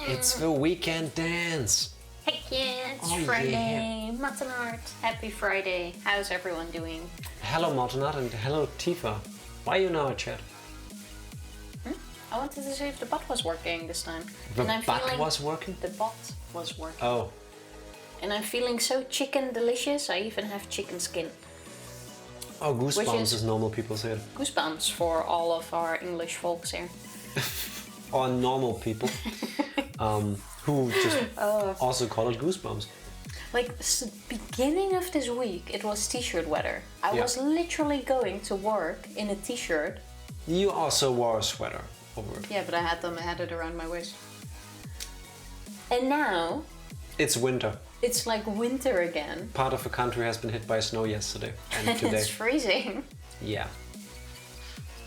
It's the weekend dance. Heck yeah, it's Friday. Yeah. Martin Art, happy Friday. How's everyone doing? Hello Martin Art and hello Tifa. Why are you now at chat? I wanted to see if the bot was working this time. The bot was working? The bot was working. Oh. And I'm feeling so chicken delicious, I even have chicken skin. Oh, goosebumps as normal people say it. Goosebumps for all of our English folks here. Or normal people. Who just also call it goosebumps. Like, beginning of this week, it was t-shirt weather. I was literally going to work in a t-shirt. You also wore a sweater over it. Yeah, but I had it around my waist. And now... It's winter. It's like winter again. Part of the country has been hit by snow yesterday and today. It's freezing. Yeah.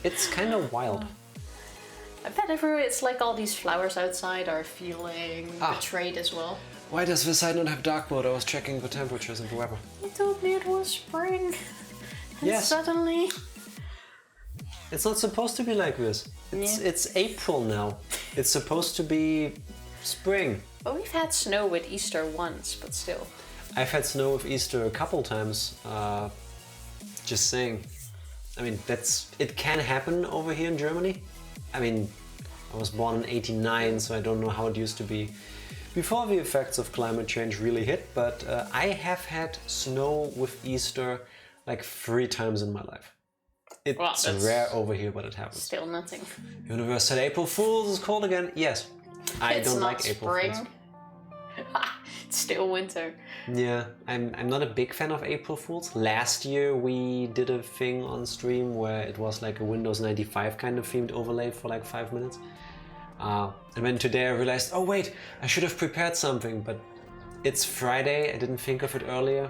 It's kind of wild. I bet it's like all these flowers outside are feeling betrayed as well. Why does this side not have dark mode? I was checking the temperatures and the weather. You told me it was spring. And suddenly... It's not supposed to be like this. It's April now. It's supposed to be spring. Well, we've had snow with Easter once, but still. I've had snow with Easter a couple times. Just saying. I mean, it can happen over here in Germany. I mean, I was born in '89, so I don't know how it used to be before the effects of climate change really hit, but I have had snow with Easter like 3 times in my life. It's rare over here, but it happens. Still nothing. Universe said April Fools is cold again. Yes, I don't like April Fools. It's still winter. Yeah, I'm not a big fan of April Fools. Last year we did a thing on stream where it was like a Windows 95 kind of themed overlay for like 5 minutes. And then today I realized, oh wait, I should have prepared something, but it's Friday, I didn't think of it earlier.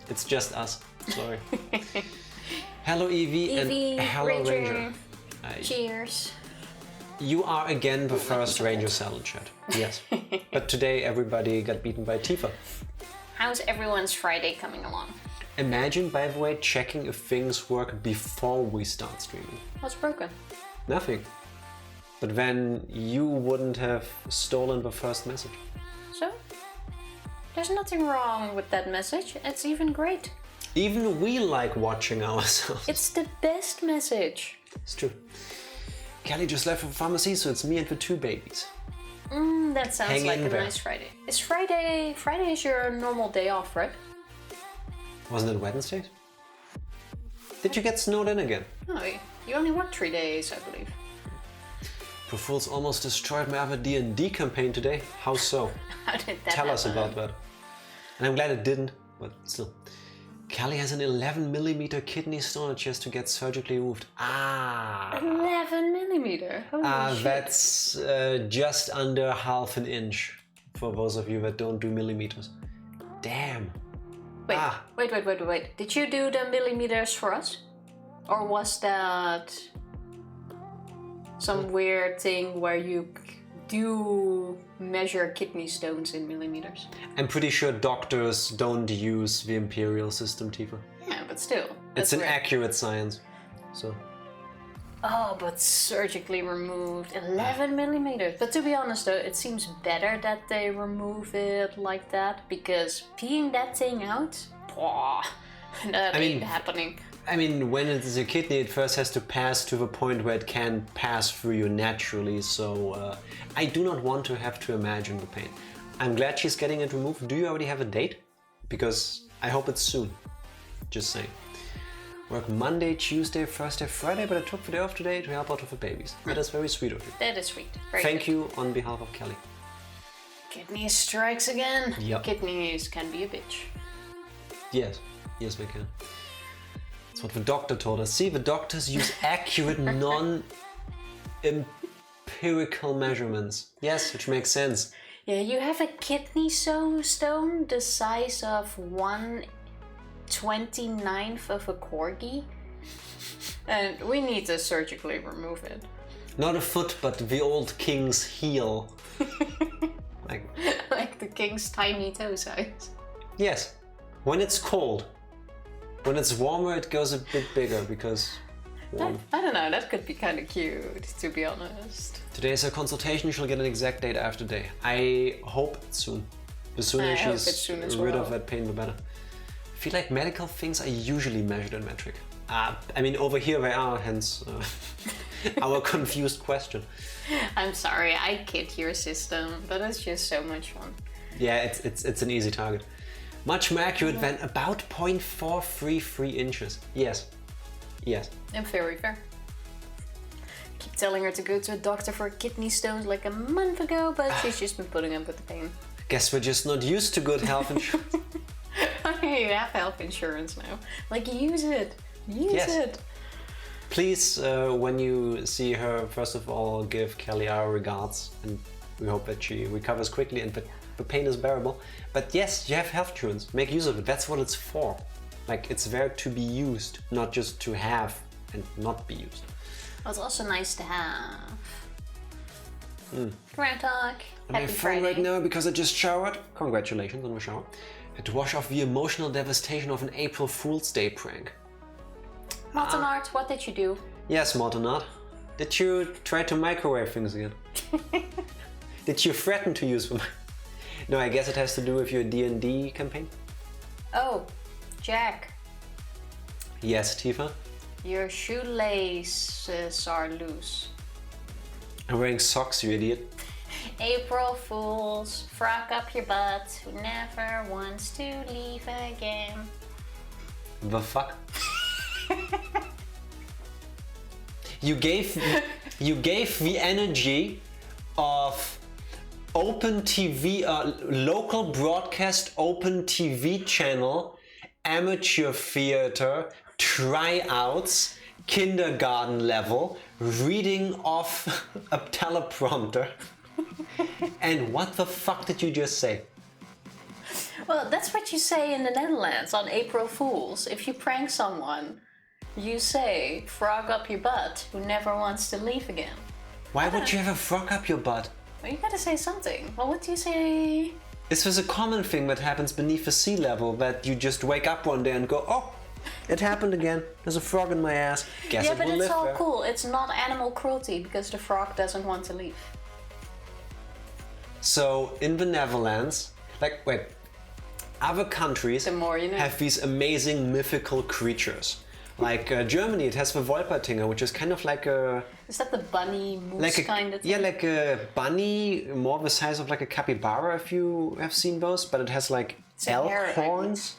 It's just us, sorry. Hello Evie and hello Ranger. Cheers. You are again the first Ranger Salad chat. Yes. But today everybody got beaten by Tifa. How's everyone's Friday coming along? Imagine, by the way, checking if things work before we start streaming. What's broken? Nothing. But then you wouldn't have stolen the first message. So? There's nothing wrong with that message. It's even great. Even we like watching ourselves. It's the best message. It's true. Kelly just left from pharmacy, so it's me and the 2 babies. That sounds like a nice Friday. Is Friday is your normal day off, right? Wasn't it Wednesday? Did you get snowed in again? No, you only worked 3 days, I believe. Pro Fools almost destroyed my other D&D campaign today. How so? How did that Tell happen? us about that. And I'm glad it didn't, but still. Kelly has an 11mm kidney stone that she has to get surgically removed. 11mm? Holy shit. That's just under half an inch, for those of you that don't do millimeters. Damn. Wait. Did you do the millimeters for us? Or was that some weird thing where you do measure kidney stones in millimeters? I'm pretty sure doctors don't use the imperial system, Tifa. Yeah, but still. It's an accurate science, so... Oh, but surgically removed 11mm. But to be honest though, it seems better that they remove it like that, because peeing that thing out, that ain't happening. I mean, when it is a kidney, it first has to pass to the point where it can pass through you naturally, so I do not want to have to imagine the pain. I'm glad she's getting it removed. Do you already have a date? Because I hope it's soon. Just saying. Work Monday, Tuesday, Thursday, Friday, but I took the day off today to help out with the babies. That is very sweet of you. That is sweet. Thank you on behalf of Kelly. Kidney strikes again. Yep. Kidneys can be a bitch. Yes, they can. That's what the doctor told us. See, the doctors use accurate, non-empirical measurements. Yes, which makes sense. Yeah, you have a kidney stone the size of 1/29th of a corgi, and we need to surgically remove it. Not a foot, but the old king's heel. Like the king's tiny toe size. Yes, when it's cold. When it's warmer, it goes a bit bigger because... I don't know, that could be kind of cute, to be honest. Today is a consultation. She'll get an exact date after day. I hope it's soon. The sooner I hope she's it's soon as rid well. of that pain, the better. I feel like medical things are usually measured in metric. I mean, over here they are, hence our confused question. I'm sorry, I kid your system, but it's just so much fun. Yeah, it's an easy target. Much more accurate than about 0.433 inches. Yes. Yes. And very fair. Keep telling her to go to a doctor for kidney stones like a month ago, but she's just been putting up with the pain. Guess we're just not used to good health insurance. You have health insurance now. Like, use it. Use it. Please, when you see her, first of all, give Kelly our regards, and we hope that she recovers quickly and that the pain is bearable. But yes, you have health insurance. Make use of it. That's what it's for. Like, it's there to be used, not just to have and not be used. Well, it's also nice to have. Ground talk. On my phone right now because I just showered. Congratulations on the shower. Had to wash off the emotional devastation of an April Fool's Day prank. Martinart, what did you do? Yes, Mortonard. Did you try to microwave things again? Did you threaten to use them? No, I guess it has to do with your D&D campaign. Oh, Jack. Yes, Tifa. Your shoelaces are loose. I'm wearing socks, you idiot. April Fools, frock up your butt, who never wants to leave again. The fuck? You gave the energy of open TV, local broadcast open TV channel, amateur theater, tryouts, kindergarten level, reading off a teleprompter. And what the fuck did you just say? Well, that's what you say in the Netherlands on April Fools. If you prank someone, you say, frog up your butt, who never wants to leave again. Why would you have a frog up your butt? Well, you gotta say something. Well, what do you say? This was a common thing that happens beneath the sea level, that you just wake up one day and go, oh, it happened again. There's a frog in my ass. Guess Yeah, it but will it's live all there. cool. It's not animal cruelty because the frog doesn't want to leave. So in the Netherlands, like, wait, other countries The more you know. have these amazing mythical creatures. Like Germany, it has the Wolpertinger, which is kind of like a... Is that the bunny moose Like a, kind of thing? yeah, like a bunny, more the size of like a capybara, if you have seen those, but it has like a elk parrot, horns.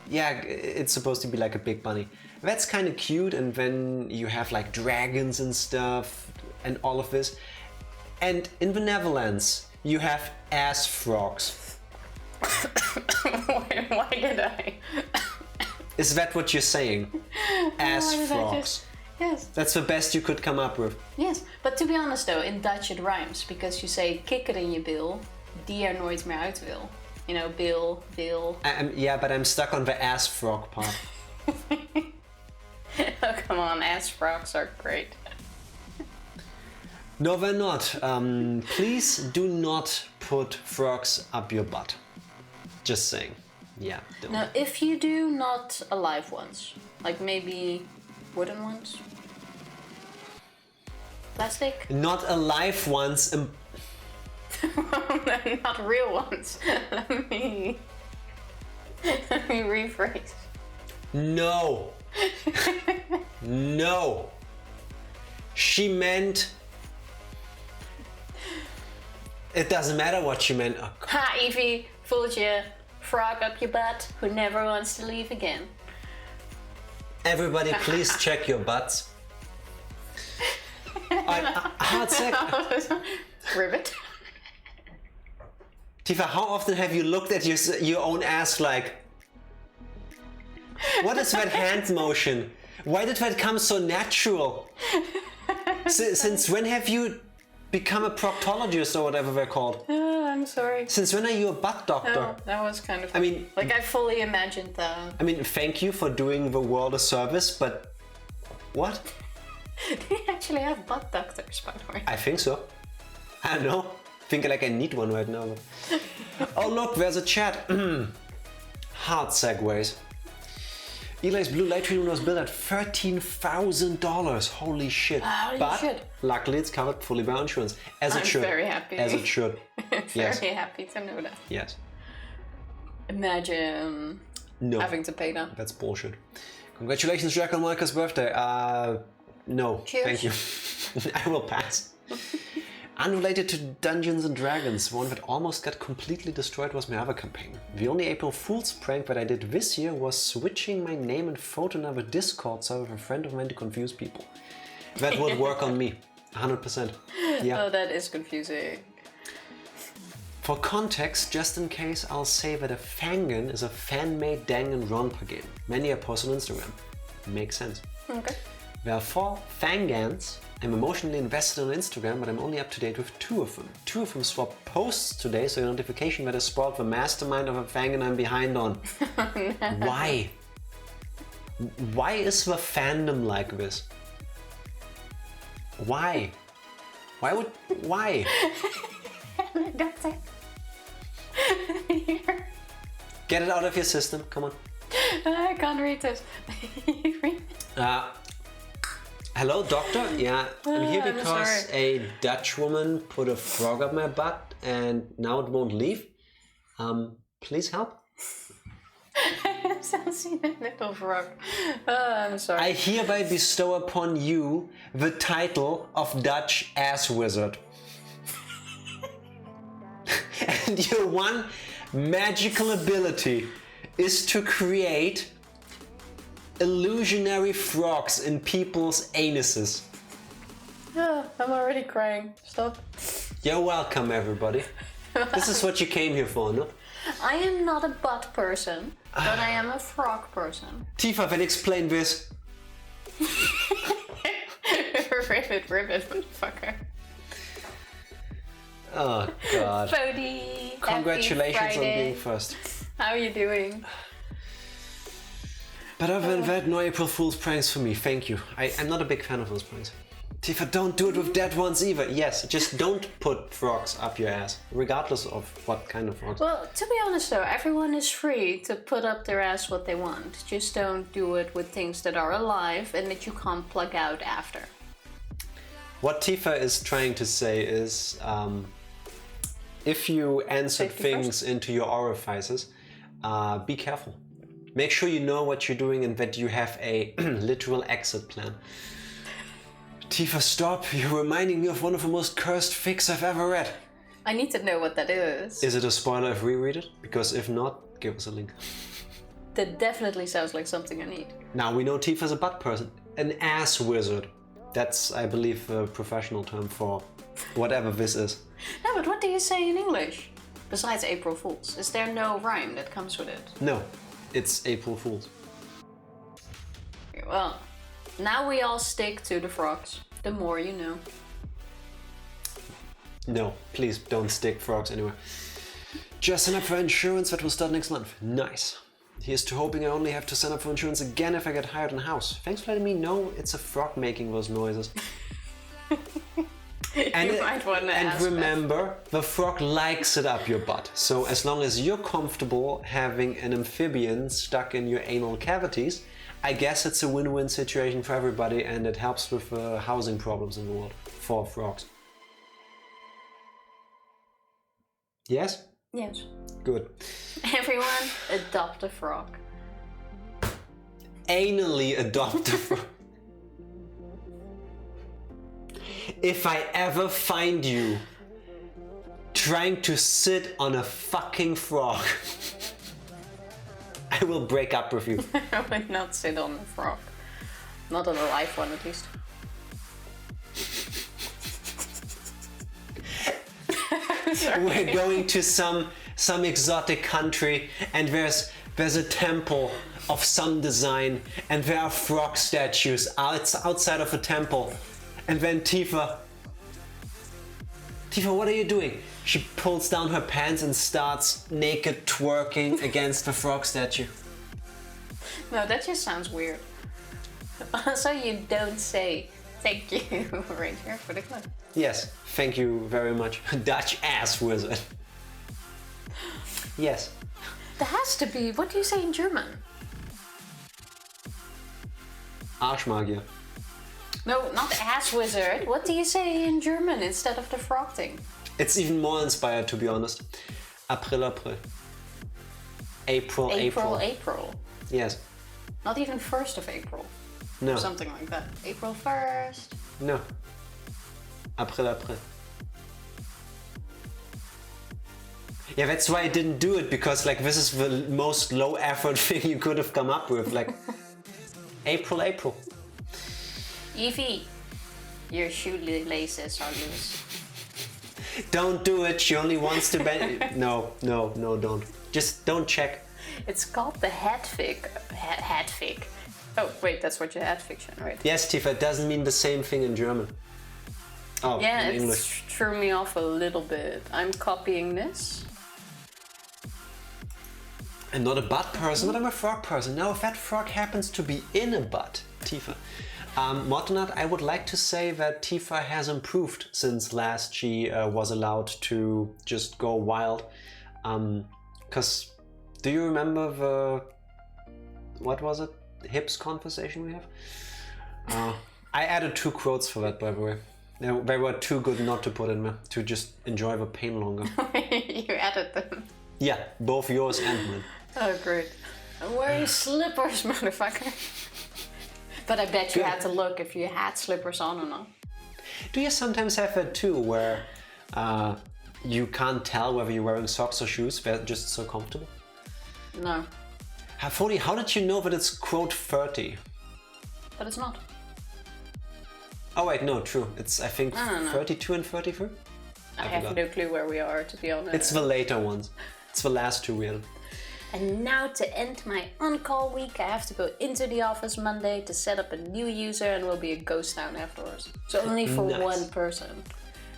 Yeah, it's supposed to be like a big bunny. That's kind of cute, and then you have like dragons and stuff, and all of this. And in the Netherlands, you have ass frogs. Why did I? Is that what you're saying? Ass Why did I frogs. just- Yes. That's the best you could come up with. Yes, but to be honest though, in Dutch it rhymes because you say kikker in je bil, die er nooit meer uit wil. You know, bil, wil. Yeah, but I'm stuck on the ass frog part. Oh, come on, ass frogs are great. No, they're not. Please do not put frogs up your butt. Just saying. Yeah, don't. Now, if you do, not alive ones. Like maybe wooden ones? Plastic? Not alive ones. Not real ones. Let me rephrase. No. No. She meant... It doesn't matter what she meant. Oh, God. Ha, Evie, fooled you. Frog up your butt, who never wants to leave again. Everybody, please check your butts. Hard sec. Ribbit. Tifa, how often have you looked at your own ass like... What is that hand motion? Why did that come so natural? Since when have you become a proctologist or whatever they're called? Oh, I'm sorry. Since when are you a butt doctor? Oh, that was kind of... I mean... Like, I fully imagined that. I mean, thank you for doing the world a service, but... What? Do you actually have butt doctors, by the way? I think so. I don't know. Think like I need one right now. Oh look, there's a chat. Hard segues. Eli's blue light tree was built at $13,000. Holy shit. Holy shit. Luckily it's covered fully by insurance. As it should. I'm very happy. As it should. Very happy to know that. Yes. Imagine having to pay that. That's bullshit. Congratulations, Jack, on Micah's birthday. No. Cheers. Thank you. I will pass. Unrelated to Dungeons and Dragons, one that almost got completely destroyed was my other campaign. The only April Fool's prank that I did this year was switching my name and photo number Discord server with a friend of mine to confuse people. That would work on me, 100%. Yeah. Oh, that is confusing. For context, just in case, I'll say that a Fangan is a fan-made Danganronpa game. Many are posted on Instagram. Makes sense. Okay. There are 4 Fangans. I'm emotionally invested on Instagram, but I'm only up to date with 2 of them. 2 of them swapped posts today, so a notification that I spoiled the mastermind of a Fangan I'm behind on. Why? Why is the fandom like this? Why? Why? That's it. Get it out of your system, come on. I can't read this. Hello, doctor? Yeah, I'm here I'm because sorry. a Dutch woman put a frog up my butt and now it won't leave. Please help. I've seen a little frog. I'm sorry. I hereby bestow upon you the title of Dutch ass wizard. And your one magical ability is to create illusionary frogs in people's anuses. I'm already crying. Stop. You're welcome, everybody. This is what you came here for, no? I am not a butt person, but I am a frog person. Tifa, then explain this. Ribbit, motherfucker. Oh, God. Bodhi, Congratulations on being first. How are you doing? But other than that, no April Fool's pranks for me, thank you. I'm not a big fan of those pranks. Tifa, don't do it with dead ones either. Yes, just don't put frogs up your ass, regardless of what kind of frogs. Well, to be honest though, everyone is free to put up their ass what they want. Just don't do it with things that are alive and that you can't plug out after. What Tifa is trying to say is, if you insert things into your orifices, be careful. Make sure you know what you're doing and that you have a literal exit plan. Tifa, stop. You're reminding me of one of the most cursed fics I've ever read. I need to know what that is. Is it a spoiler if we read it? Because if not, give us a link. That definitely sounds like something I need. Now we know Tifa's a butt person. An ass wizard. That's, I believe, a professional term for whatever this is. No, but what do you say in English? Besides April Fools, is there no rhyme that comes with it? No, it's April Fool's. Okay, well, now we all stick to the frogs. The more you know. No, please don't stick frogs anywhere. Just sign up for insurance that will start next month. Nice. Here's to hoping I only have to sign up for insurance again if I get hired in a house. Thanks for letting me know it's a frog making those noises. And remember, the frog likes it up your butt. So as long as you're comfortable having an amphibian stuck in your anal cavities, I guess it's a win-win situation for everybody and it helps with housing problems in the world for frogs. Yes? Yes. Good. Everyone, adopt a frog. Anally adopt a frog. If I ever find you trying to sit on a fucking frog, I will break up with you. I would not sit on a frog. Not on a live one, at least. We're going to some exotic country and there's a temple of some design and there are frog statues outside of a temple. And then Tifa, what are you doing? She pulls down her pants and starts naked twerking against the frog statue. No, that just sounds weird. Also, you don't say thank you right here for the clip. Yes, thank you very much. Dutch ass wizard. Yes. There has to be. What do you say in German? Arschmagier. No, not ass wizard. What do you say in German instead of the frog thing? It's even more inspired, to be honest. April, April. April, April. April. Yes. Not even 1st of April. No. Or something like that. April 1st. No. April, April. Yeah, that's why I didn't do it, because like this is the most low effort thing you could have come up with. Like April, April. Evie, your shoelaces are loose. Don't do it. She only wants to bend. No, don't. Just don't check. It's called the Hedwig. Hedwig. Oh, wait, that's what you had fiction, right? Yes, Tifa, it doesn't mean the same thing in German. Oh, yeah, in it English. threw me off a little bit. I'm copying this. I'm not a butt person, but I'm a frog person. Now, if that frog happens to be in a butt, Tifa. Mortonat, I would like to say that Tifa has improved since last she was allowed to just go wild. Because, do you remember the... What was it? Hips conversation we have? I added 2 quotes for that, by the way. They were too good not to put in there, to just enjoy the pain longer. You added them. Yeah, both yours and mine. Oh, great. I'm wearing slippers, motherfucker. But I bet you had to look if you had slippers on or not. Do you sometimes have that too, where you can't tell whether you're wearing socks or shoes? They're just so comfortable. No. Fodi, how did you know that it's quote 30? But it's not. Oh wait, no, true. It's I think 32 and 33. I have no clue where we are, to be honest. It's the later ones. It's the last 2 really. And now to end my on-call week, I have to go into the office Monday to set up a new user and will be a ghost town afterwards. So only for one person.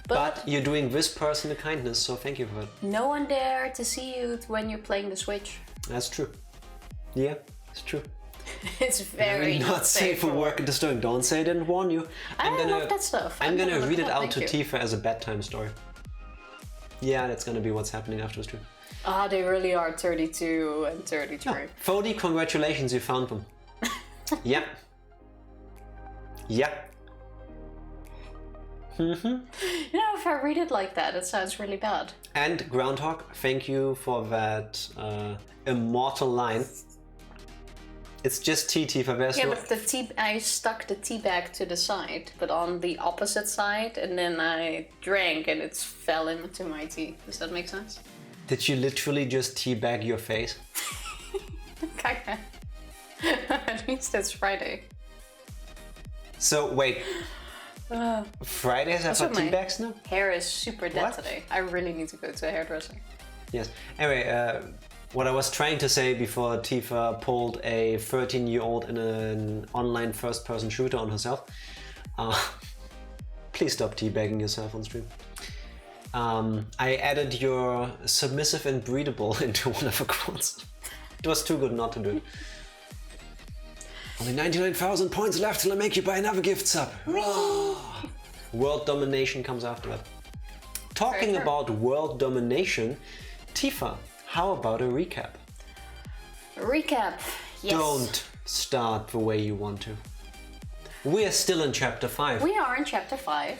But you're doing this person a kindness, so thank you for it. No one there to see you when you're playing the Switch. That's true. Yeah, it's true. It's very not safe for work and disturbing. Don't say I didn't warn you. I love that stuff. I'm gonna read it out to Tifa as a bedtime story. Yeah, that's gonna be what's happening after the stream. Ah, they really are 32 and 33. Oh, Fodi, congratulations, you found them. Yep. Yep. You know, if I read it like that, it sounds really bad. And Groundhog, thank you for that immortal line. It's just tea, Tifa. Yeah, but I stuck the tea bag to the side, but on the opposite side, and then I drank and it fell into my tea. Does that make sense? Did you literally just teabag your face? Kinda. At least it's Friday. So, wait. Fridays have tea bags now? Hair is super dead today. I really need to go to a hairdresser. Yes. Anyway, what I was trying to say before Tifa pulled a 13-year-old in an online first-person shooter on herself. Please stop teabagging yourself on stream. I added your submissive and breedable into one of the quotes. It was too good not to do it. Only 99,000 points left till I make you buy another gift sub. World domination comes after that. Talking about world domination, Tifa, how about a recap? A recap, yes. Don't start the way you want to. We are still in chapter 5. We are in chapter 5.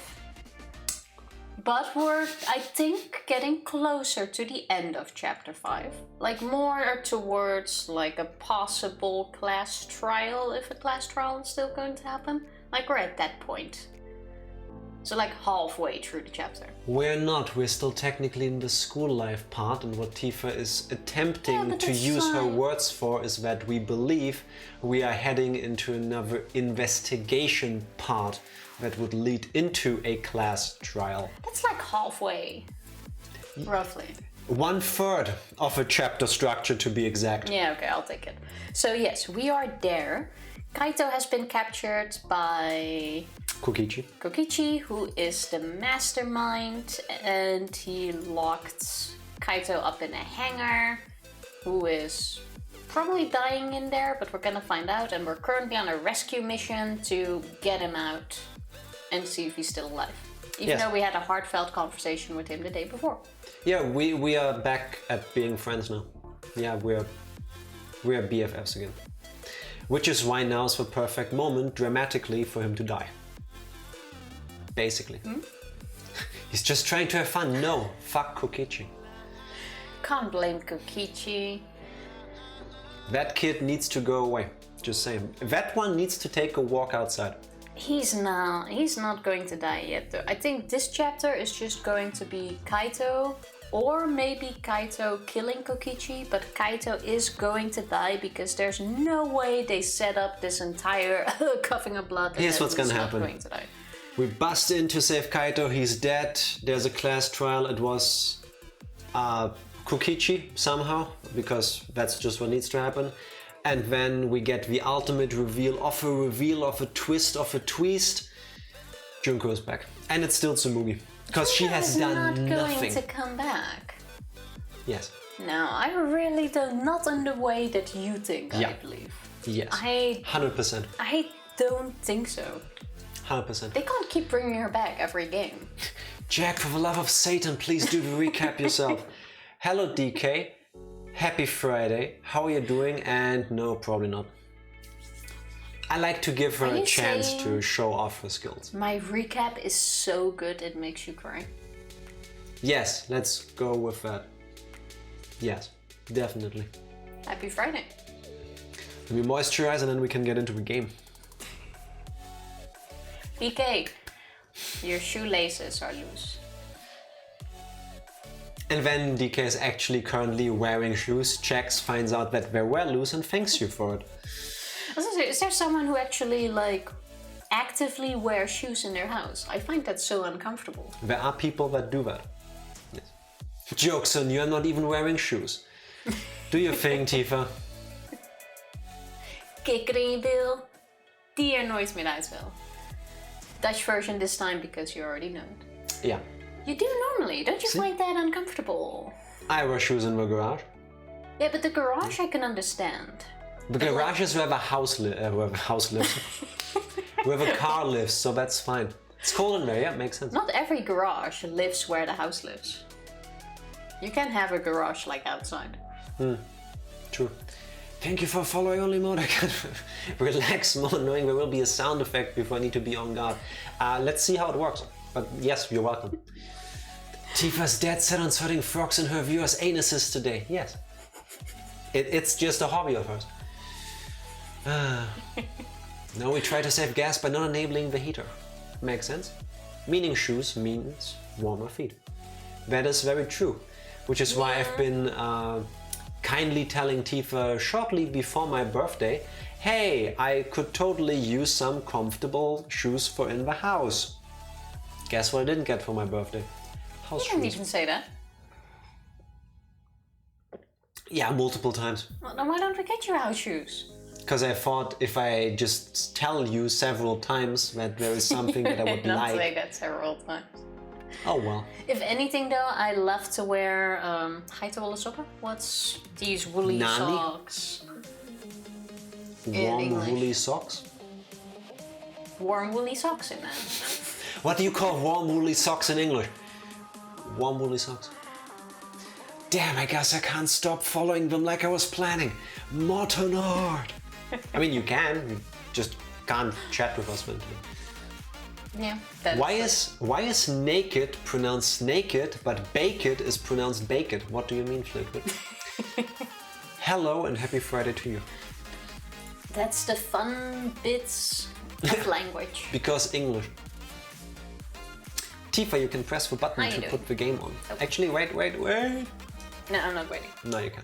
But we're, I think, getting closer to the end of chapter 5. Like more towards like a possible class trial, if a class trial is still going to happen. Like we're at that point. So like halfway through the chapter. We're not, we're still technically in the school life part, and what Tifa is attempting to use her words for is that we believe we are heading into another investigation part that would lead into a class trial. That's like halfway, roughly. 1/3 of a chapter structure to be exact. Yeah, okay, I'll take it. So yes, we are there. Kaito has been captured by Kokichi, who is the mastermind, and he locked Kaito up in a hangar, who is probably dying in there, but we're gonna find out, and we're currently on a rescue mission to get him out and see if he's still alive. Even though we had a heartfelt conversation with him the day before. Yeah, we are back at being friends now. Yeah, we're BFFs again. Which is why now's the perfect moment, dramatically, for him to die. Basically. He's just trying to have fun. No, fuck Kokichi. Can't blame Kokichi. That kid needs to go away. Just saying. That one needs to take a walk outside. He's not going to die yet though. I think this chapter is just going to be Kaito, or maybe Kaito killing Kokichi, but Kaito is going to die because there's no way they set up this entire coughing of blood. Here's what's gonna happen. Going to die. We bust in to save Kaito, he's dead, there's a class trial, it was Kokichi somehow, because that's just what needs to happen. And then we get the ultimate reveal of a twist of a twist. Junko is back. And it's still Tsumugi. Because she has done not nothing. going to come back. Yes. No, I really don't. Not in the way that you think, Yeah. I believe. Yes. 100%. I don't think so. 100%. They can't keep bringing her back every game. Jack, for the love of Satan, please do the recap yourself. Hello, DK. Happy Friday. How are you doing? And no, probably not. I like to give her a chance to show off her skills. My recap is so good it makes you cry. Yes, let's go with that. Yes, definitely. Happy Friday. We moisturize and then we can get into the game. DK, your shoelaces are loose. And then DK is actually currently wearing shoes, checks, finds out that they were loose and thanks you for it. I was gonna say, is there someone who actually actively wears shoes in their house? I find that so uncomfortable. There are people that do that. Yes. Joke's on you, I'm not even wearing shoes. Do your thing, Tifa. Kikkeringdeel. Die er nooit meer uit wil. Dutch version this time because you already know it. Yeah. You do normally, don't you find that uncomfortable? I wear shoes in the garage. Yeah, but the garage I can understand. The garage is where the house lives. Where the car lives, so that's fine. It's cold in there, yeah, makes sense. Not every garage lives where the house lives. You can have a garage outside. True. Thank you for following only mode. I can relax more knowing there will be a sound effect before I need to be on guard. Let's see how it works. But yes, you're welcome. Tifa's dead set on sorting frogs in her viewers' anuses today. Yes. It's just a hobby of hers. Now we try to save gas by not enabling the heater. Makes sense? Meaning shoes means warmer feet. That is very true. Which is why I've been kindly telling Tifa shortly before my birthday, hey, I could totally use some comfortable shoes for in the house. Guess what I didn't get for my birthday? House You didn't shoes. even say that. Yeah, multiple times. Well, then why don't we get you house shoes? Because I thought if I just tell you several times that there is something that I would Not like. say that several times. Oh well. If anything though, I love to wear geitenwolle sokken. What's these woolly Nani? socks? In Warm English. woolly socks? Warm woolly socks in that. What do you call warm woolly socks in English? Warm woolly socks. Damn, I guess I can't stop following them like I was planning. Morton hard. I mean, you can, you just can't chat with us mentally. Yeah. Why is naked pronounced naked, but baked is pronounced baked? What do you mean, Flickwood? Hello and happy Friday to you. That's the fun bits of language. Because English. Tifa, you can press the button to put the game on. Okay. Actually, wait. No, I'm not waiting. No, you can.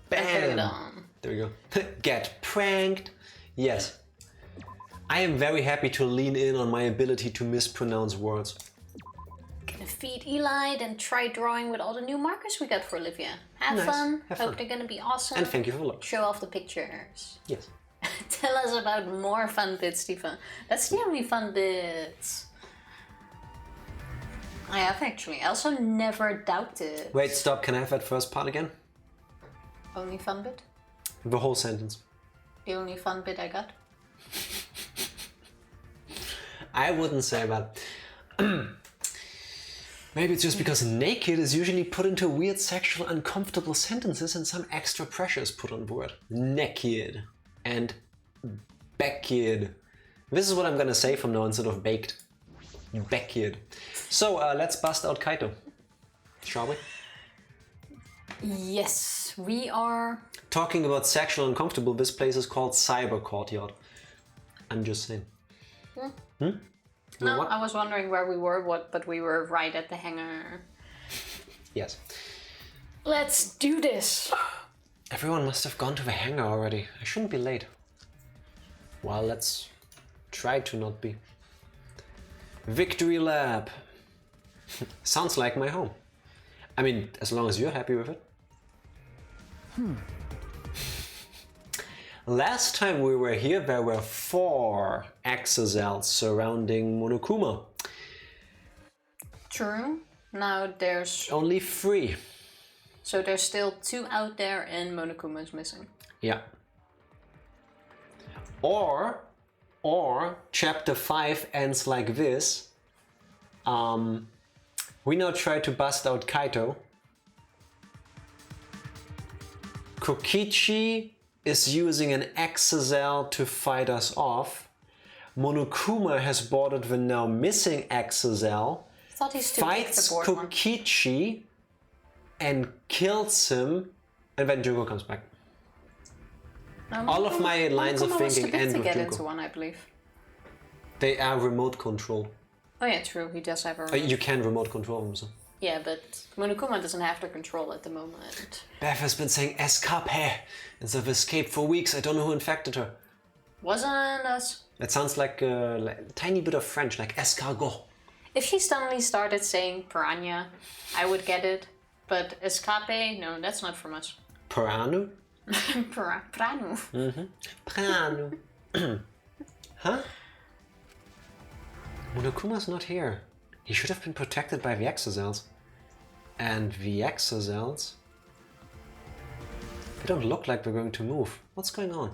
Put it Bam! on. There we go. Get pranked. Yes. I am very happy to lean in on my ability to mispronounce words. Gonna feed Eli, then try drawing with all the new markers we got for Olivia. Have Nice. fun. Have Hope fun. they're gonna be awesome. And thank you for the look. Show off the pictures. Yes. Tell us about more fun bits, Tifa. That's the only fun bits. I have actually. I also never doubted. Wait, stop. Can I have that first part again? Only fun bit? The whole sentence. The only fun bit I got? I wouldn't say that. Maybe it's just because naked is usually put into weird sexual uncomfortable sentences and some extra pressure is put on the word. Naked and Backyard. This is what I'm gonna say from now instead of baked. Backyard. So let's bust out Kaito. Shall we? Yes, we are. Talking about sexual uncomfortable, this place is called Cyber Courtyard. I'm just saying. No, What? I was wondering where we were, but we were right at the hangar. Yes. Let's do this. Everyone must have gone to the hangar already. I shouldn't be late. Well, let's try to not be. Victory Lab. Sounds like my home. I mean, as long as you're happy with it. Last time we were here, there were 4 exocells surrounding Monokuma. True. Now there's... Only 3. So there's still 2 out there and Monokuma is missing. Yeah. Or chapter 5 ends like this. We now try to bust out Kaito. Kokichi is using an exocell to fight us off. Monokuma has boarded the now missing exocell, I thought he's too big fights to board one. Kokichi and kills him, and then Junko comes back. All of my lines of Monokuma was too thinking big end to with get Junko. into one, I believe. They are remote controlled. Oh yeah, true. He does have a... You can remote control them, so. Yeah, but Monokuma doesn't have the control at the moment. Beth has been saying escape instead of escape for weeks. I don't know who infected her. Wasn't us. That sounds like a tiny bit of French, like escargot. If she suddenly started saying piranha, I would get it. But escape, no, that's not from us. Piranu? Pranu. Piranu. Huh? Monokuma's not here. He should have been protected by the exocells. And the exocells... They don't look like they're going to move. What's going on?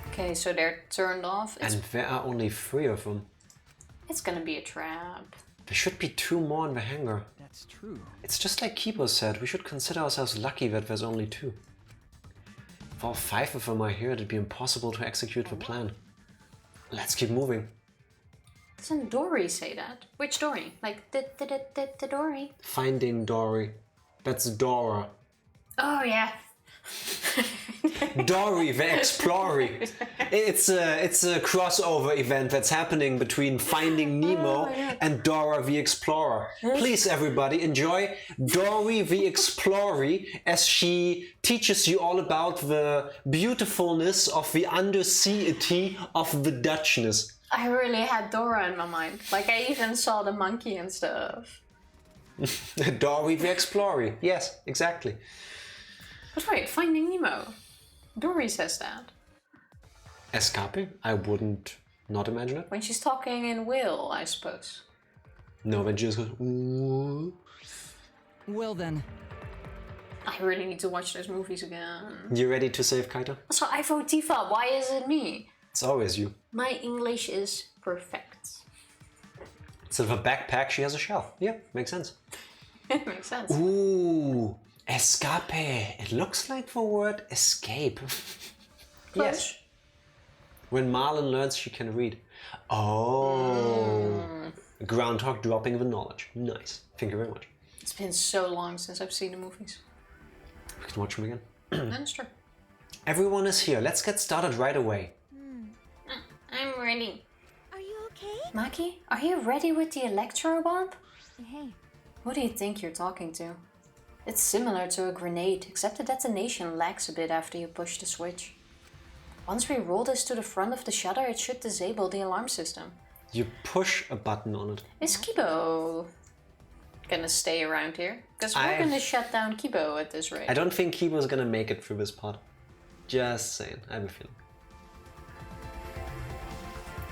Okay, so they're turned off. And there are only 3 of them. It's gonna be a trap. There should be 2 more in the hangar. That's true. It's just like Kibo said, we should consider ourselves lucky that there's only 2. If all 5 of them are here, it'd be impossible to execute the plan. Let's keep moving. Doesn't Dory say that? Which Dory? Like the Dory? Finding Dory. That's Dora. Oh yeah. Dory the Explorer. It's a crossover event that's happening between Finding Nemo and Dora the Explorer. Please everybody enjoy Dory the Explorer as she teaches you all about the beautifulness of the underseaity of the Dutchness. I really had Dora in my mind. Like I even saw the monkey and stuff. Dory the Explorer. Yes, exactly. But wait, Finding Nemo. Dory says that. Escape? I wouldn't not imagine it. When she's talking in Will, I suppose. No, when she just goes, ooh. Well then. I really need to watch those movies again. You ready to save Kaito? So I vote Tifa. Why is it me? It's always you. My English is perfect. Instead of a backpack, she has a shell. Yeah, makes sense. It makes sense. Ooh, escape. It looks like the word escape. Yes. When Marlon learns she can read. Oh. Groundhog dropping the knowledge. Nice. Thank you very much. It's been so long since I've seen the movies. We can watch them again. That's true. Everyone is here. Let's get started right away. I'm ready. Are you okay? Maki, are you ready with the electro bomb? Hey. Who do you think you're talking to? It's similar to a grenade, except the detonation lags a bit after you push the switch. Once we roll this to the front of the shutter, it should disable the alarm system. You push a button on it. Is Kibo gonna stay around here? Because we're gonna shut down Kibo at this rate. I don't think Kibo's gonna make it through this part. Just saying. I have a feeling.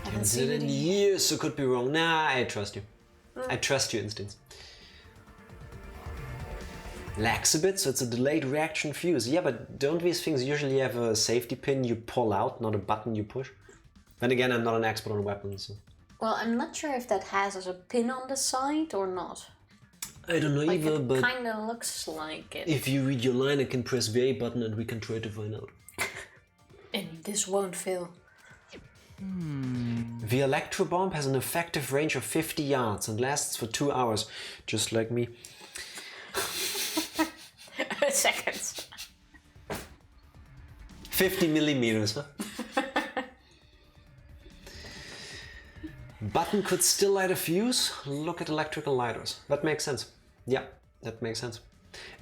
I haven't It's seen in it. years, so could be wrong. Nah, I trust you. I trust your instincts. Lags a bit, so it's a delayed reaction fuse. Yeah, but don't these things usually have a safety pin you pull out, not a button you push? Then again, I'm not an expert on weapons, so... Well, I'm not sure if that has a pin on the side or not. I don't know Like either, it but kinda looks like it. if you read your line, I can press the A button and we can try to find out. And this won't fail. The electro bomb has an effective range of 50 yards and lasts for 2 hours, just like me. Seconds. 50 millimeters, huh? Button could still light a fuse? Look at electrical lighters. That makes sense. Yeah, that makes sense.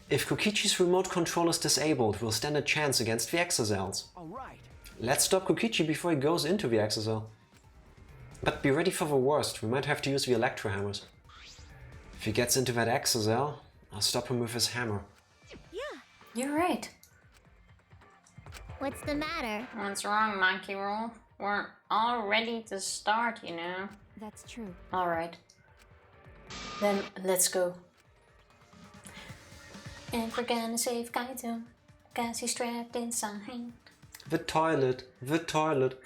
If Kokichi's remote control is disabled, we'll stand a chance against the exocells. Alright. Let's stop Kokichi before he goes into the exocell. But be ready for the worst, we might have to use the electro hammers. If he gets into that exocell, I'll stop him with his hammer. Yeah. You're right. What's the matter? What's wrong, Monkey Roll? We're all ready to start, you know. That's true. Alright. Then let's go. And we're gonna save Kaito, cause he's trapped inside. The toilet, the toilet.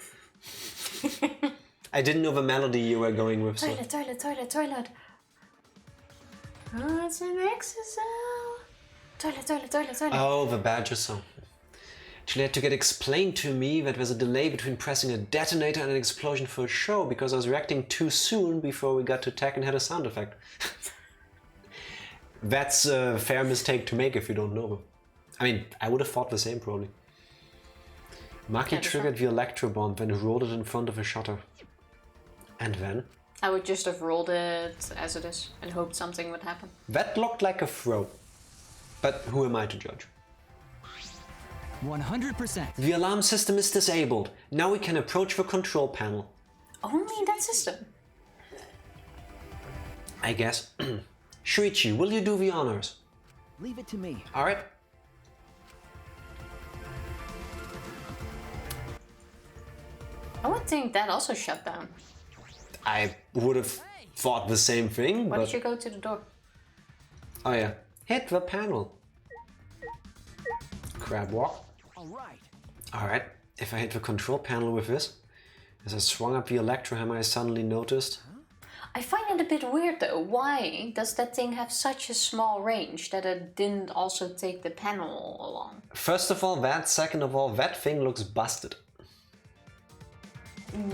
I didn't know the melody you were going with, so... Toilet, toilet, toilet, toilet. Oh, it's an exocell. Toilet, toilet, toilet, toilet. Oh, the badger song. Actually, had to get explained to me that there's a delay between pressing a detonator and an explosion for a show because I was reacting too soon before we got to tech and had a sound effect. That's a fair mistake to make if you don't know them. I mean, I would have thought the same probably. Maki triggered the electro bomb, then rolled it in front of a shutter. And then? I would just have rolled it as it is and hoped something would happen. That looked like a throw. But who am I to judge? 100%. The alarm system is disabled. Now we can approach the control panel. Only that system. I guess. Shuichi, will you do the honors? Leave it to me. Alright. I would think that also shut down. I would have thought the same thing, Why but... did you go to the door? Oh yeah. Hit the panel. Crab walk. Alright. Alright. If I hit the control panel with this, as I swung up the electro hammer, I suddenly noticed... I find it a bit weird though. Why does that thing have such a small range that it didn't also take the panel along? First of all that, second of all, that thing looks busted.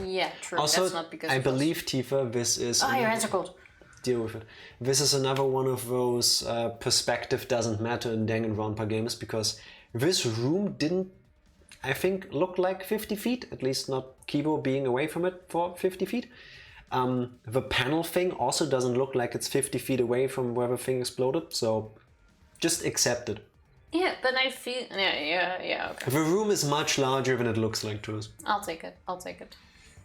Yeah, true. Also, That's not because I of us. believe, Tifa, this is... Oh, your hands are cold. Deal with it. This is another one of those perspective doesn't matter in Danganronpa games, because this room didn't, I think, look like 50 feet, at least not Kibo being away from it for 50 feet. The panel thing also doesn't look like it's 50 feet away from where the thing exploded, so just accept it. Yeah, but I feel... Yeah, okay. The room is much larger than it looks like to us. I'll take it. I'll take it.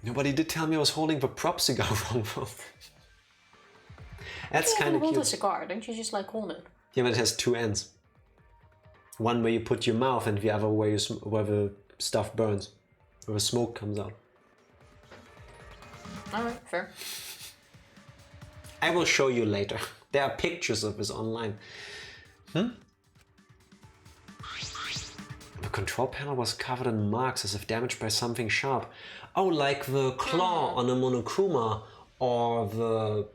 Nobody did tell me I was holding the prop cigar wrong though. That's kind of hold a cute. cigar, don't you just like hold it? Yeah, but it has two ends. One where you put your mouth and the other where, where the stuff burns, where the smoke comes out. Alright, fair. I will show you later. There are pictures of this online. The control panel was covered in marks as if damaged by something sharp. Oh, like the claw on a Monokuma or the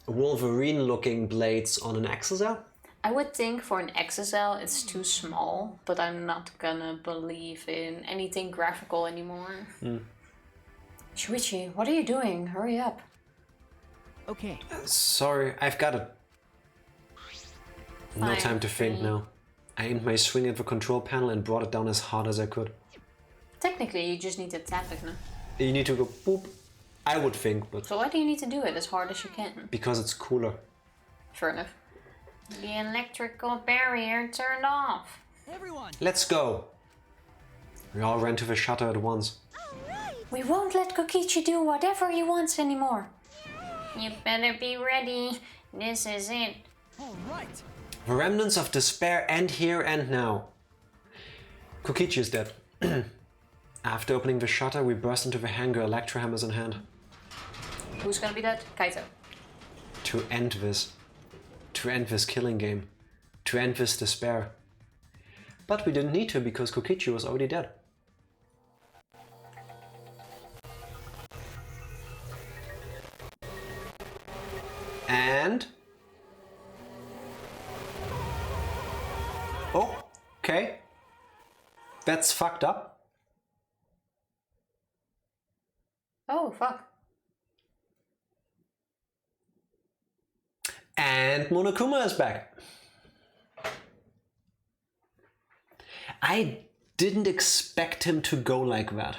Wolverine-looking blades on an exocell? I would think for an exocell it's too small, but I'm not gonna believe in anything graphical anymore. Shuichi, what are you doing? Hurry up. Okay. Sorry, I've got it. No Fine, time to think fine. now. I aimed my swing at the control panel and brought it down as hard as I could. Technically, you just need to tap it, no? You need to go boop. I would think, but So why do you need to do it as hard as you can? because it's cooler. Fair enough. The electrical barrier turned off. Everyone. Let's go. We all ran to the shutter at once. We won't let Kokichi do whatever he wants anymore. You better be ready. This is it. Alright. The remnants of despair end here and now. Kokichi is dead. After opening the shutter, we burst into the hangar, electro hammers in hand. Who's gonna be dead? Kaito. To end this. To end this killing game. To end this despair. But we didn't need to because Kokichi was already dead. And... oh, okay. That's fucked up. Oh, fuck. And Monokuma is back. I didn't expect him to go like that.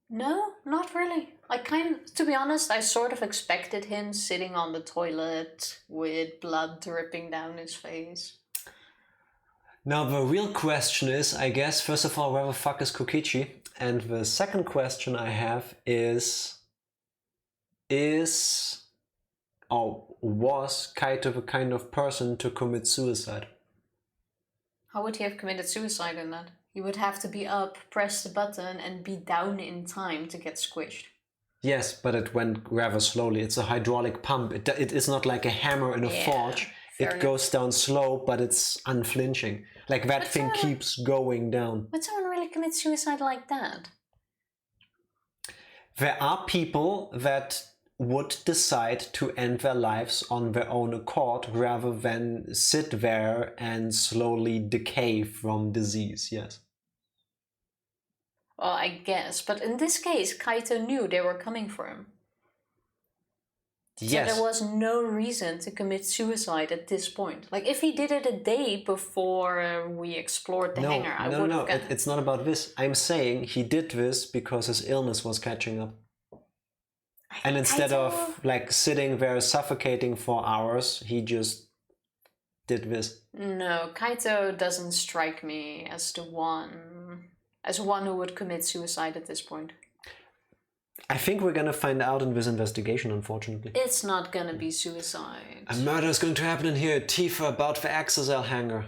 No, not really. To be honest, I sort of expected him sitting on the toilet with blood dripping down his face. Now the real question is, I guess, first of all, where the fuck is Kokichi? And the second question I have is was Kaito the kind of person to commit suicide? How would he have committed suicide in that? He would have to be up, press the button, and be down in time to get squished. Yes, but it went rather slowly. It's a hydraulic pump. It is not like a hammer in a forge. It goes down slow, but it's unflinching. Like that thing keeps going down. Would someone really commit suicide like that? There are people that would decide to end their lives on their own accord rather than sit there and slowly decay from disease, yes. Well, I guess. But in this case, Kaito knew they were coming for him. Yes. So there was no reason to commit suicide at this point. Like, if he did it a day before we explored the hangar, I would have gotten... It's not about this. I'm saying he did this because his illness was catching up. And instead of like sitting there suffocating for hours, he just did this. No, Kaito doesn't strike me as the one who would commit suicide at this point. I think we're gonna find out in this investigation, unfortunately. It's not gonna be suicide. A murder is going to happen in here. Tifa about the Axel hangar.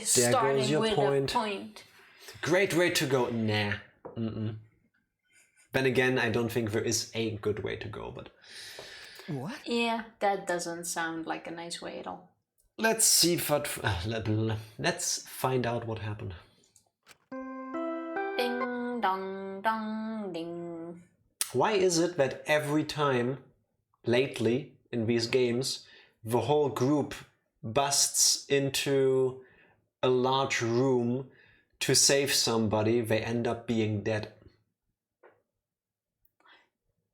Starting with a point. Great way to go. Nah. Mm-mm. Then again, I don't think there is a good way to go, but... What? Yeah, that doesn't sound like a nice way at all. Let's see what... let's find out what happened. Ding, dong, dong, ding. Why is it that every time, lately, in these games, the whole group busts into a large room to save somebody, they end up being dead?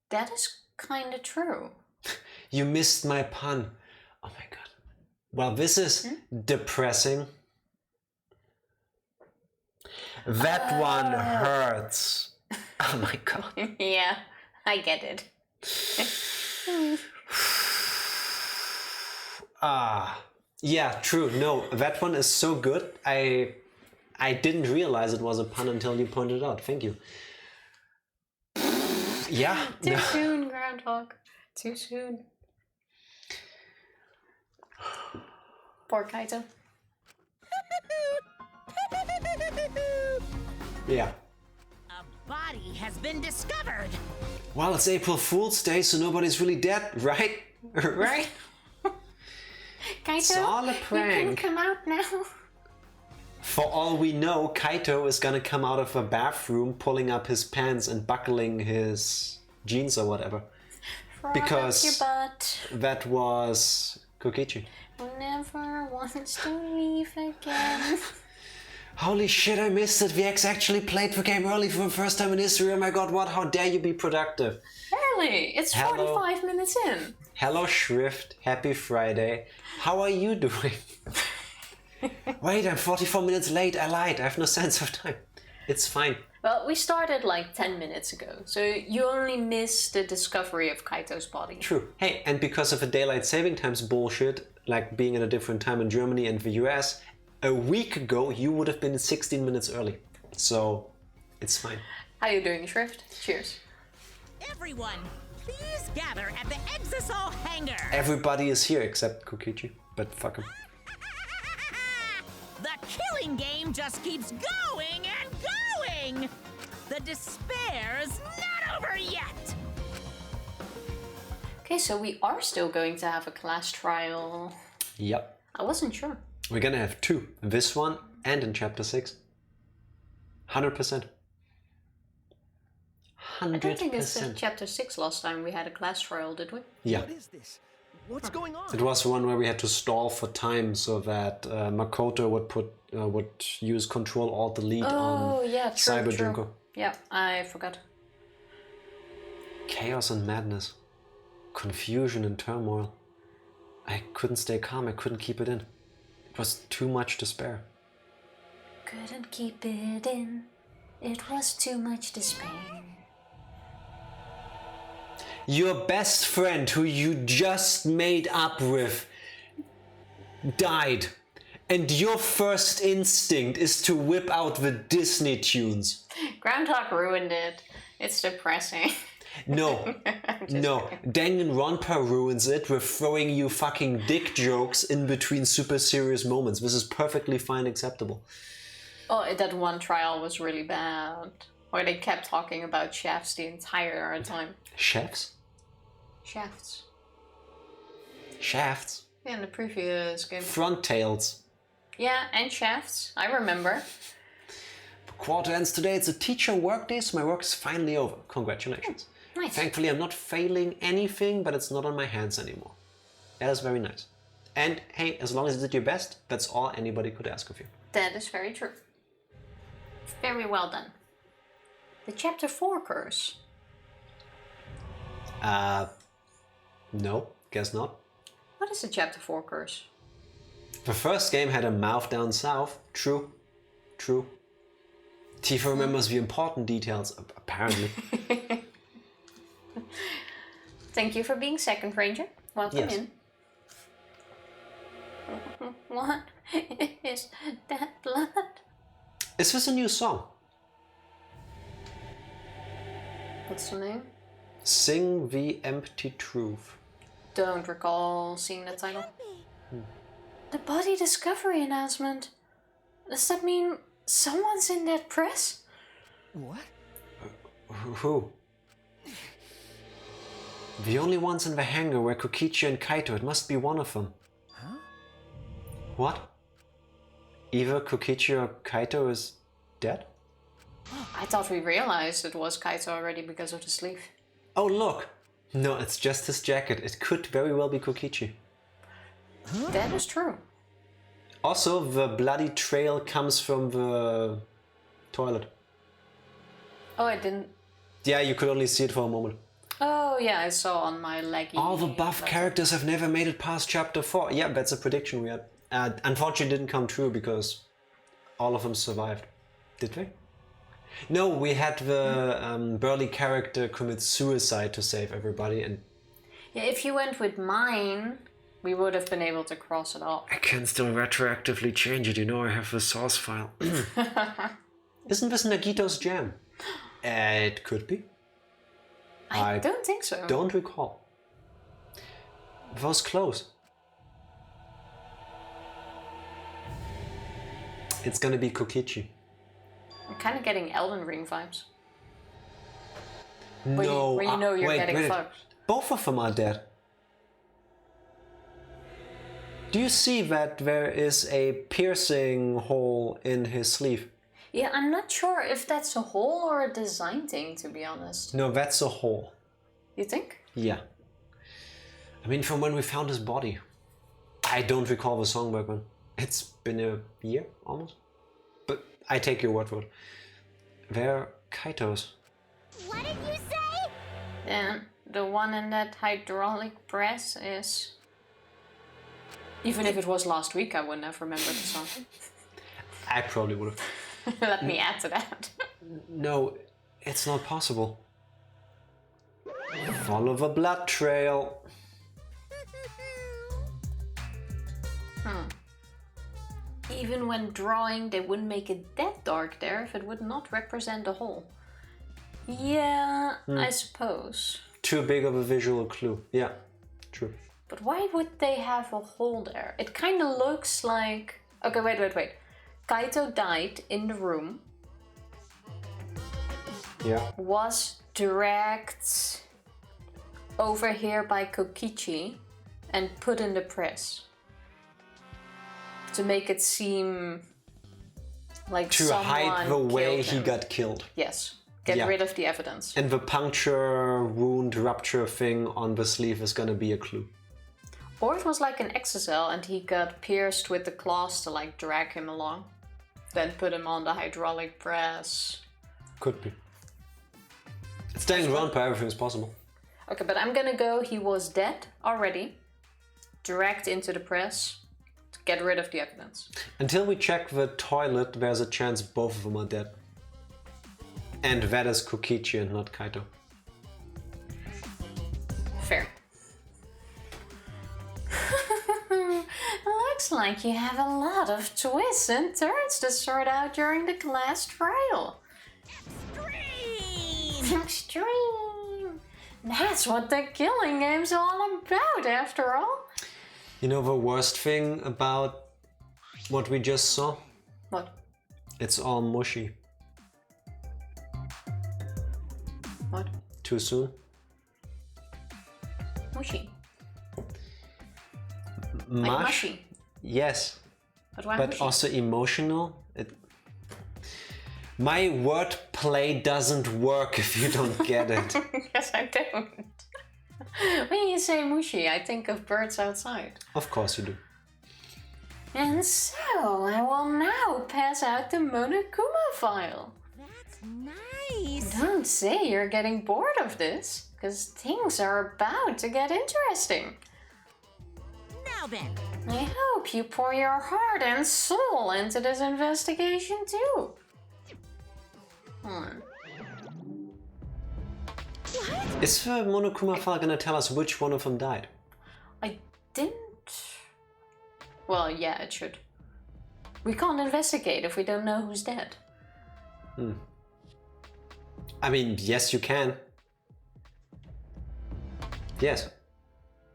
That is kinda true. You missed my pun. Oh my god. Well, this is depressing. That one hurts. Oh my god. Yeah, I get it. Yeah, true. No, that one is so good. I didn't realize it was a pun until you pointed it out. Thank you. Yeah. Too soon, Groundhog. Too soon. Poor Kaito. Yeah. A body has been discovered. Well, it's April Fool's Day, so nobody's really dead, right? Right? Kaito, It's all a prank. you can come out now. For all we know, Kaito is gonna come out of a bathroom, pulling up his pants and buckling his jeans or whatever. Because your butt. that was Kokichi. Never wants to leave again. Holy shit, I missed it. VX actually played the game early for the first time in history. Oh my god, what? How dare you be productive? Early! It's 45 minutes in. Hello, Shrift. Happy Friday. How are you doing? Wait, I'm 44 minutes late. I lied. I have no sense of time. It's fine. Well, we started like 10 minutes ago, so you only missed the discovery of Kaito's body. True. Hey, and because of the daylight saving times bullshit, like being at a different time in Germany and the US, a week ago you would have been 16 minutes early. So, it's fine. How you doing, Shrift? Cheers. Everyone, please gather at the Exisol hangar. Everybody is here except Kokichi, but fuck him. The killing game just keeps going and going. The despair's not over yet. Okay, so we are still going to have a class trial. Yep. I wasn't sure. We're gonna have two. This one and in chapter 6. 100%. 100%. I don't think it's in chapter 6 last time we had a class trial, did we? Yeah. What is this? What's going on? It was one where we had to stall for time so that Makoto would use Control Alt Delete Oh, on yeah, true, Cyber true. Junko. Yeah, I forgot. Chaos and madness, confusion and turmoil. I couldn't stay calm. I couldn't keep it in. It was too much to spare. Couldn't keep it in. It was too much to spare. Your best friend, who you just made up with, died. And your first instinct is to whip out the Disney tunes. Groundhog ruined it. It's depressing. No, no. Danganronpa ruins it with throwing you fucking dick jokes in between super serious moments. This is perfectly fine, acceptable. Oh, that one trial was really bad. Where they kept talking about chefs the entire time. Chefs? Shafts. Shafts? Yeah, in the previous game. Front tails. Yeah, and shafts. I remember. Quarter ends today. It's a teacher work day, so my work is finally over. Congratulations. Nice. Thankfully, I'm not failing anything, but it's not on my hands anymore. That is very nice. And hey, as long as you did your best, that's all anybody could ask of you. That is very true. Very well done. The chapter 4 curse. No, guess not. What is the chapter 4 curse? The first game had a mouth down south. True. True. Tifa remembers the important details, apparently. Thank you for being second ranger. Welcome Yes. in. What is that blood? Is this a new song? What's the name? Sing the Empty Truth. Don't recall seeing the title. The body discovery announcement. Does that mean someone's in that press? What? Who? The only ones in the hangar were Kokichi and Kaito. It must be one of them. Huh? What? Either Kokichi or Kaito is dead? I thought we realized it was Kaito already because of the sleeve. Oh, look! No, it's just his jacket. It could very well be Kokichi. That is true. Also, the bloody trail comes from the toilet. Oh, I didn't. Yeah, you could only see it for a moment. Oh, yeah, I saw on my leggy. All the buff laptop. characters have never made it past chapter 4. Yeah, that's a prediction we had. Unfortunately, it didn't come true because all of them survived. Did they? No, we had the burly character commit suicide to save everybody, and Yeah, if you went with mine, we would have been able to cross it off. I can still retroactively change it. You know, I have the source file. Isn't this Nagito's jam? It could be. I don't think so. Don't recall. It was close. It's gonna be Kokichi. I'm kind of getting Elden Ring vibes. No, when you know you're wait, getting wait. fucked. Both of them are dead. Do you see that there is a piercing hole in his sleeve? Yeah, I'm not sure if that's a hole or a design thing, to be honest. No, that's a hole. You think? Yeah. I mean, from when we found his body. I don't recall the song back then. It's been a year, almost. But I take your word for it. They're Kaito's. What did you say? Then the one in that hydraulic press is... Even if it was last week, I wouldn't have remembered the song. I probably would have. Let me add to that. No, it's not possible. Follow the blood trail. Even when drawing, they wouldn't make it that dark there if it would not represent a hole. Yeah, I suppose. Too big of a visual clue. Yeah, true. But why would they have a hole there? It kind of looks like... Okay, wait. Kaito died in the room, Yeah. was dragged over here by Kokichi and put in the press. To make it seem like To someone hide the way killed he him. got killed. Yes. Get Yeah. rid of the evidence. And the puncture, wound, rupture thing on the sleeve is gonna be a clue. Or it was like an exocell and he got pierced with the claws to like drag him along. Then put him on the hydraulic press. Could be. It's Danganronpa, everything's possible. Okay, but I'm gonna go, he was dead already. Dragged into the press to get rid of the evidence. Until we check the toilet, there's a chance both of them are dead. And that is Kokichi and not Kaito. Fair. Looks like you have a lot of twists and turns to sort out during the class trial. Extreme! That's what the killing game's all about, after all. You know the worst thing about what we just saw? What? It's all mushy. What? Too soon? Mushy. Mush? Like mushy. Yes. But why But mushy? also emotional? My wordplay doesn't work if you don't get it. Yes, I don't. When you say mushy, I think of birds outside. Of course you do. And so, I will now pass out the Monokuma file. That's nice. Don't say you're getting bored of this, because things are about to get interesting. Now then, I hope you pour your heart and soul into this investigation too. Is the Monokuma file gonna tell us which one of them died? I didn't... Well, yeah, it should. We can't investigate if we don't know who's dead. I mean, yes you can. Yes.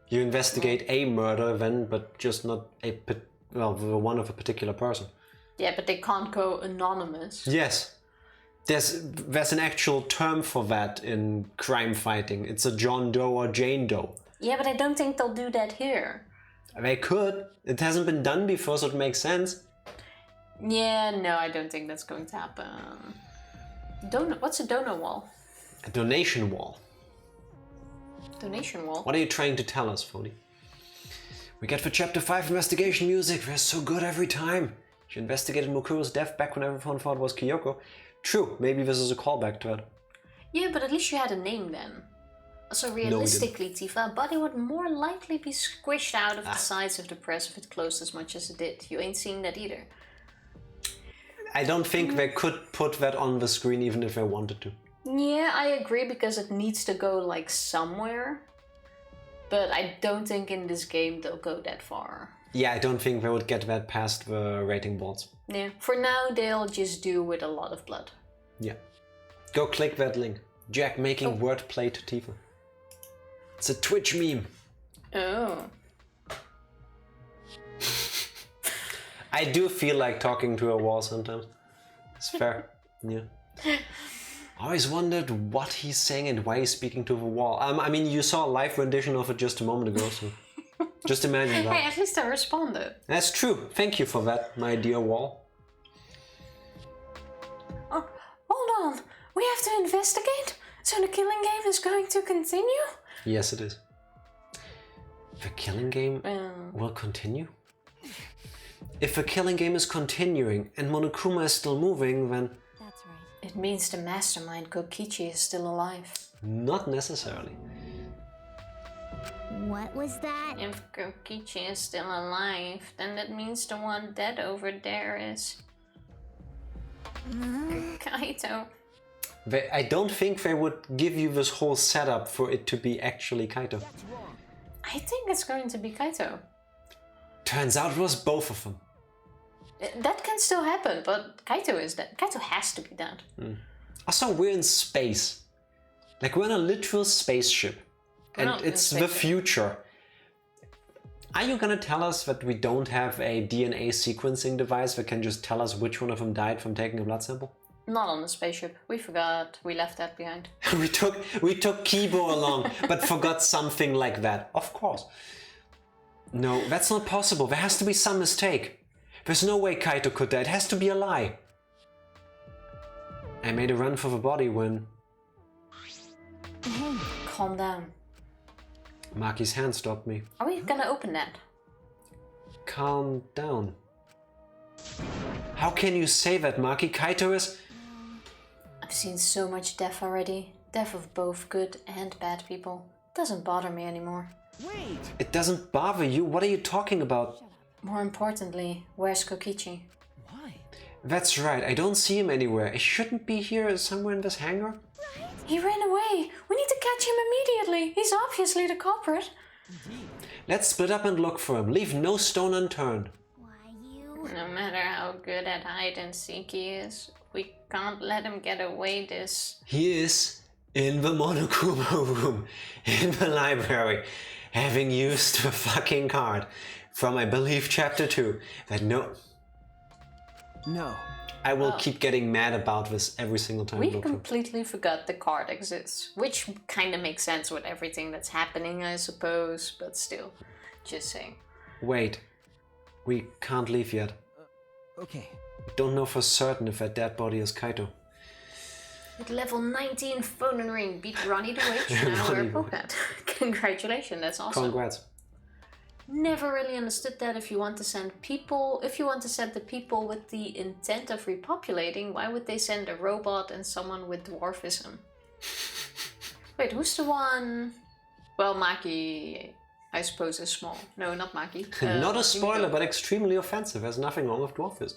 You investigate a murder then, but just not the one of a particular person. Yeah, but they can't go anonymous. Yes. There's an actual term for that in crime fighting. It's a John Doe or Jane Doe. Yeah, but I don't think they'll do that here. They could. It hasn't been done before, so it makes sense. Yeah, no, I don't think that's going to happen. What's a donor wall? A donation wall. Donation wall? What are you trying to tell us, Phony? We get the Chapter 5 investigation music. They're so good every time. You investigated Mokuro's death back when everyone thought it was Kyoko. True, maybe this is a callback to it. Yeah, but at least you had a name then. Also, realistically, Tifa, a body would more likely be squished out of the sides of the press if it closed as much as it did. You ain't seeing that either. I don't think they could put that on the screen even if they wanted to. Yeah, I agree, because it needs to go like somewhere. But I don't think in this game they'll go that far. Yeah, I don't think they would get that past the rating boards. Yeah, for now they'll just do with a lot of blood. Yeah. Go click that link. Jack making wordplay to Tifa. It's a Twitch meme. Oh. I do feel like talking to a wall sometimes. It's fair. Yeah. I always wondered what he's saying and why he's speaking to the wall. I mean, you saw a live rendition of it just a moment ago, so just imagine that. Hey, at least I responded. That's true. Thank you for that, my dear wall. Oh, hold on. We have to investigate? So the killing game is going to continue? Yes, it is. The killing game will continue? If the killing game is continuing and Monokuma is still moving, then... that's right. It means the mastermind Kokichi is still alive. Not necessarily. What was that? If Kokichi is still alive, then that means the one dead over there is... Kaito. I don't think they would give you this whole setup for it to be actually Kaito. I think it's going to be Kaito. Turns out it was both of them. That can still happen, but Kaito is dead. Kaito has to be dead. Also, we're in space. Like, we're in a literal spaceship. And We're not in it's a the spaceship. future. Are you gonna tell us that we don't have a DNA sequencing device that can just tell us which one of them died from taking a blood sample? Not on the spaceship. We forgot. We left that behind. we took Kibo along, but forgot something like that. Of course. No, that's not possible. There has to be some mistake. There's no way Kaito could die. It has to be a lie. I made a run for the body when... Calm down. Maki's hand stopped me. Are we gonna open that? Calm down. How can you say that, Maki? Kaito is... I've seen so much death already. Death of both good and bad people. Doesn't bother me anymore. Wait! It doesn't bother you? What are you talking about? More importantly, where's Kokichi? Why? That's right, I don't see him anywhere. He shouldn't be here somewhere in this hangar. He ran away. We need to catch him immediately. He's obviously the culprit. Let's split up and look for him. Leave no stone unturned. Why you? No matter how good at hide and seek he is, we can't let him get away this. He is in the Monokuma room, in the library, having used the fucking card from, I believe, chapter 2. That no... No. I will keep getting mad about this every single time. We I look for him. completely forgot the card exists, which kind of makes sense with everything that's happening, I suppose, but still, just saying. Wait, we can't leave yet. Okay. Don't know for certain if that dead body is Kaito. At level 19 phone ring, beat Ronnie the Witch, now we're Ronnie the Pokat. Congratulations, that's awesome. Congrats. Never really understood that. If you want to send the people with the intent of repopulating, why would they send a robot and someone with dwarfism? Wait, who's the one? Well, Maki, I suppose, is small. No, not Maki. Not a spoiler, Yumiko. but extremely offensive. There's nothing wrong with dwarfism.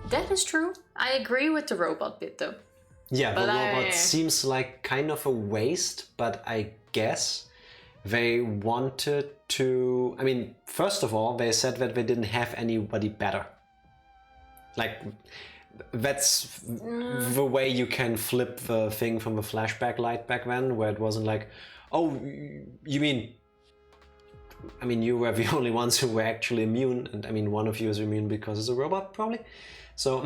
That is true. I agree with the robot bit though. Yeah, But the robot I- seems like kind of a waste, but I guess they wanted to... I mean, first of all, they said that they didn't have anybody better. Like, that's the way you can flip the thing from the flashback light back then, where it wasn't like, oh, you mean... I mean, you were the only ones who were actually immune, and I mean, one of you is immune because it's a robot, probably. So,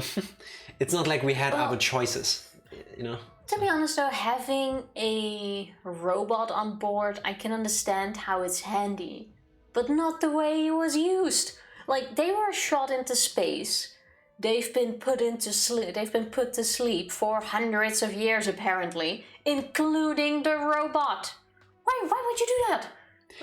it's not like we had other choices, you know? To be honest though, having a robot on board, I can understand how it's handy. But not the way it was used. Like, they were shot into space. They've been put to sleep for hundreds of years apparently, including the robot. Why would you do that?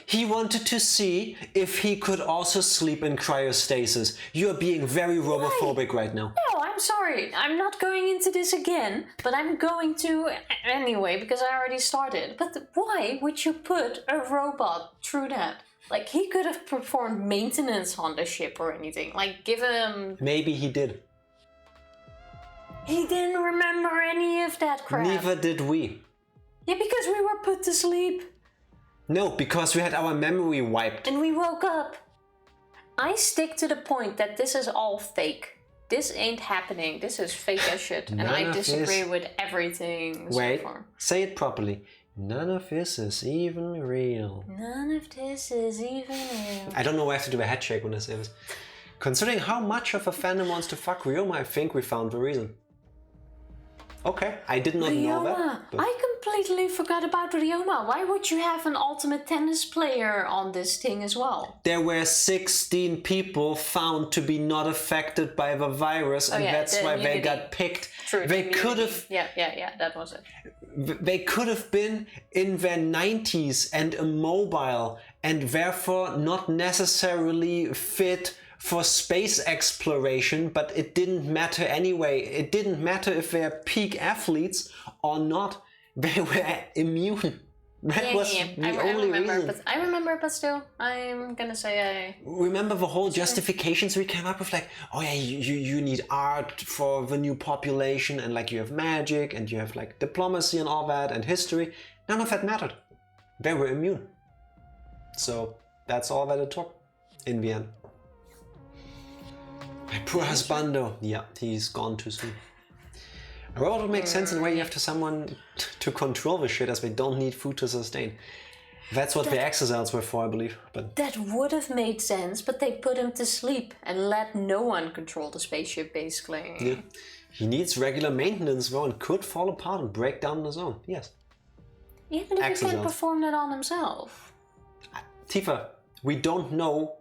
He wanted to see if he could also sleep in cryostasis. You're being very robophobic right now. No, I'm sorry. I'm not going into this again, but I'm going to anyway because I already started. But why would you put a robot through that? Like, he could have performed maintenance on the ship or anything. Like, give him... Maybe he did. He didn't remember any of that crap. Neither did we. Yeah, because we were put to sleep. No, because we had our memory wiped. And we woke up. I stick to the point that this is all fake. This ain't happening. This is fake as shit. And None I of disagree this- with everything Wait, so far. say it properly. None of this is even real. None of this is even real. I don't know why I have to do a head shake when I say this. Considering how much of a fandom wants to fuck Ryoma, I think we found the reason. Okay, I did not know Ryoma! that. But I completely forgot about Ryoma. Why would you have an ultimate tennis player on this thing as well? there were 16 people found to be not affected by the virus, and yeah, that's the why they immunity. got picked. True. They immunity. could have Yeah, that was it. they could have been in their 90s and immobile and therefore not necessarily fit for space exploration, but it didn't matter anyway. It didn't matter if they're peak athletes or not. They were immune. That was the only reason. I remember, but still, I'm gonna say Remember the whole justifications we came up with, like, oh yeah, you need art for the new population, and like you have magic and you have like diplomacy and all that and history. None of that mattered. They were immune. So that's all that it took in the end. My poor husbando. Yeah, he's gone too soon. A robot would make sense in a way you have to someone to control the shit, as they don't need food to sustain. That's what the exocells were for, I believe. But that would have made sense, but they put him to sleep and let no one control the spaceship, basically. yeah, he needs regular maintenance though, and could fall apart and break down on his own. Yes. Even if he Exocells. can perform that on himself. Tifa, we don't know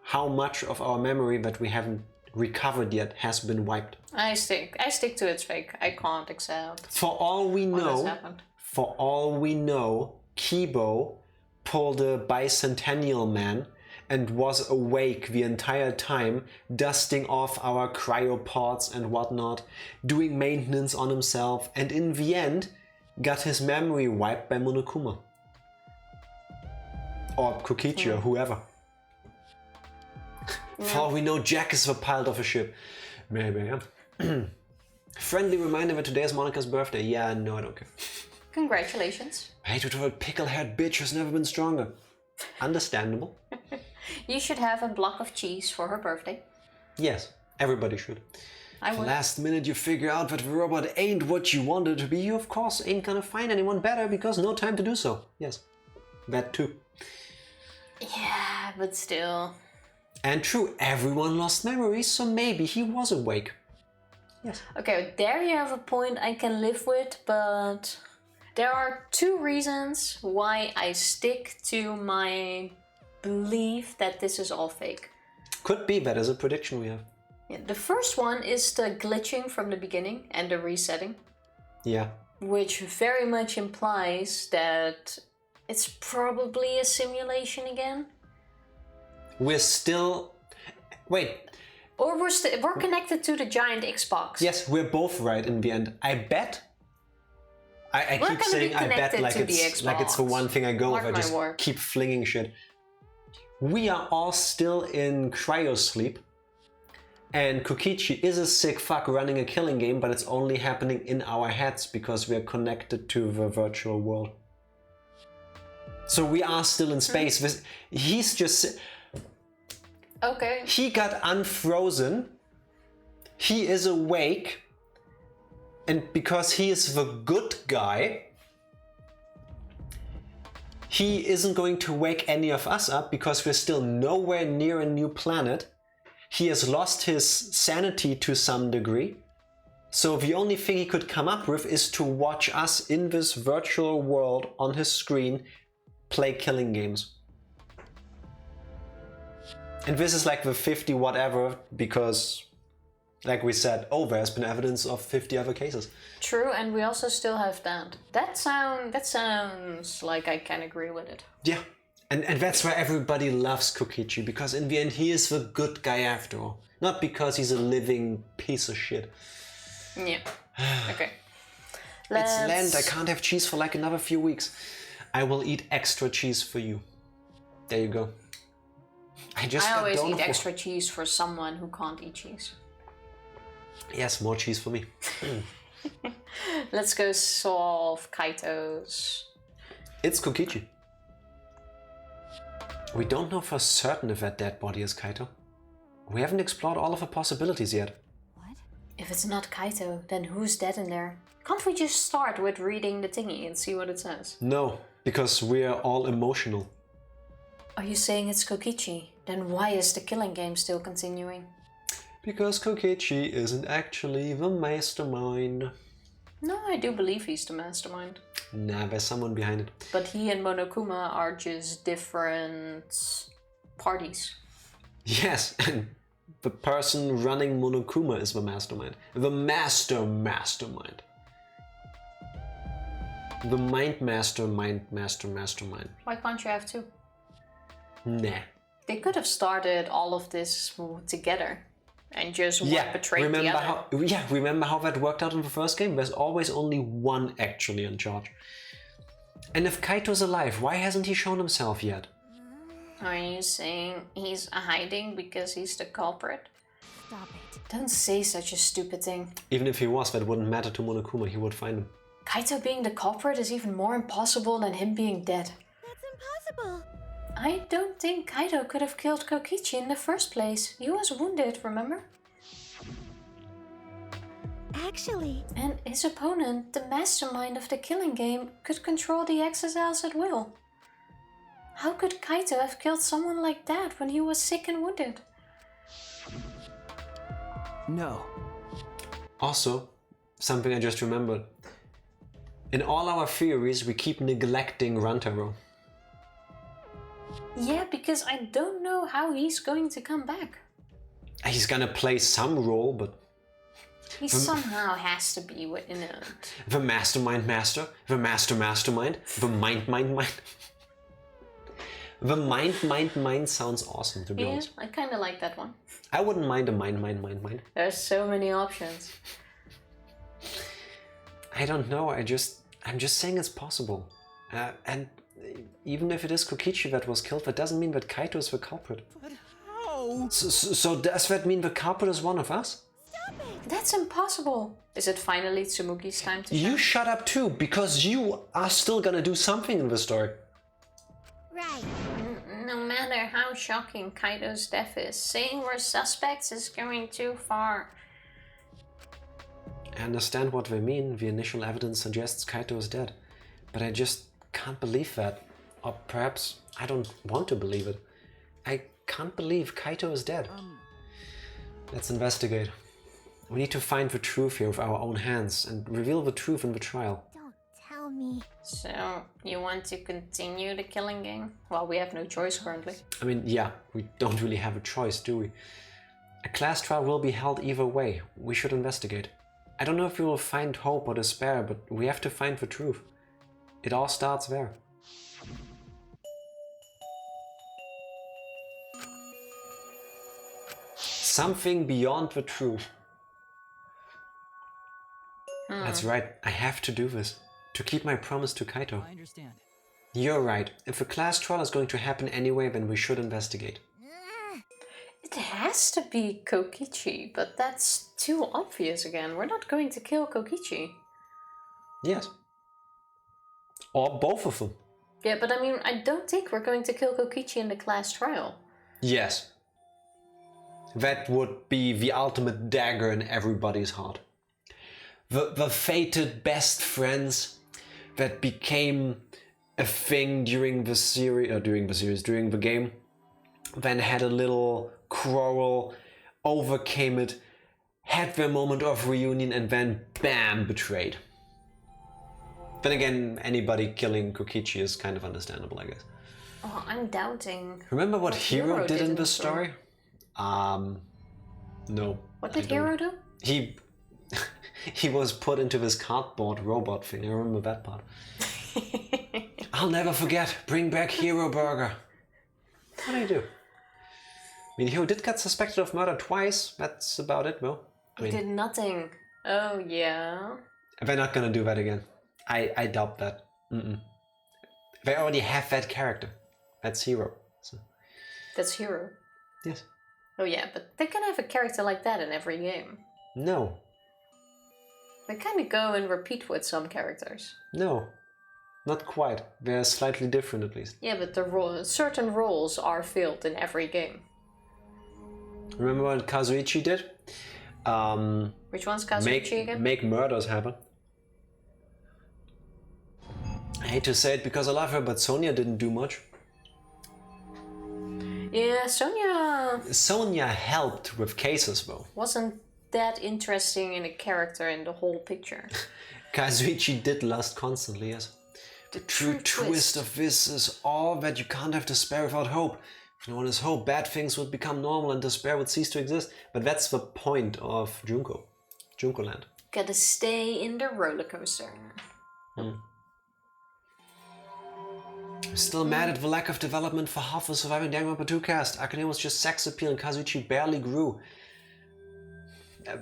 how much of our memory that we haven't recovered yet has been wiped. I stick to it's fake. I can't accept For all we what has know, happened. for all we know, Kibo pulled a bicentennial man and was awake the entire time, dusting off our cryopods and whatnot, doing maintenance on himself, and in the end got his memory wiped by Monokuma. Or Kokichi or whoever. For all we know, Jack is the pilot of a ship. Maybe, yeah. Friendly reminder that today is Monica's birthday. Yeah, no, I don't care. Congratulations. Hatred pickle-haired bitch has never been stronger. Understandable. You should have a block of cheese for her birthday. Yes, everybody should. I would. Last minute you figure out that the robot ain't what you wanted to be, you of course ain't gonna find anyone better because no time to do so. Yes, that too. Yeah, but still. And true, everyone lost memories, so maybe he was awake. Yes. Okay, there you have a point I can live with, but there are two reasons why I stick to my belief that this is all fake. Could be, that is a prediction we have. Yeah, the first one is the glitching from the beginning and the resetting. Yeah. Which very much implies that it's probably a simulation again. We're still... Wait. Or we're connected to the giant Xbox. Yes, we're both right in the end. I bet... I keep saying I bet like it's the one thing I go with. I just keep flinging shit. We are all still in cryosleep. And Kokichi is a sick fuck running a killing game, but it's only happening in our heads because we are connected to the virtual world. So we are still in space. He's just... Okay. He got unfrozen. He is awake. And because he is the good guy, he isn't going to wake any of us up because we're still nowhere near a new planet. He has lost his sanity to some degree. So the only thing he could come up with is to watch us in this virtual world on his screen play killing games. And this is like the 50 whatever because, like we said, there's been evidence of 50 other cases. True, and we also still have that. That sounds like I can agree with it. Yeah, and that's why everybody loves Kokichi, because in the end he is the good guy after all. Not because he's a living piece of shit. Yeah, okay. It's Lent, I can't have cheese for like another few weeks. I will eat extra cheese for you. There you go. I always eat extra cheese for someone who can't eat cheese. Yes, more cheese for me. Let's go solve Kaito's. It's Kokichi. We don't know for certain if that dead body is Kaito. We haven't explored all of the possibilities yet. What? If it's not Kaito, then who's dead in there? Can't we just start with reading the thingy and see what it says? No, because we're all emotional. Are you saying it's Kokichi? Then why is the killing game still continuing? Because Kokichi isn't actually the mastermind. No, I do believe he's the mastermind. Nah, there's someone behind it. But he and Monokuma are just different parties. Yes, and the person running Monokuma is the mastermind. The mastermind. The mastermind. Why can't you have two? Nah. They could have started all of this together. And just one betrayed the other. Remember how that worked out in the first game? There's always only one actually in charge. And if Kaito's alive, why hasn't he shown himself yet? Are you saying he's hiding because he's the culprit? Stop it. Don't say such a stupid thing. Even if he was, that wouldn't matter to Monokuma, he would find him. Kaito being the culprit is even more impossible than him being dead. That's impossible. I don't think Kaito could have killed Kokichi in the first place. He was wounded, remember? Actually... And his opponent, the mastermind of the killing game, could control the XSLs at will. How could Kaito have killed someone like that when he was sick and wounded? No. Also, something I just remembered. In all our theories, we keep neglecting Rantaro. Yeah, because I don't know how he's going to come back. He's gonna play some role, but He somehow has to be in it. The mastermind master, the mastermind, the mind. The mind sounds awesome, to be Yeah, honest. I kind of like that one. I wouldn't mind a mind. There's so many options. I don't know, I'm just saying it's possible. And even if it is Kokichi that was killed, that doesn't mean that Kaito is the culprit. But how? So does that mean the culprit is one of us? That's impossible. Is it finally Tsumugi's time to You shine? shut up too, because you are still gonna do something in the story. Right. No matter how shocking Kaito's death is, saying we're suspects is going too far. I understand what they mean. The initial evidence suggests Kaito is dead. But I just can't believe that. Or perhaps I don't want to believe it. I can't believe Kaito is dead. Let's investigate. We need to find the truth here with our own hands and reveal the truth in the trial. Don't tell me. So, you want to continue the killing game? Well, we have no choice currently. I mean, yeah, we don't really have a choice, do we? A class trial will be held either way. We should investigate. I don't know if we will find hope or despair, but we have to find the truth. It all starts there. Something beyond the truth. That's right, I have to do this. To keep my promise to Kaito. I understand. You're right. If the class trial is going to happen anyway, then we should investigate. It has to be Kokichi, but that's too obvious again. We're not going to kill Kokichi. Yes. Or both of them. Yeah, but I mean, I don't think we're going to kill Kokichi in the class trial. Yes. That would be the ultimate dagger in everybody's heart. The fated best friends that became a thing during the game, then had a little quarrel, overcame it, had their moment of reunion, and then bam, betrayed. Then again, anybody killing Kokichi is kind of understandable, I guess. Oh, I'm doubting. Remember what Hero Hiro did in in the story? No. What I did don't. Hiro do? He was put into this cardboard robot thing. I remember that part. I'll never forget. Bring back Hero Burger. What do you do? I mean, Hero did get suspected of murder twice. That's about it, though. I He mean, did nothing. Oh, yeah. they're not gonna do that again. I doubt that. They already have that character. That's Hero. So, That's Hiro. yes. Oh, yeah, but they can have a character like that in every game. No. They kind of go and repeat with some characters. No. Not quite. They're slightly different, at least. Yeah, but the certain roles are filled in every game. Remember what Kazuichi did? Which one's Kazuichi again? Make murders happen. I hate to say it because I love her, but Sonia didn't do much. Yeah, Sonia Sonia helped with cases, though. wasn't that interesting in a character in the whole picture. Kazuichi did lust constantly, yes. The true twist of this is all that you can't have despair without hope. If no one has hope, bad things would become normal and despair would cease to exist. But that's the point of Junko. Junko Land. Gotta stay in the roller coaster. I'm still mad at the lack of development for half the surviving Danganronpa 2 cast. Akane was just sex appeal and Kazuichi barely grew.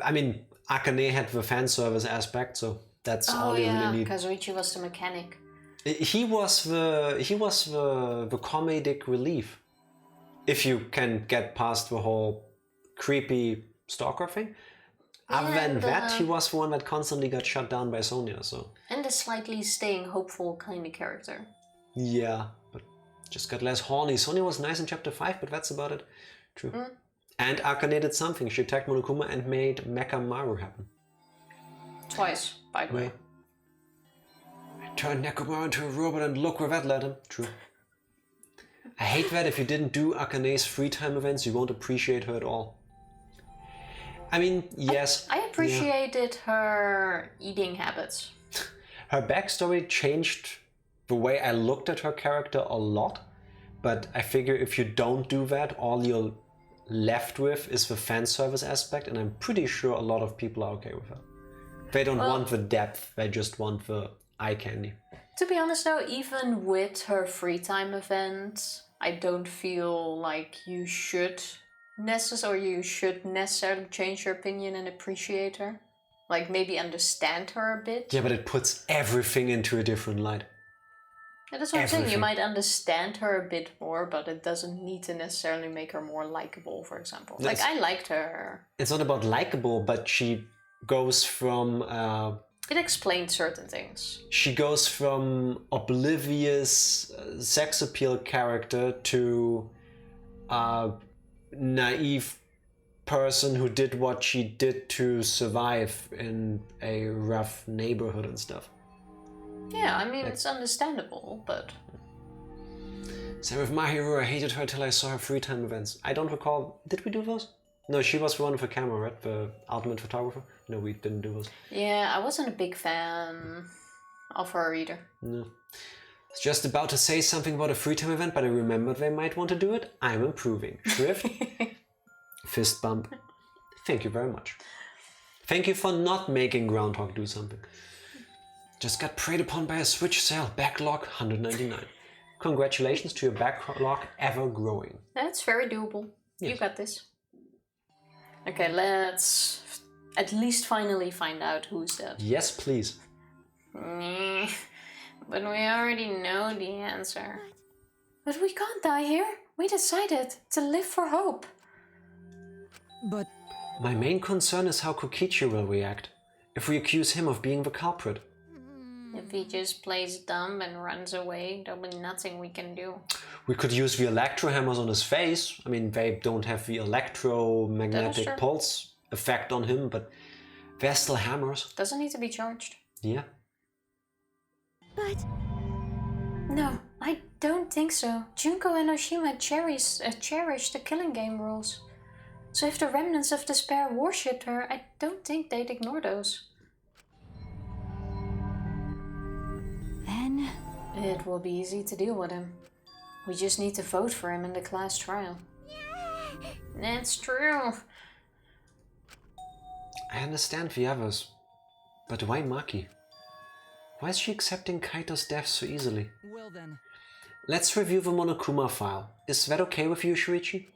I mean, Akane had the fan service aspect, so that's all you really need. Kazuichi was the mechanic. He was the comedic relief. If you can get past the whole creepy stalker thing. Other than that, he was the one that constantly got shut down by Sonia, so. And a slightly staying hopeful kind of character. Yeah, but just got less horny. Sonia was nice in chapter 5, but that's about it. True. And Akane did something. She attacked Monokuma and made Mecha Maru happen. Twice, by the way. I turned Nekomaru into a robot and look where that led him. True. I hate that if you didn't do Akane's free time events, you won't appreciate her at all. I mean, yes. I appreciated her eating habits. Her backstory changed the way I looked at her character a lot, but I figure if you don't do that, all you'll left with is the fan service aspect, and I'm pretty sure a lot of people are okay with that. They don't want the depth, they just want the eye candy. To be honest though, even with her free time event, I don't feel like you should necessarily change your opinion and appreciate her. Like maybe understand her a bit. Yeah, but it puts everything into a different light. Yeah, that's what I'm saying. You might understand her a bit more, but it doesn't need to necessarily make her more likable, for example. Like, I liked her. It's not about likable, but she goes from... it explained certain things. She goes from oblivious sex appeal character to a naive person who did what she did to survive in a rough neighborhood and stuff. Yeah, I mean, it's understandable, but... Same with My Hero, I hated her till I saw her free time events. I don't recall... Did we do those? No, she was the one with the camera, right? The ultimate photographer? No, we didn't do those. Yeah, I wasn't a big fan of her either. No. I was just about to say something about a free time event, but I remembered they might want to do it. I'm improving. Shrift. Fist bump. Thank you very much. Thank you for not making Groundhog do something. Just got preyed upon by a Switch sale. Backlog 199. Congratulations to your backlog ever growing. That's very doable. Yes. You got this. Okay, let's at least finally find out who's dead. Yes, please. But we already know the answer. But we can't die here. We decided to live for hope. But... My main concern is how Kokichi will react if we accuse him of being the culprit. If he just plays dumb and runs away, there'll be nothing we can do. We could use the electro hammers on his face. I mean, they don't have the electromagnetic pulse effect on him, but they're still hammers. Doesn't need to be charged. Yeah. But... No, I don't think so. Junko and Oshima cherish the killing game rules. So if the remnants of despair worshipped her, I don't think they'd ignore those. Then... It will be easy to deal with him. We just need to vote for him in the class trial. Yeah. That's true. I understand the others, but why Maki? Why is she accepting Kaito's death so easily? Well then... Let's review the Monokuma file. Is that okay with you, Shuichi?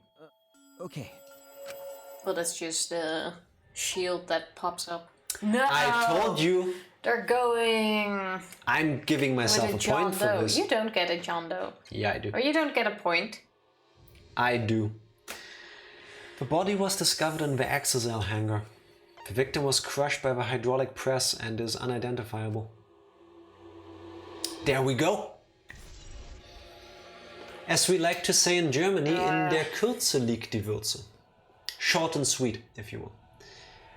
Okay. Well, that's just the shield that pops up. No! I told you! They're going... I'm giving myself a point for this. You don't get a John Doe. Yeah, I do. Or you don't get a point. I do. The body was discovered in the Exocel hangar. The victim was crushed by the hydraulic press and is unidentifiable. There we go! As we like to say in Germany, in der Kürze liegt die Würze. Short and sweet, if you will.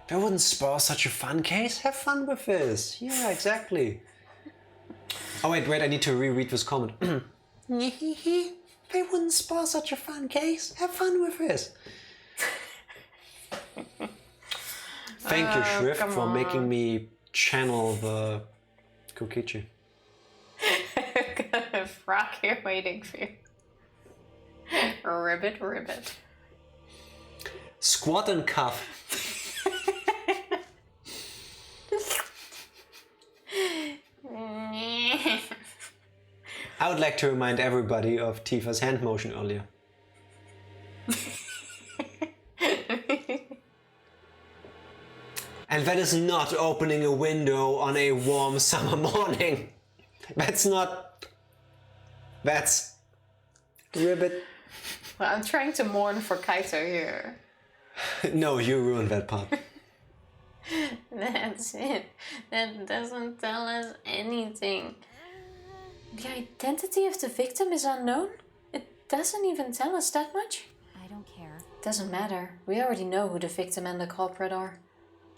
They wouldn't spoil such a fun case. Have fun with this. Yeah, exactly. Oh wait, I need to reread this comment. They wouldn't spoil such a fun case. Have fun with this. Thank you, Shrift, for making me channel the Kokichi. I've got a frog here waiting for you. Ribbit, ribbit. Squat and cuff. I would like to remind everybody of Tifa's hand motion earlier. And that is not opening a window on a warm summer morning. That's not... That's... Ribbit. Well, I'm trying to mourn for Kaito here. No, you ruined that part. That's it. That doesn't tell us anything. The identity of the victim is unknown? It doesn't even tell us that much? I don't care. Doesn't matter. We already know who the victim and the culprit are.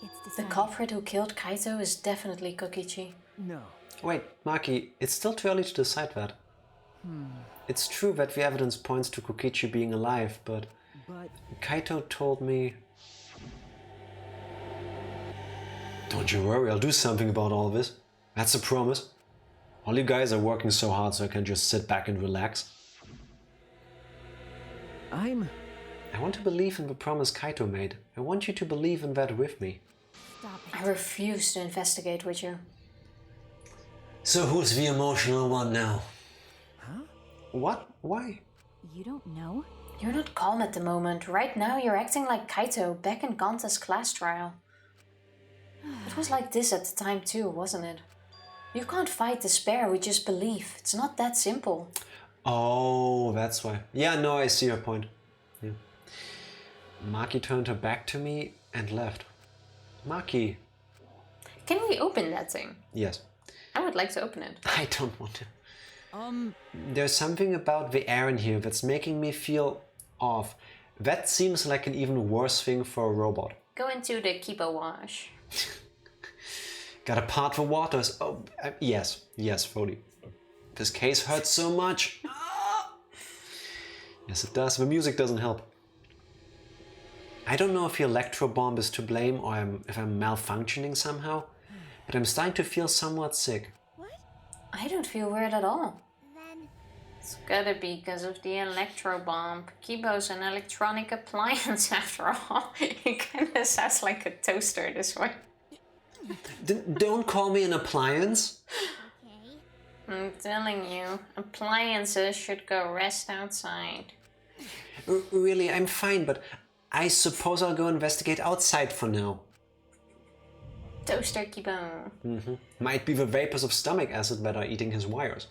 It's The decided. culprit who killed Kaito is definitely Kokichi. No. Wait, Maki, it's still too early to decide that. It's true that the evidence points to Kokichi being alive, but Kaito told me... Don't you worry, I'll do something about all this. That's a promise. All you guys are working so hard so I can just sit back and relax. I'm I want to believe in the promise Kaito made. I want you to believe in that with me. Stop it. I refuse to investigate with you. So who's the emotional one now? Huh? What? Why? You don't know? You're not calm at the moment. Right now you're acting like Kaito back in Ganta's class trial. It was like this at the time too, wasn't it? You can't fight despair with just belief. It's not that simple. Oh, that's why. Yeah, no, I see your point. Yeah. Maki turned her back to me and left. Maki. Can we open that thing? Yes. I would like to open it. I don't want to. There's something about the air in here that's making me feel off. That seems like an even worse thing for a robot. Go into the Kiba wash. Gotta part the waters. Oh, yes, Foley. This case hurts so much. Yes, it does. The music doesn't help. I don't know if the electro bomb is to blame or if I'm malfunctioning somehow, but I'm starting to feel somewhat sick. What? I don't feel weird at all. Then It's gotta be because of the electro bomb. Kibo's an electronic appliance after all. It kinda sounds like a toaster this way. Don't call me an appliance. okay. I'm telling you, appliances should go rest outside. Really, I'm fine, but I suppose I'll go investigate outside for now. Toaster Kibo. Might be the vapors of stomach acid that are eating his wires.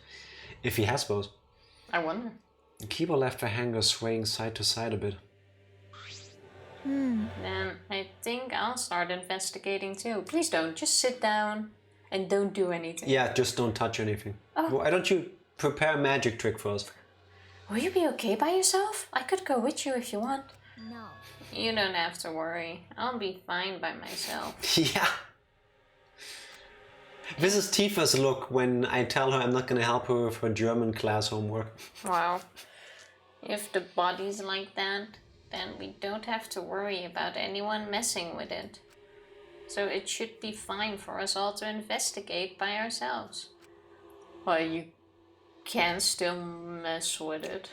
If he has those. I wonder. Kibo left the hanger swaying side to side a bit. Then I think I'll start investigating too. Please don't, just sit down and don't do anything. Yeah, just don't touch anything. Oh. Why don't you prepare a magic trick for us? Will you be okay by yourself? I could go with you if you want. No. You don't have to worry. I'll be fine by myself. Yeah. This is Tifa's look when I tell her I'm not gonna help her with her German class homework. Wow. If the body's like that, then we don't have to worry about anyone messing with it. So it should be fine for us all to investigate by ourselves. Well, you can still mess with it.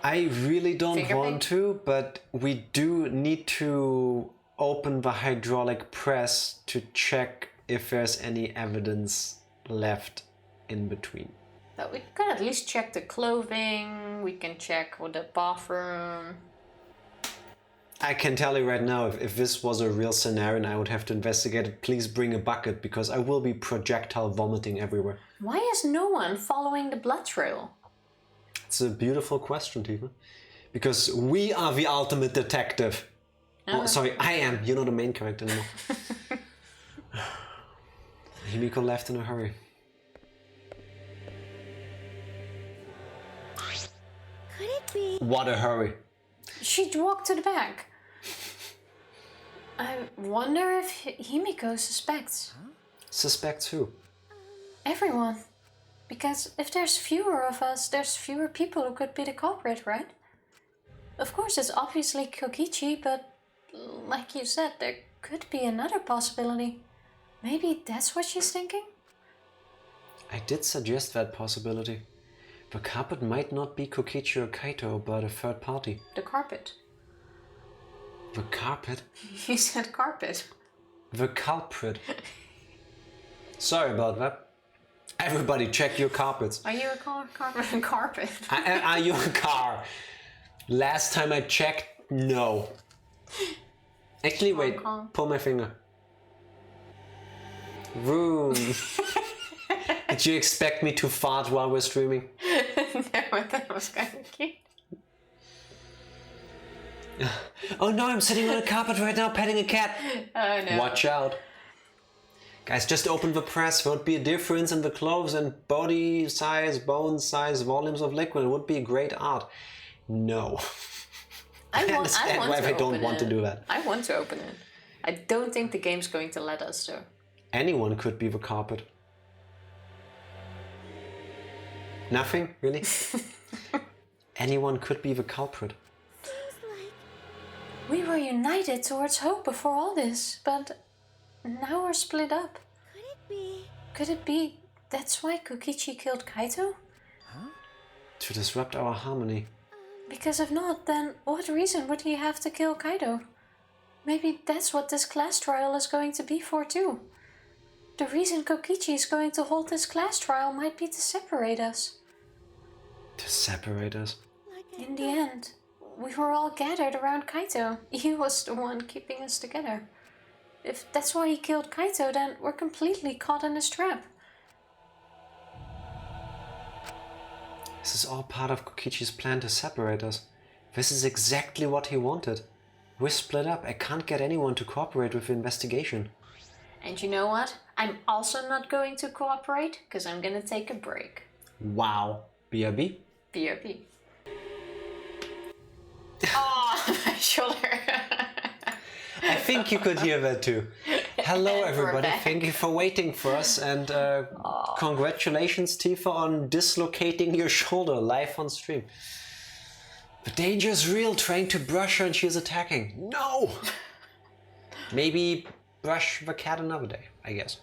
I really don't Finger want pick? to, but we do need to open the hydraulic press to check if there's any evidence left in between. But we can at least check the clothing, we can check with the bathroom. I can tell you right now, if this was a real scenario and I would have to investigate it, please bring a bucket because I will be projectile vomiting everywhere. Why is no one following the blood trail? It's a beautiful question, Tifa. Because we are the ultimate detective. Oh, sorry, I am. You're not the main character anymore. Himiko left in a hurry. Could it be? What a hurry. She walked to the back. I wonder if Himiko suspects. Suspects who? Everyone. Because if there's fewer of us, there's fewer people who could be the culprit, right? Of course, it's obviously Kokichi, but like you said, there could be another possibility. Maybe that's what she's thinking? I did suggest that possibility. The carpet might not be Kokichi or Kaito, but a third party. The carpet. The carpet? You said carpet. The culprit. Sorry about that. Everybody check your carpets. Are you a carpet? Are you a car? Last time I checked, no. Actually, wait, Kong. pull my finger. Room. Did you expect me to fart while we're streaming? No, that was kind of cute. Oh no, I'm sitting on a carpet right now petting a cat. Oh no. Watch out. Guys, just open the press. There would be a difference in the clothes and body size, bone size, volumes of liquid. It would be great art. No. I understand why they don't want to do that. I want to open it. I don't think the game's going to let us though. Anyone could be the carpet. Nothing? Really? Anyone could be the culprit. We were united towards hope before all this, but now we're split up. Could it be? Could it be that's why Kokichi killed Kaito? To disrupt our harmony. Because if not, then what reason would he have to kill Kaido? Maybe that's what this class trial is going to be for too. The reason Kokichi is going to hold this class trial might be to separate us. To separate us? In the end, we were all gathered around Kaito. He was the one keeping us together. If that's why he killed Kaito, then we're completely caught in his trap. This is all part of Kokichi's plan to separate us. This is exactly what he wanted. We're split up. I can't get anyone to cooperate with the investigation. And you know what? I'm also not going to cooperate, because I'm gonna take a break. Wow. BRB? BRB. Oh, my shoulder. I think you could hear that too. Hello And we're everybody, back. thank you for waiting for us, and congratulations Tifa on dislocating your shoulder live on stream. The danger is real, trying to brush her and she is attacking. No! Maybe brush the cat another day, I guess.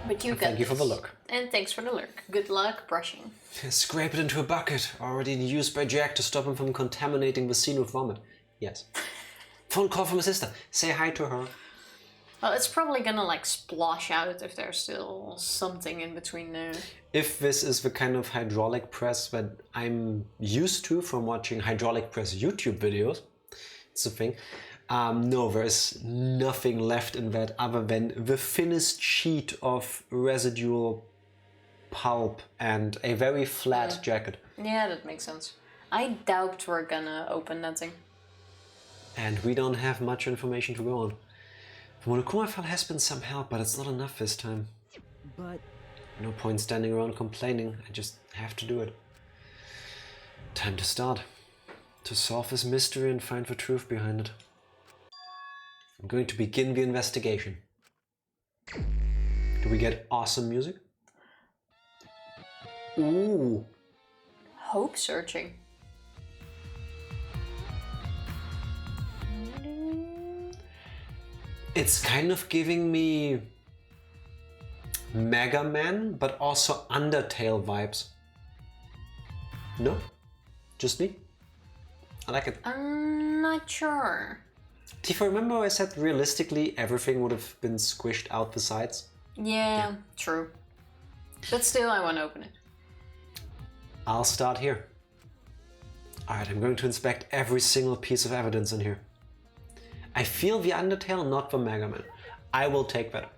But you got Thank you for the this. look. And thanks for the lurk. Good luck brushing. Scrape it into a bucket, already used by Jack to stop him from contaminating the scene with vomit. Yes. Phone call from his sister. Say hi to her. Well, it's probably gonna like splosh out if there's still something in between there. If this is the kind of hydraulic press that I'm used to from watching hydraulic press YouTube videos, it's a thing. No, there's nothing left in that other than the thinnest sheet of residual pulp and a very flat jacket. Yeah, that makes sense. I doubt we're gonna open that thing. And we don't have much information to go on. The Monokuma file has been some help, but it's not enough this time. But No point standing around complaining, I just have to do it. Time to start. To solve this mystery and find the truth behind it. I'm going to begin the investigation. Do we get awesome music? Ooh! Hope searching. It's kind of giving me Mega Man, but also Undertale vibes. No? Just me? I like it. I'm not sure. Tifa, remember I said realistically everything would have been squished out the sides? Yeah, true. But still, I want to open it. I'll start here. Alright, I'm going to inspect every single piece of evidence in here. I feel the Undertale, not the Mega Man. I will take that.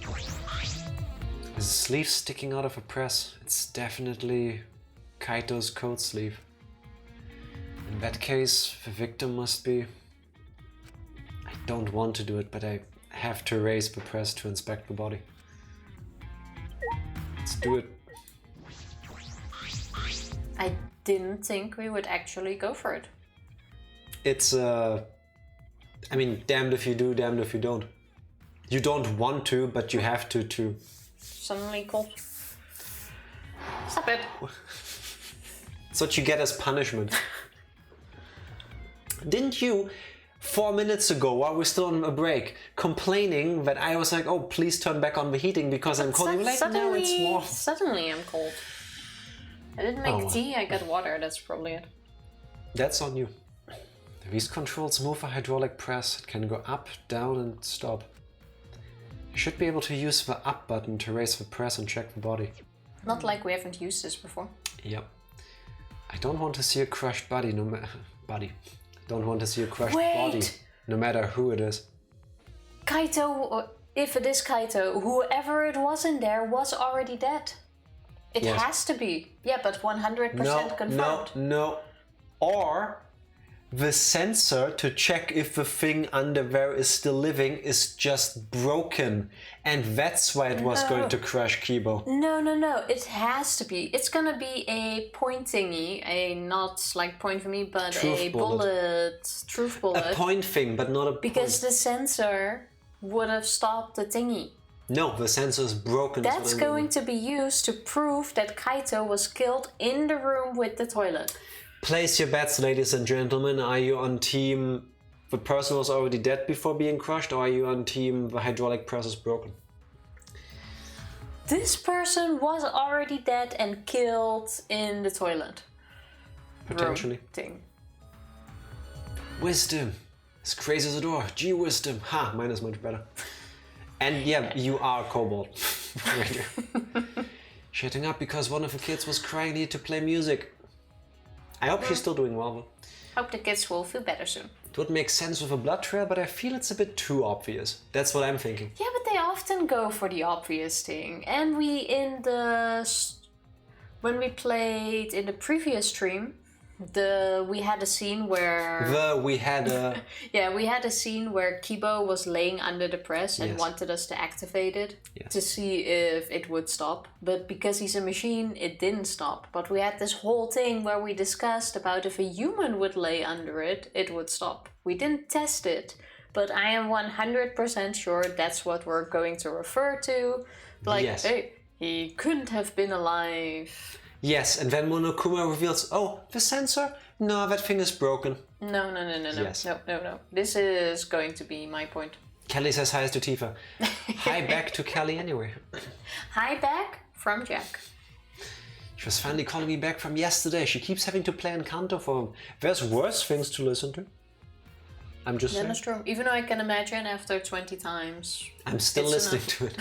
There's a sleeve sticking out of a press. It's definitely Kaito's coat sleeve. In that case, the victim must be... I don't want to do it, but I have to raise the press to inspect the body. Let's do it. I didn't think we would actually go for it. It's I mean, damned if you do, damned if you don't. You don't want to, but you have to. Suddenly cold. Stop it. It's what you get as punishment. Didn't you, 4 minutes ago, while we're still on a break, complaining that I was like, oh, please turn back on the heating because I'm cold? You were like, no, it's warm. Suddenly I'm cold. I didn't make tea, I got water, that's probably it. That's on you. These controls move a hydraulic press. It can go up, down and stop. You should be able to use the up button to raise the press and check the body. Not like we haven't used this before. Yep. I don't want to see a crushed body, I don't want to see a crushed body, no matter who it is. Kaito, or if it is Kaito, whoever it was in there was already dead. It Yes. has to be. Yeah, but 100% confirmed. No. Or the sensor to check if the thing under there is still living is just broken. And that's why it was going to crush Kibo. No. It has to be. It's gonna be a point thingy, a not like point for me, but Truth a bullet. truth bullet. A point thing, but not a because point. the sensor would have stopped the thingy. No, the sensor is broken. is That's what I mean. going to be used to prove that Kaito was killed in the room with the toilet. Place your bets, ladies and gentlemen. Are you on team the person was already dead before being crushed, or are you on team the hydraulic press is broken? this person was already dead and killed in the toilet. Potentially. Room thing. Wisdom. As crazy as a door. Gee, wisdom. Ha, mine is much better. And yeah, you are Kobold. Shutting up because one of the kids was crying, need to play music. I hope she's still doing well though. Hope the kids will feel better soon. It would make sense with a blood trail, but I feel it's a bit too obvious. That's what I'm thinking. Yeah, but they often go for the obvious thing. And when we played in the previous stream, we had a scene where we had a scene where Kibo was laying under the press and wanted us to activate it to see if it would stop. But because he's a machine, it didn't stop. But we had this whole thing where we discussed about if a human would lay under it, it would stop. We didn't test it, but I am 100% sure that's what we're going to refer to. Like, hey, he couldn't have been alive. Yes, and then Monokuma reveals, oh, the sensor? No, that thing is broken. No. Yes. No. This is going to be my point. Kelly says hi to Tifa. Hi back to Kelly anyway. Hi back from Jack. She was finally calling me back from yesterday. She keeps having to play Encanto for him. There's worse things to listen to. I'm just saying. That's true. Even though I can imagine after 20 times. I'm still listening to it.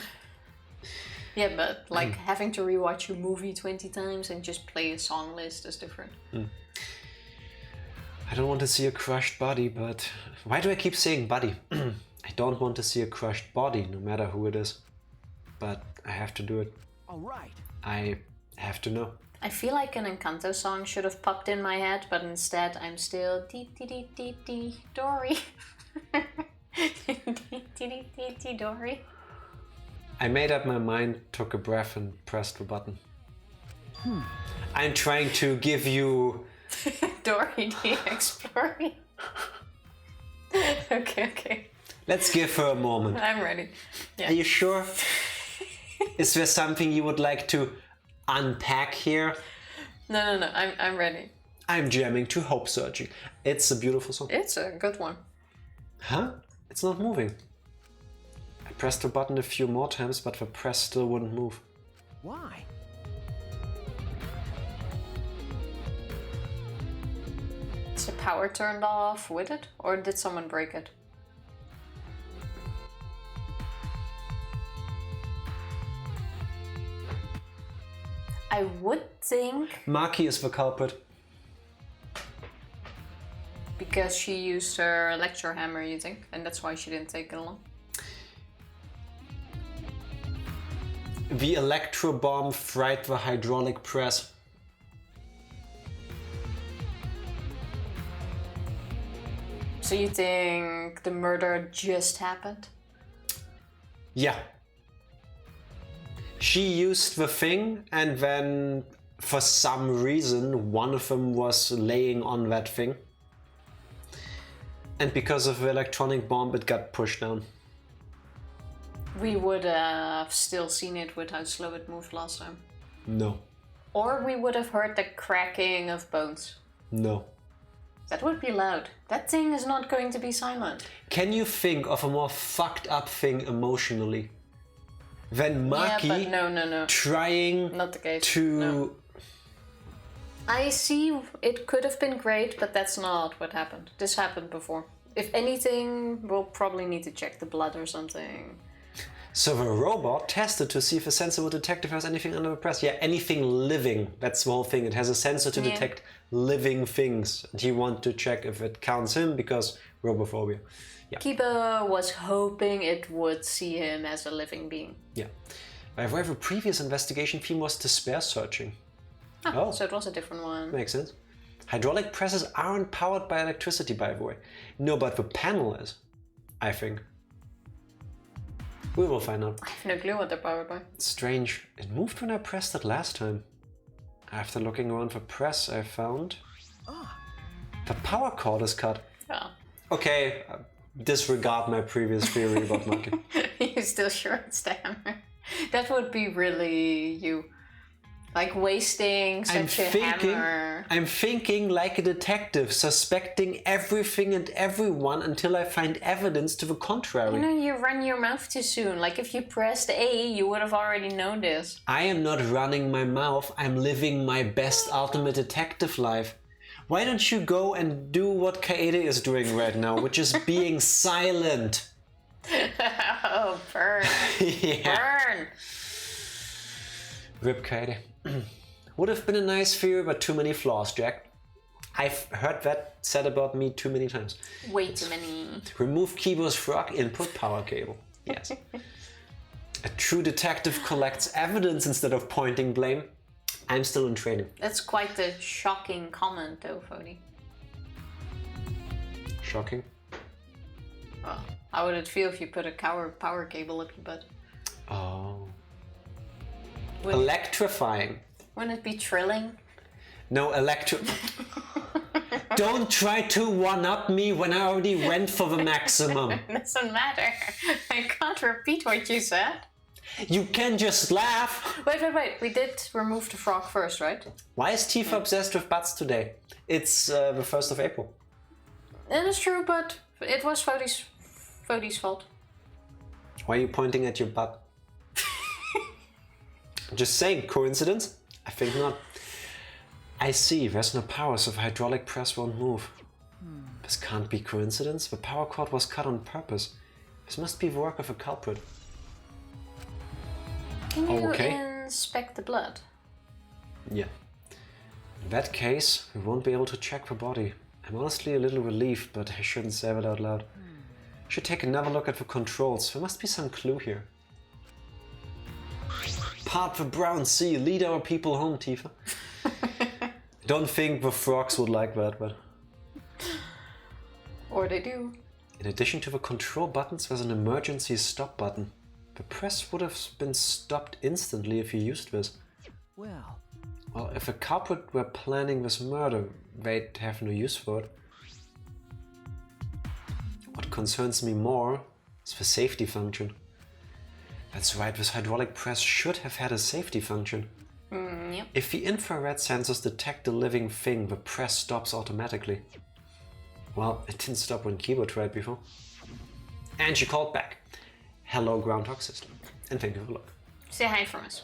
Yeah, but like having to rewatch a movie 20 times and just play a song list is different. I don't want to see a crushed body, but... Why do I keep saying body? I don't want to see a crushed body, no matter who it is. But I have to do it. Alright. I have to know. I feel like an Encanto song should have popped in my head, but instead I'm still dee Dory. Dee Dory. I made up my mind, took a breath and pressed the button. I'm trying to give you... Dory the Explorer. Okay. Let's give her a moment. I'm ready. Yeah. Are you sure? Is there something you would like to unpack here? No. I'm ready. I'm jamming to Hope Searching. It's a beautiful song. It's a good one. Huh? It's not moving. I pressed the button a few more times, but the press still wouldn't move. Why? Is the power turned off with it? Or did someone break it? I would think... Maki is the culprit. Because she used her electro hammer, you think? And that's why she didn't take it along? The electro bomb fried the hydraulic press. So you think the murder just happened? Yeah. She used the thing and then for some reason one of them was laying on that thing. And because of the electronic bomb it got pushed down. We would have still seen it with how slow it moved last time. No. Or we would have heard the cracking of bones. No. That would be loud. That thing is not going to be silent. Can you think of a more fucked up thing emotionally than Maki yeah, but no. trying not the case. to... No. I see it could have been great, but that's not what happened. This happened before. If anything, we'll probably need to check the blood or something. So the robot tested to see if a sensor would detect if there's anything under the press. Yeah, anything living. That's the whole thing. It has a sensor to detect living things. And he wanted to check if it counts him because robophobia. Yeah. Kiba was hoping it would see him as a living being. Yeah. By the way, the previous investigation theme was despair searching. Oh, so it was a different one. Makes sense. Hydraulic presses aren't powered by electricity, by the way. No, but the panel is, I think. We will find out. I have no clue what they're powered by. Strange. It moved when I pressed it last time. After looking around for press, I found... the power cord is cut. Oh. Okay, disregard my previous theory about Maki. You're still sure it's the hammer? That would be really you. Like wasting such a hammer. I'm thinking like a detective, suspecting everything and everyone until I find evidence to the contrary. You know, you run your mouth too soon. Like if you pressed A, you would have already known this. I am not running my mouth, I'm living my best ultimate detective life. Why don't you go and do what Kaede is doing right now, which is being silent? Oh, burn. Yeah. Burn. Rip Kaede. Would have been a nice theory, but too many flaws, Jack. I've heard that said about me too many times. Way too many. Remove Kibo's frog, input power cable. Yes. A true detective collects evidence instead of pointing blame. I'm still in training. That's quite the shocking comment though, Fody. Shocking. Well, how would it feel if you put a power cable up your butt? Oh. Wouldn't Electrifying. it be trilling? No, Don't try to one-up me when I already went for the maximum. It doesn't matter. I can't repeat what you said. You can just laugh. Wait. We did remove the frog first, right? Why is Tifa obsessed with butts today? It's the 1st of April. That is true, but it was Fodi's fault. Why are you pointing at your butt? Just saying, coincidence? I think not. I see, there's no power, so the hydraulic press won't move. This can't be coincidence. The power cord was cut on purpose. This must be the work of a culprit. Can you Okay. inspect the blood? Yeah. In that case, we won't be able to check the body. I'm honestly a little relieved, but I shouldn't say that out loud. Should take another look at the controls. There must be some clue here. Part the brown sea, lead our people home, Tifa. Don't think the frogs would like that, but... Or they do. In addition to the control buttons, there's an emergency stop button. The press would have been stopped instantly if you used this. Well, Well, if a culprit were planning this murder, they'd have no use for it. What concerns me more is the safety function. That's right, this hydraulic press should have had a safety function. Yep. If the infrared sensors detect a living thing, the press stops automatically. Well, it didn't stop when Kibo tried before. And she called back. Hello, Groundhog System. And thank you for the look. Say hi from us.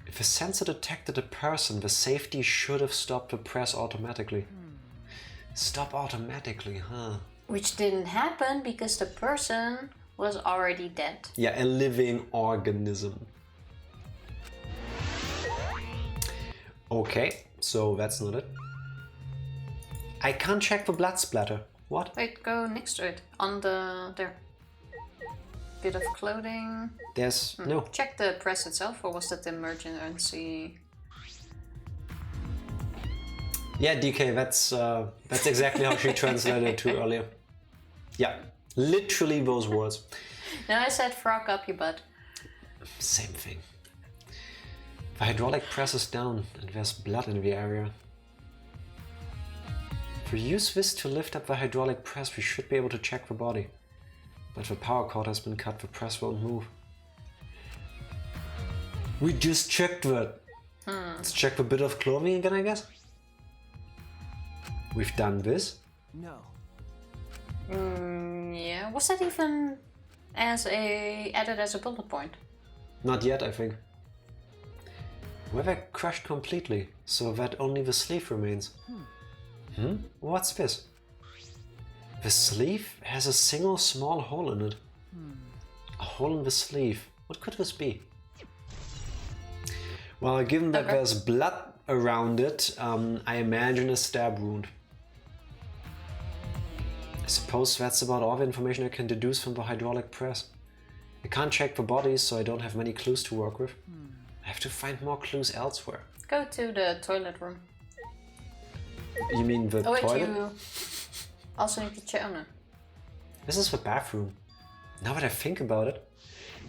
If a sensor detected a person, the safety should have stopped the press automatically. Stop automatically, huh? Which didn't happen because the person was already dead. Yeah, a living organism. Okay, so that's not it. I can't check the blood splatter. What? Wait, go next to it. On the... there. Bit of clothing. There's no. Check the press itself, or was that the emergency? Yeah, DK, that's exactly how she translated it to earlier. Yeah, literally those words. No, I said frog up your butt. Same thing. The hydraulic press is down and there's blood in the area. If we use this to lift up the hydraulic press, we should be able to check the body. But the power cord has been cut, the press won't move. We just checked that. Let's check the bit of clothing again, I guess. We've done this. no. Yeah. Was that even added as a bullet point? Not yet, I think. We're crushed completely, so that only the sleeve remains. What's this? The sleeve has a single small hole in it. A hole in the sleeve. What could this be? Well, given that there's blood around it, I imagine a stab wound. I suppose that's about all the information I can deduce from the hydraulic press. I can't check the bodies, so I don't have many clues to work with. I have to find more clues elsewhere. Go to the toilet room. You mean the Oh wait, toilet? you also need to check. Oh no. This is the bathroom. Now that I think about it,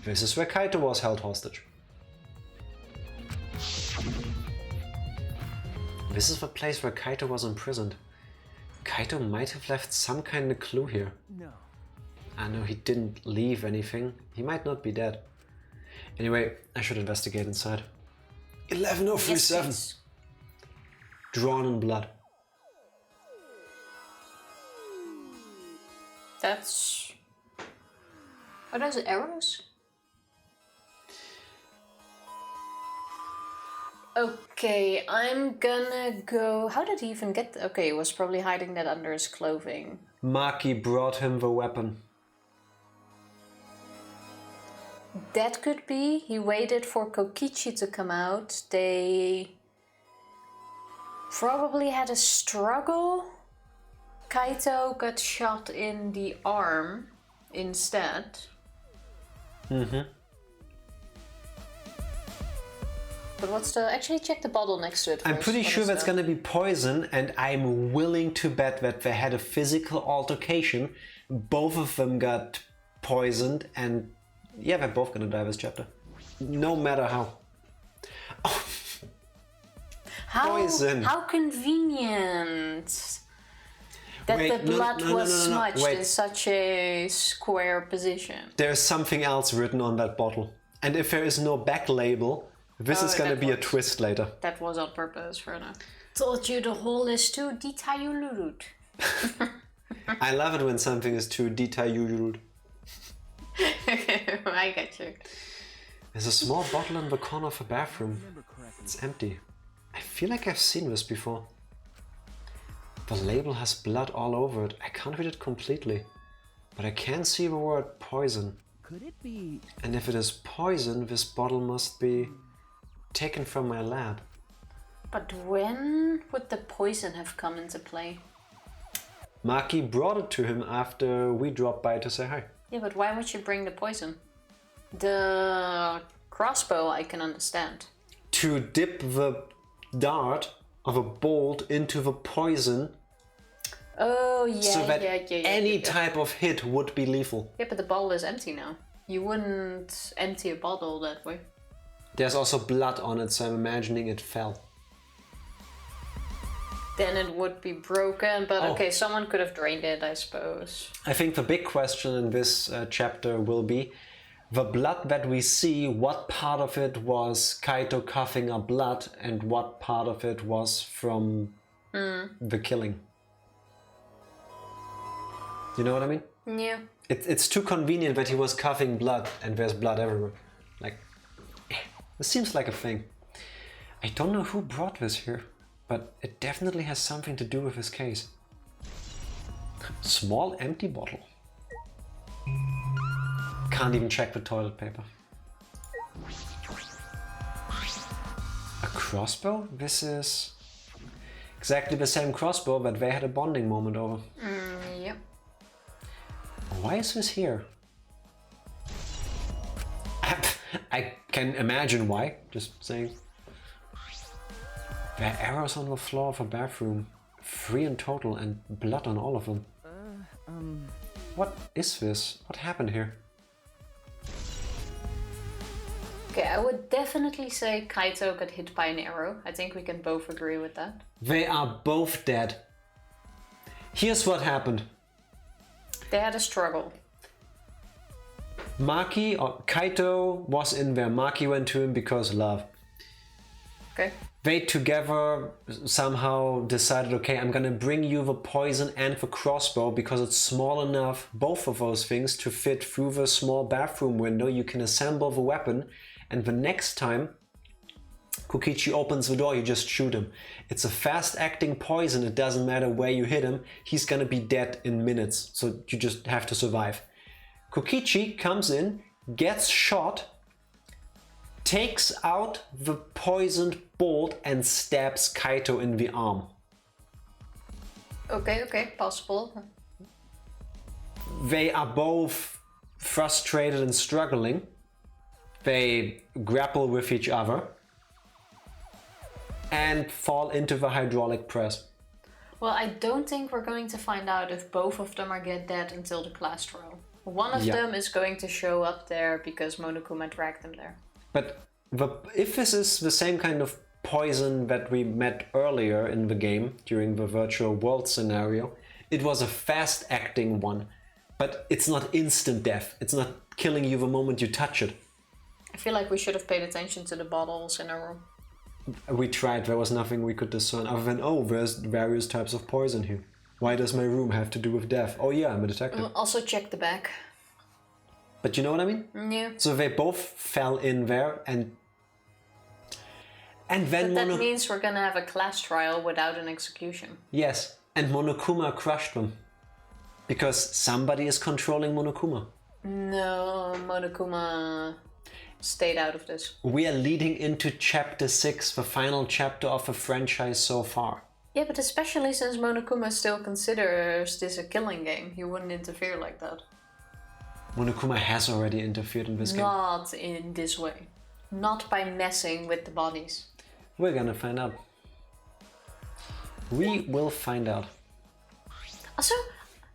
this is where Kaito was held hostage. This is the place where Kaito was imprisoned. Kaito might have left some kind of clue here. No. I know he didn't leave anything. He might not be dead. Anyway, I should investigate inside. 11037. Yes, Drawn in blood. that's... Are those arrows? Okay, I'm gonna go... How did he even get... Okay, he was probably hiding that under his clothing. Maki brought him the weapon. That could be. He waited for Kokichi to come out. They probably had a struggle. Kaito got shot in the arm instead. Mm-hmm. But what's the... Actually, check the bottle next to it I'm first. pretty What sure is that's that? gonna be poison, and I'm willing to bet that they had a physical altercation. Both of them got poisoned, and yeah, they're both gonna die this chapter. No matter how. Poison. How convenient that Wait, the blood was no. smudged Wait. in such a square position. There's something else written on that bottle. And if there is no back label, this is gonna that be a was- twist later. That was on purpose, fair enough. Told you the hole is too detaileded. I love it when something is too detailed. I get you. There's a small bottle in the corner of the bathroom. It's empty. I feel like I've seen this before. The label has blood all over it. I can't read it completely. But I can see the word poison. Could it be? And if it is poison, this bottle must be taken from my lab. But when would the poison have come into play? Maki brought it to him after we dropped by to say hi. Yeah, but why would you bring the poison? The crossbow I can understand. To dip the dart of a bolt into the poison Oh, yeah, so that yeah. any type of hit would be lethal. Yeah, but the bottle is empty now. You wouldn't empty a bottle that way. There's also blood on it, so I'm imagining it fell. Then it would be broken, but Oh. okay, someone could have drained it, I suppose. I think the big question in this chapter will be the blood that we see, what part of it was Kaito coughing up blood and what part of it was from the killing. You know what I mean? Yeah. It's too convenient that he was coughing blood and there's blood everywhere. Like, this seems like a thing. I don't know who brought this here, but it definitely has something to do with his case. Small empty bottle. Can't even check the toilet paper. A crossbow? This is exactly the same crossbow that they had a bonding moment over. Yep. Why is this here? I can imagine why, just saying. There are arrows on the floor of a bathroom. 3 in total and blood on all of them. What is this? What happened here? Okay, I would definitely say Kaito got hit by an arrow. I think we can both agree with that. They are both dead. Here's what happened. They had a struggle. Maki, or Kaito was in there. Maki went to him because love. Okay. They together somehow decided, okay, I'm gonna bring you the poison and the crossbow because it's small enough, both of those things, to fit through the small bathroom window. You can assemble the weapon, and the next time Kokichi opens the door, you just shoot him. It's a fast-acting poison, it doesn't matter where you hit him, he's gonna be dead in minutes, so you just have to survive. Kokichi comes in, gets shot, takes out the poisoned bolt and stabs Kaito in the arm. Okay, possible. They are both frustrated and struggling. They grapple with each other and fall into the hydraulic press. Well, I don't think we're going to find out if both of them are dead until the class trial. One of them is going to show up there because Monokuma dragged them there. But if this is the same kind of poison that we met earlier in the game during the virtual world scenario, it was a fast-acting one. But it's not instant death. It's not killing you the moment you touch it. I feel like we should have paid attention to the bottles in our room. We tried, there was nothing we could discern other than, oh, there's various types of poison here. Why does my room have to do with death? Oh yeah, I'm a detective. Also check the back. But you know what I mean? Yeah. So they both fell in there and then But that means we're gonna have a class trial without an execution. Yes, and Monokuma crushed them. Because somebody is controlling Monokuma. No, Monokuma stayed out of this. We are leading into chapter 6, the final chapter of the franchise so far. Yeah, but especially since Monokuma still considers this a killing game, he wouldn't interfere like that. Monokuma has already interfered in this game. Not in this way. Not by messing with the bodies. We're gonna find out. We will find out. Also,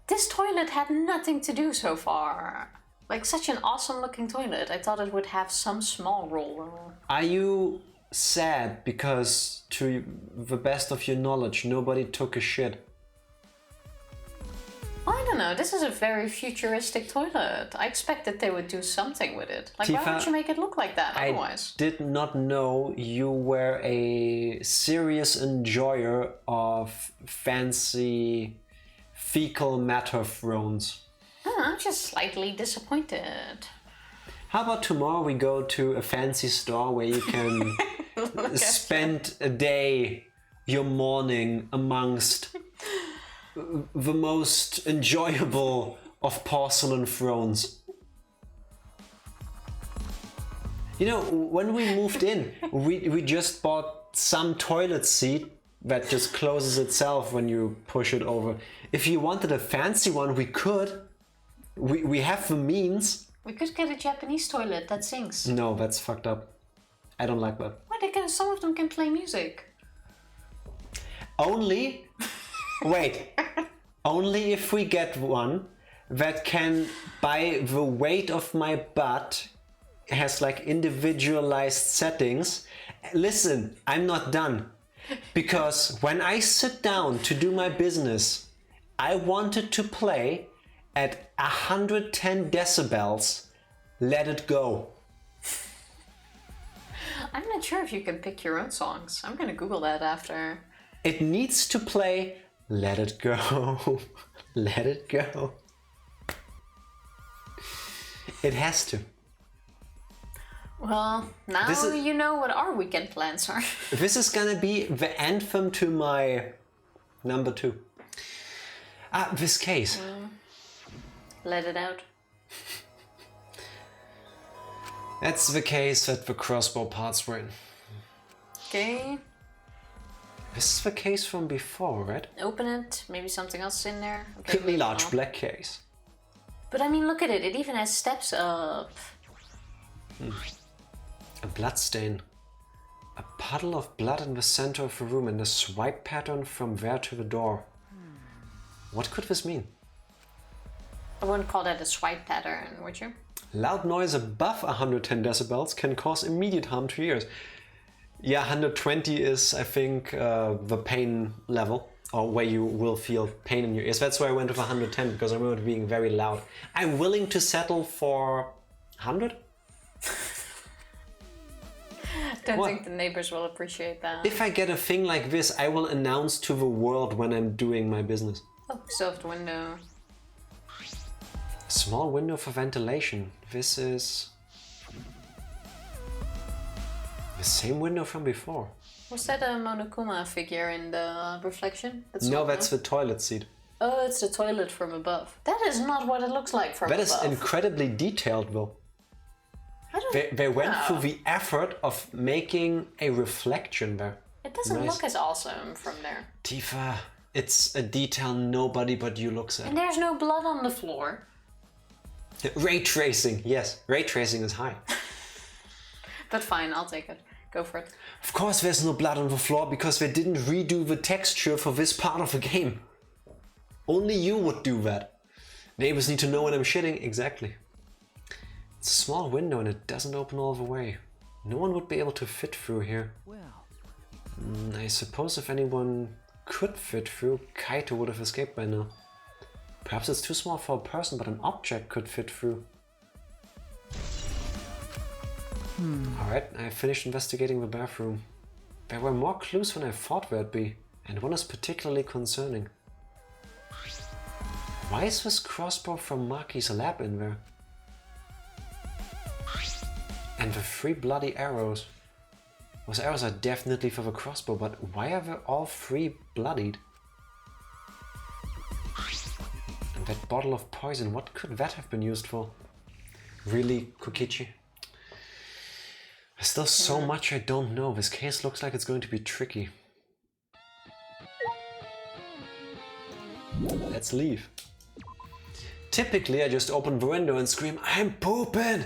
this toilet had nothing to do so far. Like, such an awesome looking toilet. I thought it would have some small role. Are you sad because, to the best of your knowledge, nobody took a shit? I don't know, this is a very futuristic toilet. I expected they would do something with it. Like, why Tifa, would you make it look like that otherwise? I did not know you were a serious enjoyer of fancy fecal matter thrones. I'm just slightly disappointed. How about tomorrow we go to a fancy store where you can spend a day, your morning, amongst the most enjoyable of porcelain thrones. You know, when we moved in, we just bought some toilet seat that just closes itself when you push it over. If you wanted a fancy one, we could. We have the means. We could get a Japanese toilet that sings. No, that's fucked up. I don't like that. Why? Some of them can play music. Only... Wait. Only if we get one that can, by the weight of my butt, has like individualized settings. Listen, I'm not done. Because when I sit down to do my business, I wanted to play at 110 decibels. Let it go. I'm not sure if you can pick your own songs. I'm gonna Google that after. It needs to play. Let it go. Let it go. It has to. Well, now you know what our weekend plans are. This is gonna be the anthem to my number 2. This case. Let it out. That's the case that the crossbow parts were in. Okay. This is the case from before, right? Open it. Maybe something else in there. Okay, A large black case. But I mean, look at it. It even has steps up. A blood stain. A puddle of blood in the center of the room and a swipe pattern from there to the door. What could this mean? I wouldn't call that a swipe pattern, would you? Loud noise above 110 decibels can cause immediate harm to ears. Yeah, 120 is, I think, the pain level, or where you will feel pain in your ears. That's why I went with 110, because I remember it being very loud. I'm willing to settle for 100? Don't think the neighbors will appreciate that. If I get a thing like this, I will announce to the world when I'm doing my business. Oh, soft window. Small window for ventilation. This is the same window from before. Was that a Monokuma figure in the reflection? No, that's the toilet seat. Oh, it's the toilet from above. That is not what it looks like from above. That is incredibly detailed, though. They went through the effort of making a reflection there. It doesn't look as awesome from there. Tifa, it's a detail nobody but you looks at. And there's no blood on the floor. Ray tracing, yes. Ray tracing is high. But fine, I'll take it. Go for it. Of course there's no blood on the floor because they didn't redo the texture for this part of the game. Only you would do that. Neighbors need to know when I'm shitting. Exactly. It's a small window and it doesn't open all the way. No one would be able to fit through here. Well, I suppose if anyone could fit through, Kaito would have escaped by now. Perhaps it's too small for a person, but an object could fit through. Alright, I finished investigating the bathroom. There were more clues than I thought there'd be, and one is particularly concerning. Why is this crossbow from Maki's lab in there? And the 3 bloody arrows. Those arrows are definitely for the crossbow, but why are they all 3 bloodied? And that bottle of poison, what could that have been used for? Really, Kokichi? There's still so much I don't know. This case looks like it's going to be tricky. Let's leave. Typically, I just open the window and scream, "I'm pooping!"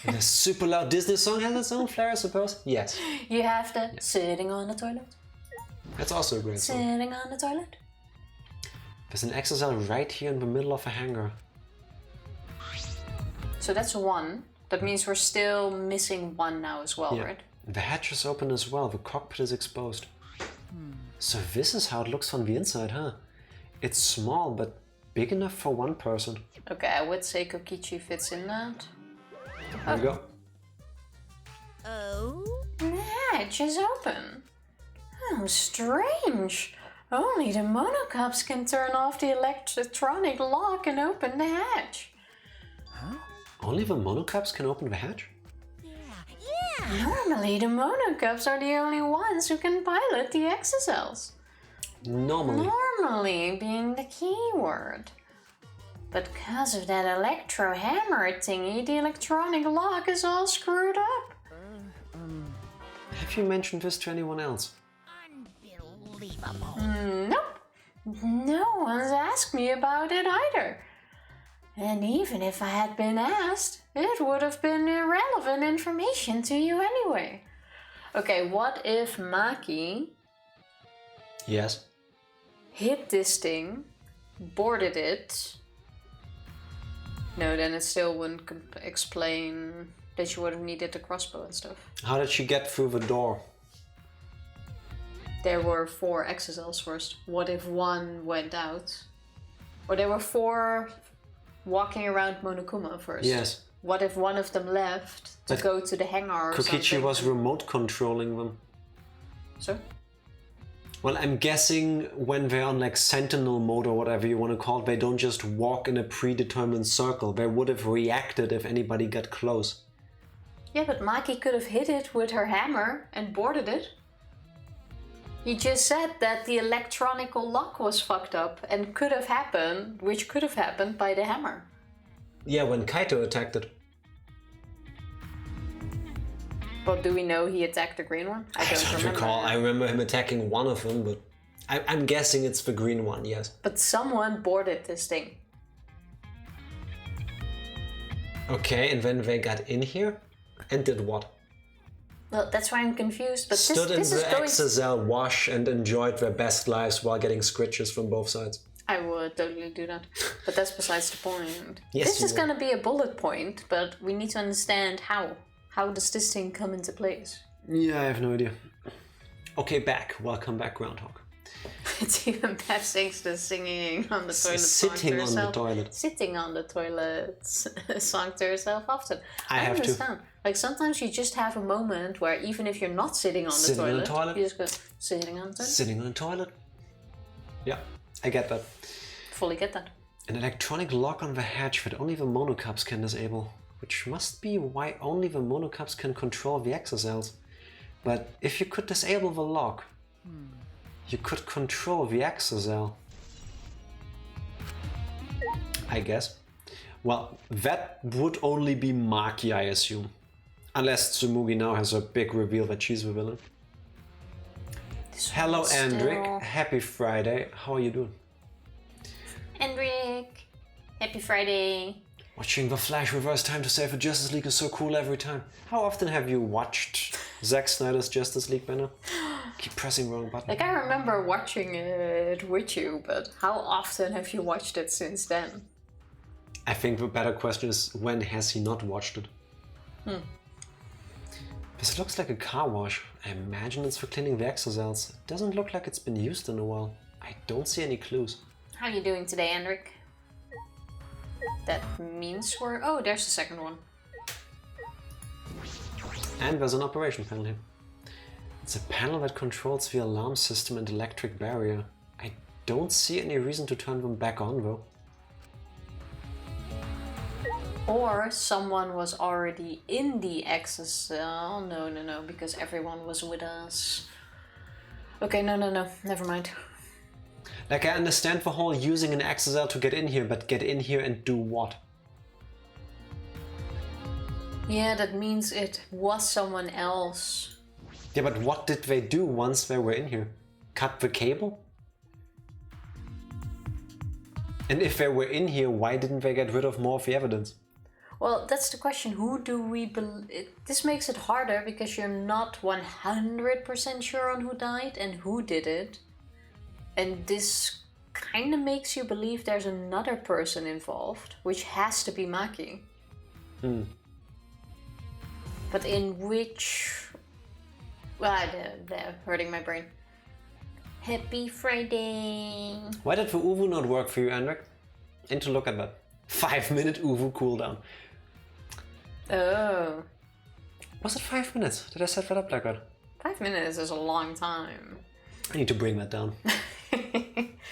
And a super loud Disney song has its own flair, I suppose. Yes. You have the sitting on the toilet. That's also a great song. Sitting on the toilet. There's an XSL right here in the middle of a hangar. So that's 1. That means we're still missing 1 now as well, right? The hatch is open as well. The cockpit is exposed. So this is how it looks from the inside, huh? It's small, but big enough for 1 person. Okay, I would say Kokichi fits in that. There we go. Oh? The hatch is open. Oh, strange. Only the monocups can turn off the electronic lock and open the hatch. Only the monocaps can open the hatch? Normally, the monocups are the only ones who can pilot the exocells. Normally being the key word. But because of that electro hammer thingy, the electronic lock is all screwed up. Have you mentioned this to anyone else? Unbelievable. Nope. No one's asked me about it either. And even if I had been asked, it would have been irrelevant information to you anyway. Okay, what if Maki Yes. hit this thing, boarded it? No, then it still wouldn't explain that you would have needed the crossbow and stuff. How did she get through the door? There were 4 exocells first. What if 1 went out? Or there were 4 walking around Monokuma first. Yes. What if one of them left to But go to the hangar or Kokichi something? was remote controlling them. So? Well, I'm guessing when they're on like sentinel mode or whatever you want to call it, they don't just walk in a predetermined circle. They would have reacted if anybody got close. Yeah, but Maki could have hit it with her hammer and boarded it. He just said that the electronical lock was fucked up and could have happened, which could have happened by the hammer. Yeah, when Kaito attacked it. But do we know he attacked the green one? I don't recall. I remember him attacking one of them, but I'm guessing it's the green one, yes. But someone boarded this thing. Okay, and then they got in here and did what? Well, that's why I'm confused. But Stood this in is the going. XSL wash and enjoyed their best lives while getting scritches from both sides. I would totally do that, but that's besides the point. Yes, this you is would. gonna be a bullet point, but we need to understand how. How does this thing come into place? Yeah, I have no idea. Okay, back. Welcome back, Groundhog. It's even Beth sings the singing on the toilet song to Sitting on the herself. toilet. Sitting on the toilet song to herself often. I have to. understand. Like sometimes you just have a moment where even if you're not sitting on the Sitting on the toilet, toilet. you just go sitting on the toilet. Sitting on the toilet. Yeah, I get that. Fully get that. An electronic lock on the hatch that only the monocups can disable. Which must be why only the monocups can control the exocells. But if you could disable the lock, you could control the exocell. I guess. Well, that would only be Maki, I assume. Unless Tsumugi now has a big reveal that she's the villain. Hello, one's Andric. still- Happy Friday. How are you doing? Andric, happy Friday. Watching The Flash Reverse Time to Save the Justice League is so cool every time. How often have you watched Zack Snyder's Justice League banner? Keep pressing wrong button. Like I remember watching it with you, but how often have you watched it since then? I think the better question is, when has he not watched it? This looks like a car wash. I imagine it's for cleaning the exocells. It doesn't look like it's been used in a while. I don't see any clues. How are you doing today, Andric? That means we're... Oh, there's the second one. And there's an operation panel here. It's a panel that controls the alarm system and electric barrier. I don't see any reason to turn them back on though. Or someone was already in the access cell. No, because everyone was with us. Okay, no, never mind. Like, I understand the whole using an access cell to get in here, but get in here and do what? Yeah, that means it was someone else. Yeah, but what did they do once they were in here? Cut the cable? And if they were in here, why didn't they get rid of more of the evidence? Well, that's the question. Who do we believe? This makes it harder because you're not 100% sure on who died and who did it. And this kind of makes you believe there's another person involved, which has to be Maki. But in which... Well, they're hurting my brain. Happy Friday! Why did the Uwu not work for you, Andrik? And to look at that 5-minute Uwu cooldown. Oh. Was it 5 minutes? Did I set that up like that? 5 minutes is a long time. I need to bring that down.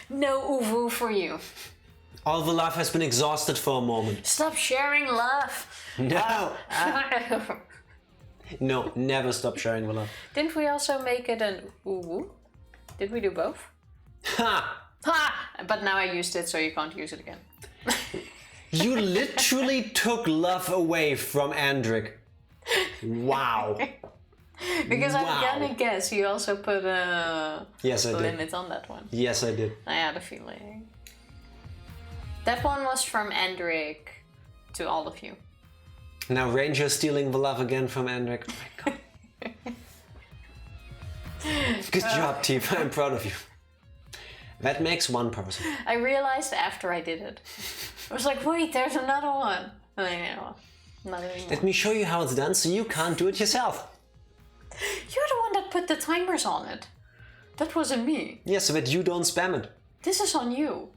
No Uwu for you. All the love has been exhausted for a moment. Stop sharing love! No! No, never stop sharing the love. Didn't we also make it an Uwu? Did we do both? Ha! Ha! But now I used it, so you can't use it again. You literally took love away from Andrik. Wow. Because Wow. I'm gonna guess you also put a Yes, I did. limit on that one. Yes, I did. I had a feeling. That one was from Andrik to all of you. Now Ranger stealing the love again from Andrik. Oh my god. Good job, Tifa. I'm proud of you. That makes one person. I realized after I did it. I was like, wait, there's another one. And I know, not anymore. Let me show you how it's done so you can't do it yourself. You're the one that put the timers on it. That wasn't me. Yeah, so that you don't spam it. This is on you.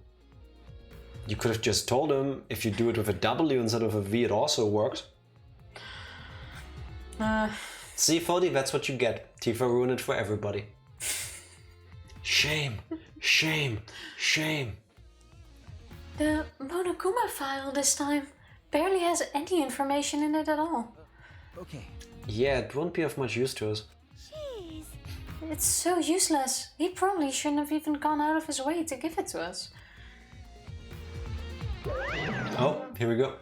You could have just told him if you do it with a W instead of a V, it also works. See, Fody, that's what you get. Tifa ruined it for everybody. Shame, shame, shame. The Monokuma file this time barely has any information in it at all. Okay. Yeah, it won't be of much use to us. Jeez. It's so useless. He probably shouldn't have even gone out of his way to give it to us. Oh, here we go.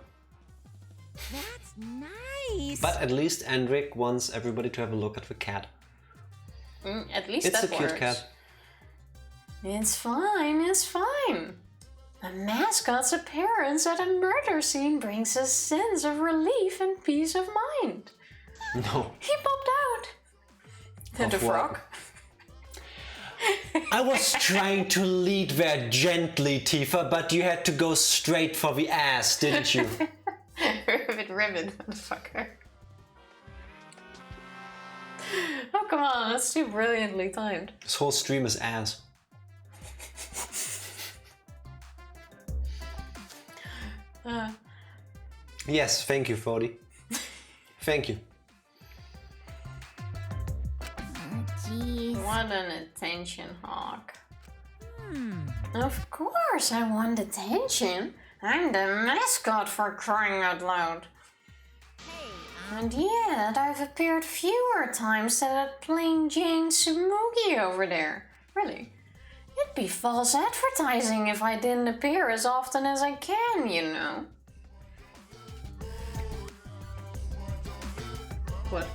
That's nice. But at least Andrik wants everybody to have a look at the cat. At least It's that a cute works. cat. It's fine, it's fine. A mascot's appearance at a murder scene brings a sense of relief and peace of mind. No. He popped out. And Of a what? frog. I was trying to lead there gently, Tifa, but you had to go straight for the ass, didn't you? Ribbit, motherfucker. Oh, come on, that's too brilliantly timed. This whole stream is ass. Yes, thank you, Fody. Thank you. Jeez. What an attention hawk. Of course I want attention. I'm the mascot, for crying out loud. And yet I've appeared fewer times than that plain Jane Tsumugi over there. Really? It'd be false advertising if I didn't appear as often as I can, you know. What?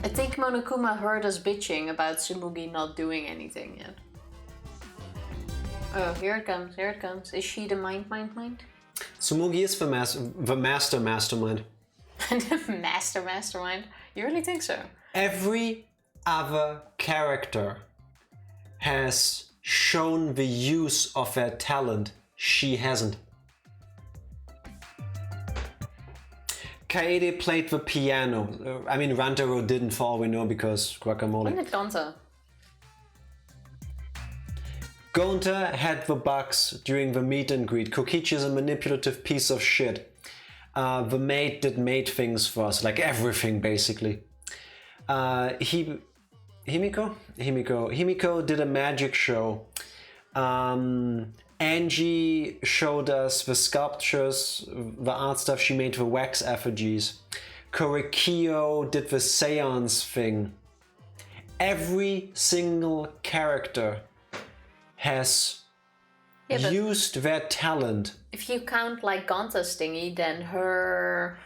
I think Monokuma heard us bitching about Tsumugi not doing anything yet. Oh, here it comes, here it comes. Is she the mind? Tsumugi is the mastermind. The mastermind? You really think so? Every other character has shown the use of their talent. She hasn't. Kaede played the piano. I mean, Rantaro didn't, for all we know, because guacamole. When did Gonta? Gonta had the bugs during the meet and greet. Kokichi is a manipulative piece of shit. the maid did maid things for us, like everything basically. Himiko did a magic show. Angie showed us the sculptures, the art stuff. She made the wax effigies. Korikio did the seance thing. Every single character has used their talent. If you count like Ganta's thingy, then her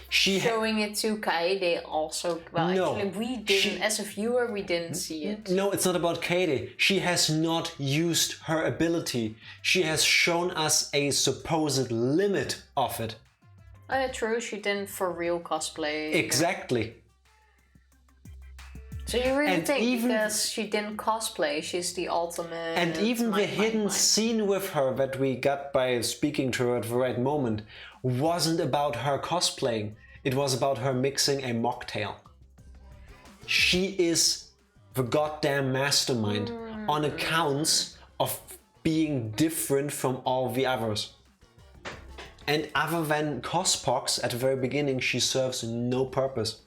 showing it to Kaede also. Well, No, actually, we didn't. As a viewer, we didn't see it. No, it's not about Kaede. She has not used her ability. She has shown us a supposed limit of it. Oh, yeah, true. She didn't for real cosplay. Exactly. So you really And think even- because she didn't cosplay, she's the ultimate. And even the hidden mind. scene with her that we got by speaking to her at the right moment wasn't about her cosplaying. It was about her mixing a mocktail. She is the goddamn mastermind on accounts of being different from all the others. And other than Cospox at the very beginning, she serves no purpose.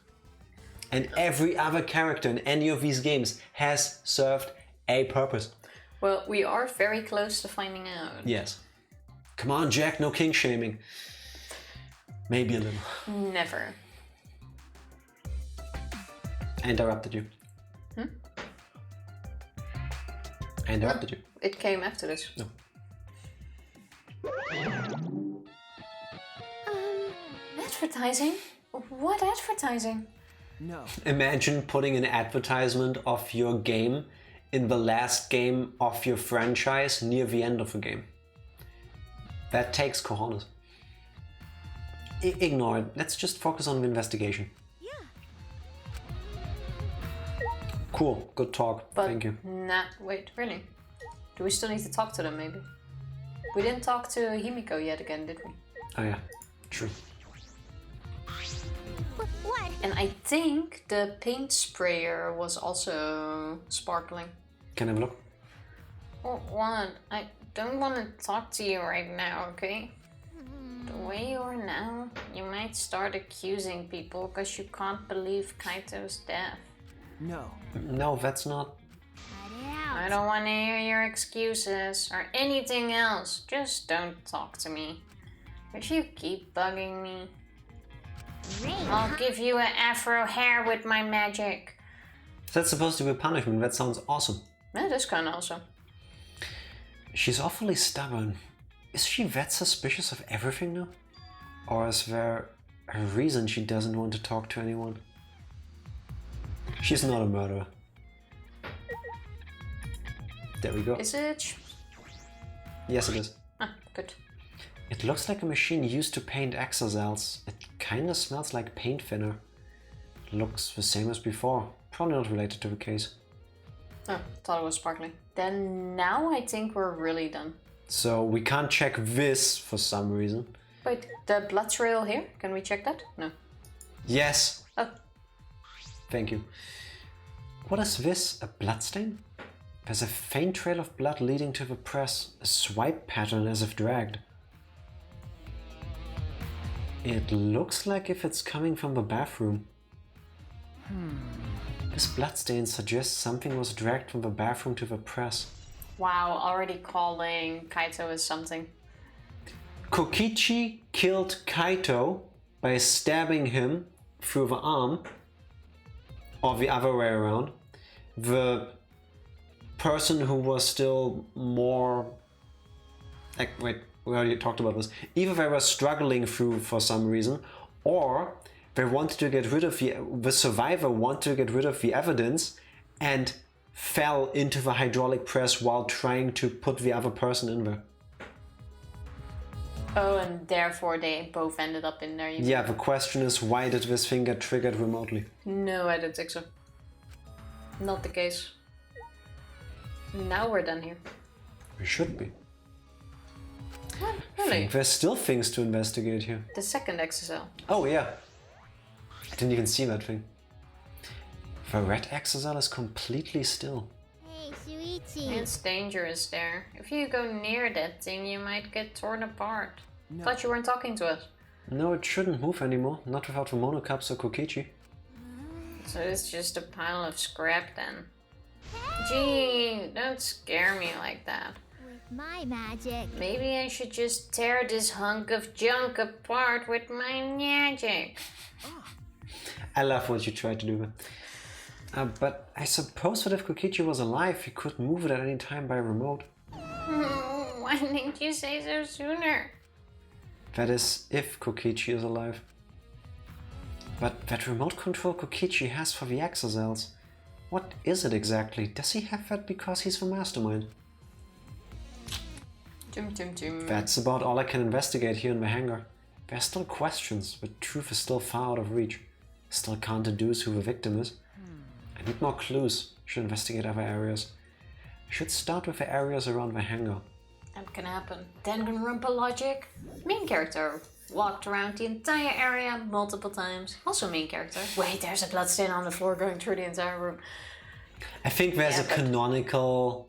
And every other character in any of these games has served a purpose. Well, we are very close to finding out. Yes. Come on, Jack, no king shaming. Maybe a little. Never. I interrupted you. I interrupted you. It came after this. No. Advertising? What advertising? No. Imagine putting an advertisement of your game in the last game of your franchise near the end of the game. That takes cojones. Ignore it. Let's just focus on the investigation. Yeah. Cool. Good talk. But Thank you. Nah, wait, really? Do we still need to talk to them, maybe? We didn't talk to Himiko yet again, did we? Oh yeah. True. What? And I think the paint sprayer was also sparkling. Can I have a look? Oh, what? I don't want to talk to you right now, okay? The way you are now, you might start accusing people because you can't believe Kaito's death. No. No, that's not. Cut it out. I don't want to hear your excuses or anything else. Just don't talk to me. If you keep bugging me, Great. I'll give you an afro hair with my magic. That's supposed to be a punishment. That sounds awesome. That is kind of awesome. She's awfully stubborn. Is she that suspicious of everything now? Or is there a reason she doesn't want to talk to anyone? She's not a murderer. There we go. Is it? Yes, it is. Ah, good. It looks like a machine used to paint exocells. It kinda smells like paint thinner. Looks the same as before. Probably not related to the case. Oh, thought it was sparkling. Then now I think we're really done. So we can't check this for some reason. Wait, the blood trail here? Can we check that? No. Yes! Oh, Thank you. What is this? A bloodstain? There's a faint trail of blood leading to the press. A swipe pattern as if dragged. It looks like if it's coming from the bathroom. This bloodstain suggests something was dragged from the bathroom to the press. wow, already calling Kaito as something. Kokichi killed Kaito by stabbing him through the arm, or the other way around. The person who was still more... Like, wait, we already talked about this. Either they were struggling through for some reason, or they wanted to get rid of the survivor wanted to get rid of the evidence and fell into the hydraulic press while trying to put the other person in there. Oh, and therefore they both ended up in there. Yeah, the question is, why did this thing get triggered remotely? No, I don't think so. Not the case. Now we're done here. We should be. Oh, really? There's still things to investigate here. The second XSL. Oh yeah. I didn't even see that thing. The red exocycle is completely still. Hey, Shuichi. It's dangerous there. If you go near that thing, you might get torn apart. No. Thought you weren't talking to us. No, it shouldn't move anymore. Not without the monocups or Kokichi. So it's just a pile of scrap then. Gee, don't scare me like that. With my magic. Maybe I should just tear this hunk of junk apart with my magic. I love what you tried to do. But I suppose that if Kokichi was alive, he could move it at any time by remote. Why didn't you say so sooner? That is, if Kokichi is alive. But that remote control Kokichi has for the exocells, what is it exactly? Does he have that because he's the mastermind? That's about all I can investigate here in the hangar. There are still questions, but truth is still far out of reach. Still can't deduce who the victim is. I need more clues. Should investigate other areas. I should start with the areas around the hangar. That can happen. Danganronpa logic. Main character walked around the entire area multiple times. Also main character. Wait, there's a bloodstain on the floor going through the entire room. I think there's a canonical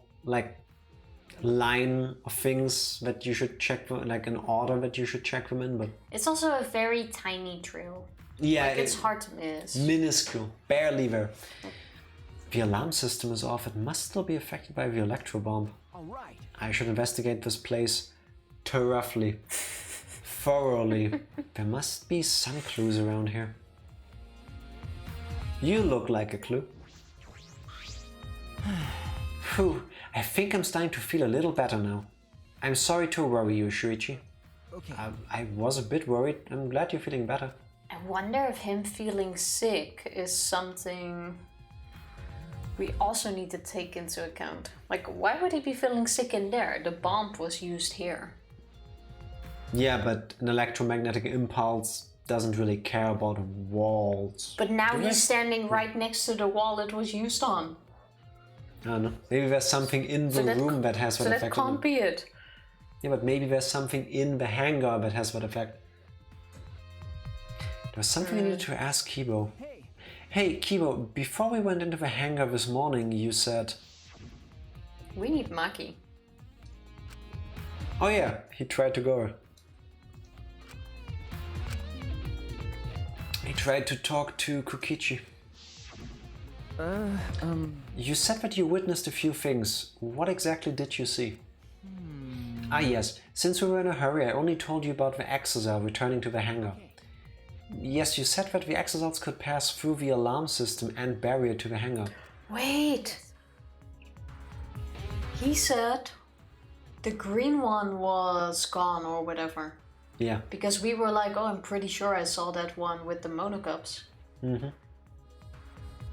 line of things that you should check, like an order that you should check them in, but It's also a very tiny trail. yeah, It's hard to miss. minuscule, barely there. The alarm system is off. It must still be affected by the electro bomb. All right. I should investigate this place thoroughly. There must be some clues around here. You look like a clue. Phew, I think I'm starting to feel a little better now. I'm sorry to worry you, Shuichi. Okay. I was a bit worried. I'm glad you're feeling better. I wonder if him feeling sick is something we also need to take into account. Like, why would he be feeling sick in there? The bomb was used here. Yeah, but an electromagnetic impulse doesn't really care about walls. But now Do he's they? standing right next to the wall it was used on. I don't know. Maybe there's something in the room that has that So that effect. can't be it. Yeah, but maybe there's something in the hangar that has that effect. There's something I needed to ask Kibo. Hey. Hey, Kibo, before we went into the hangar this morning, you said... We need Maki. Oh yeah, he tried to go. He tried to talk to Kokichi. You said that you witnessed a few things. What exactly did you see? Ah yes, since we were in a hurry, I only told you about the exocell returning to the hangar. Yes, you said that the exocells could pass through the alarm system and barrier to the hangar. Wait. He said the green one was gone or whatever. Yeah. Because we were like, oh, I'm pretty sure I saw that one with the monocups. Mm-hmm.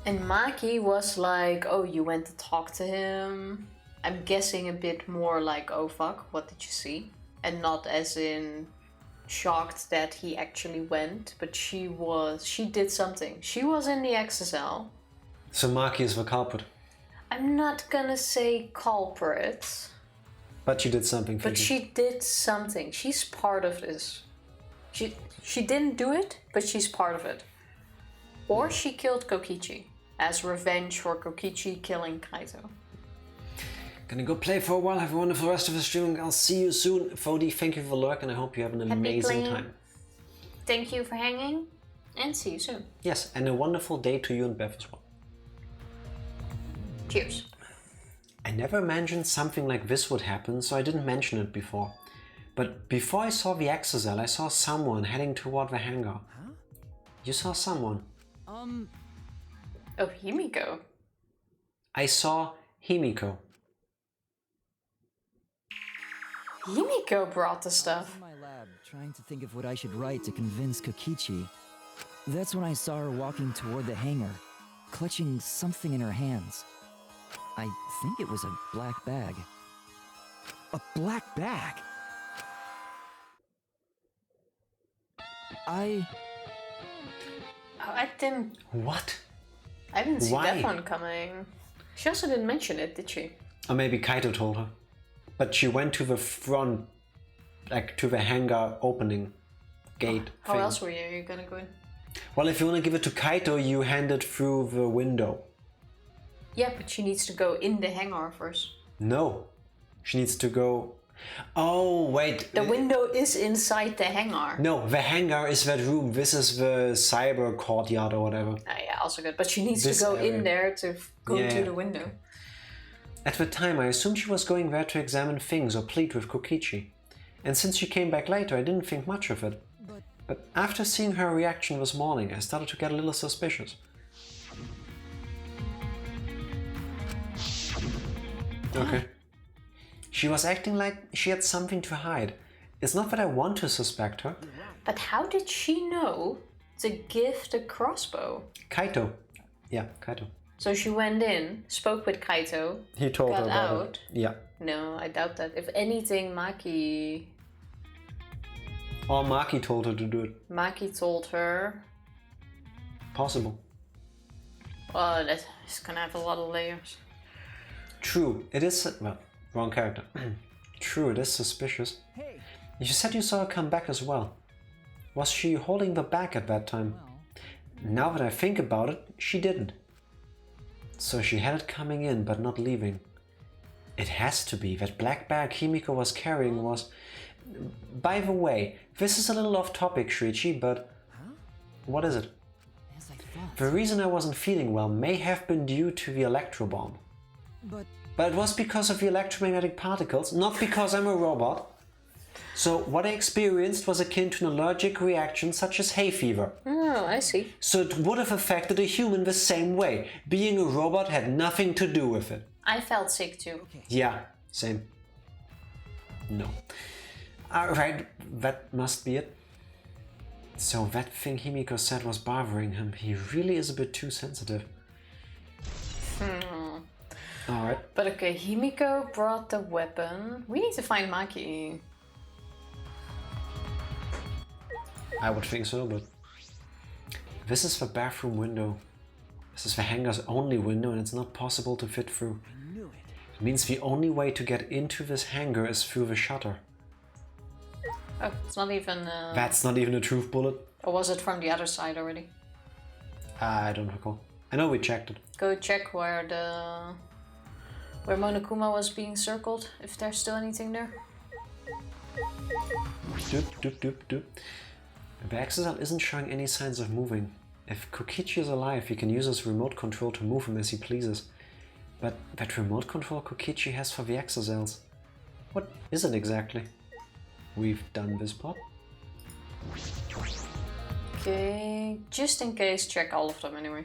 And Maki was like, oh, you went to talk to him. I'm guessing a bit more like, oh fuck, what did you see? And not as in shocked that he actually went, but she did something. She was in the exocell. So Maki is the culprit. I'm not gonna say culprit, But she did something. but Fiji. she did something. She's part of this. She didn't do it, but she's part of it. Or she killed Kokichi as revenge for Kokichi killing Kaito. Gonna go play for a while. Have a wonderful rest of the stream. I'll see you soon. Fodi, thank you for the lurk and I hope you have an amazing playing. time. Thank you for hanging, and see you soon. Yes, and a wonderful day to you and Beth as well. Cheers. I never imagined something like this would happen, so I didn't mention it before. But before I saw the exocell, I saw someone heading toward the hangar. Huh? You saw someone. Oh, Himiko. I saw Himiko. Himiko brought the stuff. In my lab, trying to think of what I should write to convince Kokichi. That's when I saw her walking toward the hangar, clutching something in her hands. I think it was a black bag. A black bag? Oh, I didn't see Why? that one coming. She also didn't mention it, did she? Or maybe Kaito told her. But she went to the front, like to the hangar opening gate How thing. else were you gonna go in? Well, if you want to give it to Kaito, you hand it through the window. Yeah, but she needs to go in the hangar first. No. She needs to go... Oh, wait. The window is inside the hangar. No, the hangar is that room. This is the cyber courtyard or whatever. Yeah, also good. But she needs This to go area. in there to go Yeah. to the window. At the time, I assumed she was going there to examine things or plead with Kokichi. And since she came back later, I didn't think much of it. But after seeing her reaction this morning, I started to get a little suspicious. Okay. She was acting like she had something to hide. It's not that I want to suspect her. But how did she know to give the crossbow? Kaito. Yeah, Kaito. So she went in, spoke with Kaito, He told got her about out. it. Yeah. No, I doubt that. If anything, Or Maki told her to do it. Maki told her. Possible. Oh, that's gonna have a lot of layers. True, it is... Well, wrong character. True, it is suspicious. Hey, You said you saw her come back as well. Was she holding the bag at that time? Now that I think about it, she didn't. So she had it coming in, but not leaving. It has to be. That black bag Himiko was carrying was... By the way, this is a little off topic, Shuichi, but... What is it? as I thought. The reason I wasn't feeling well may have been due to the electro bomb. But it was because of the electromagnetic particles, not because I'm a robot. So what I experienced was akin to an allergic reaction such as hay fever. Oh, I see. So it would have affected a human the same way. Being a robot had nothing to do with it. I felt sick too. Yeah, same. No. Alright, that must be it. So that thing Himiko said was bothering him. He really is a bit too sensitive. Alright. But okay, Himiko brought the weapon. We need to find Maki. I would think so, but... This is the bathroom window. This is the hangar's only window and it's not possible to fit through. It means the only way to get into this hangar is through the shutter. Oh, it's not even... That's not even a truth bullet. Or was it from the other side already? I don't recall. I know we checked it. Go check where Monokuma was being circled, if there's still anything there. Doop, doop, doop, doop. The Exisal isn't showing any signs of moving. If Kokichi is alive, he can use his remote control to move him as he pleases. But that remote control Kokichi has for the Exisals, what is it exactly? We've done this part. Okay, just in case, check all of them anyway.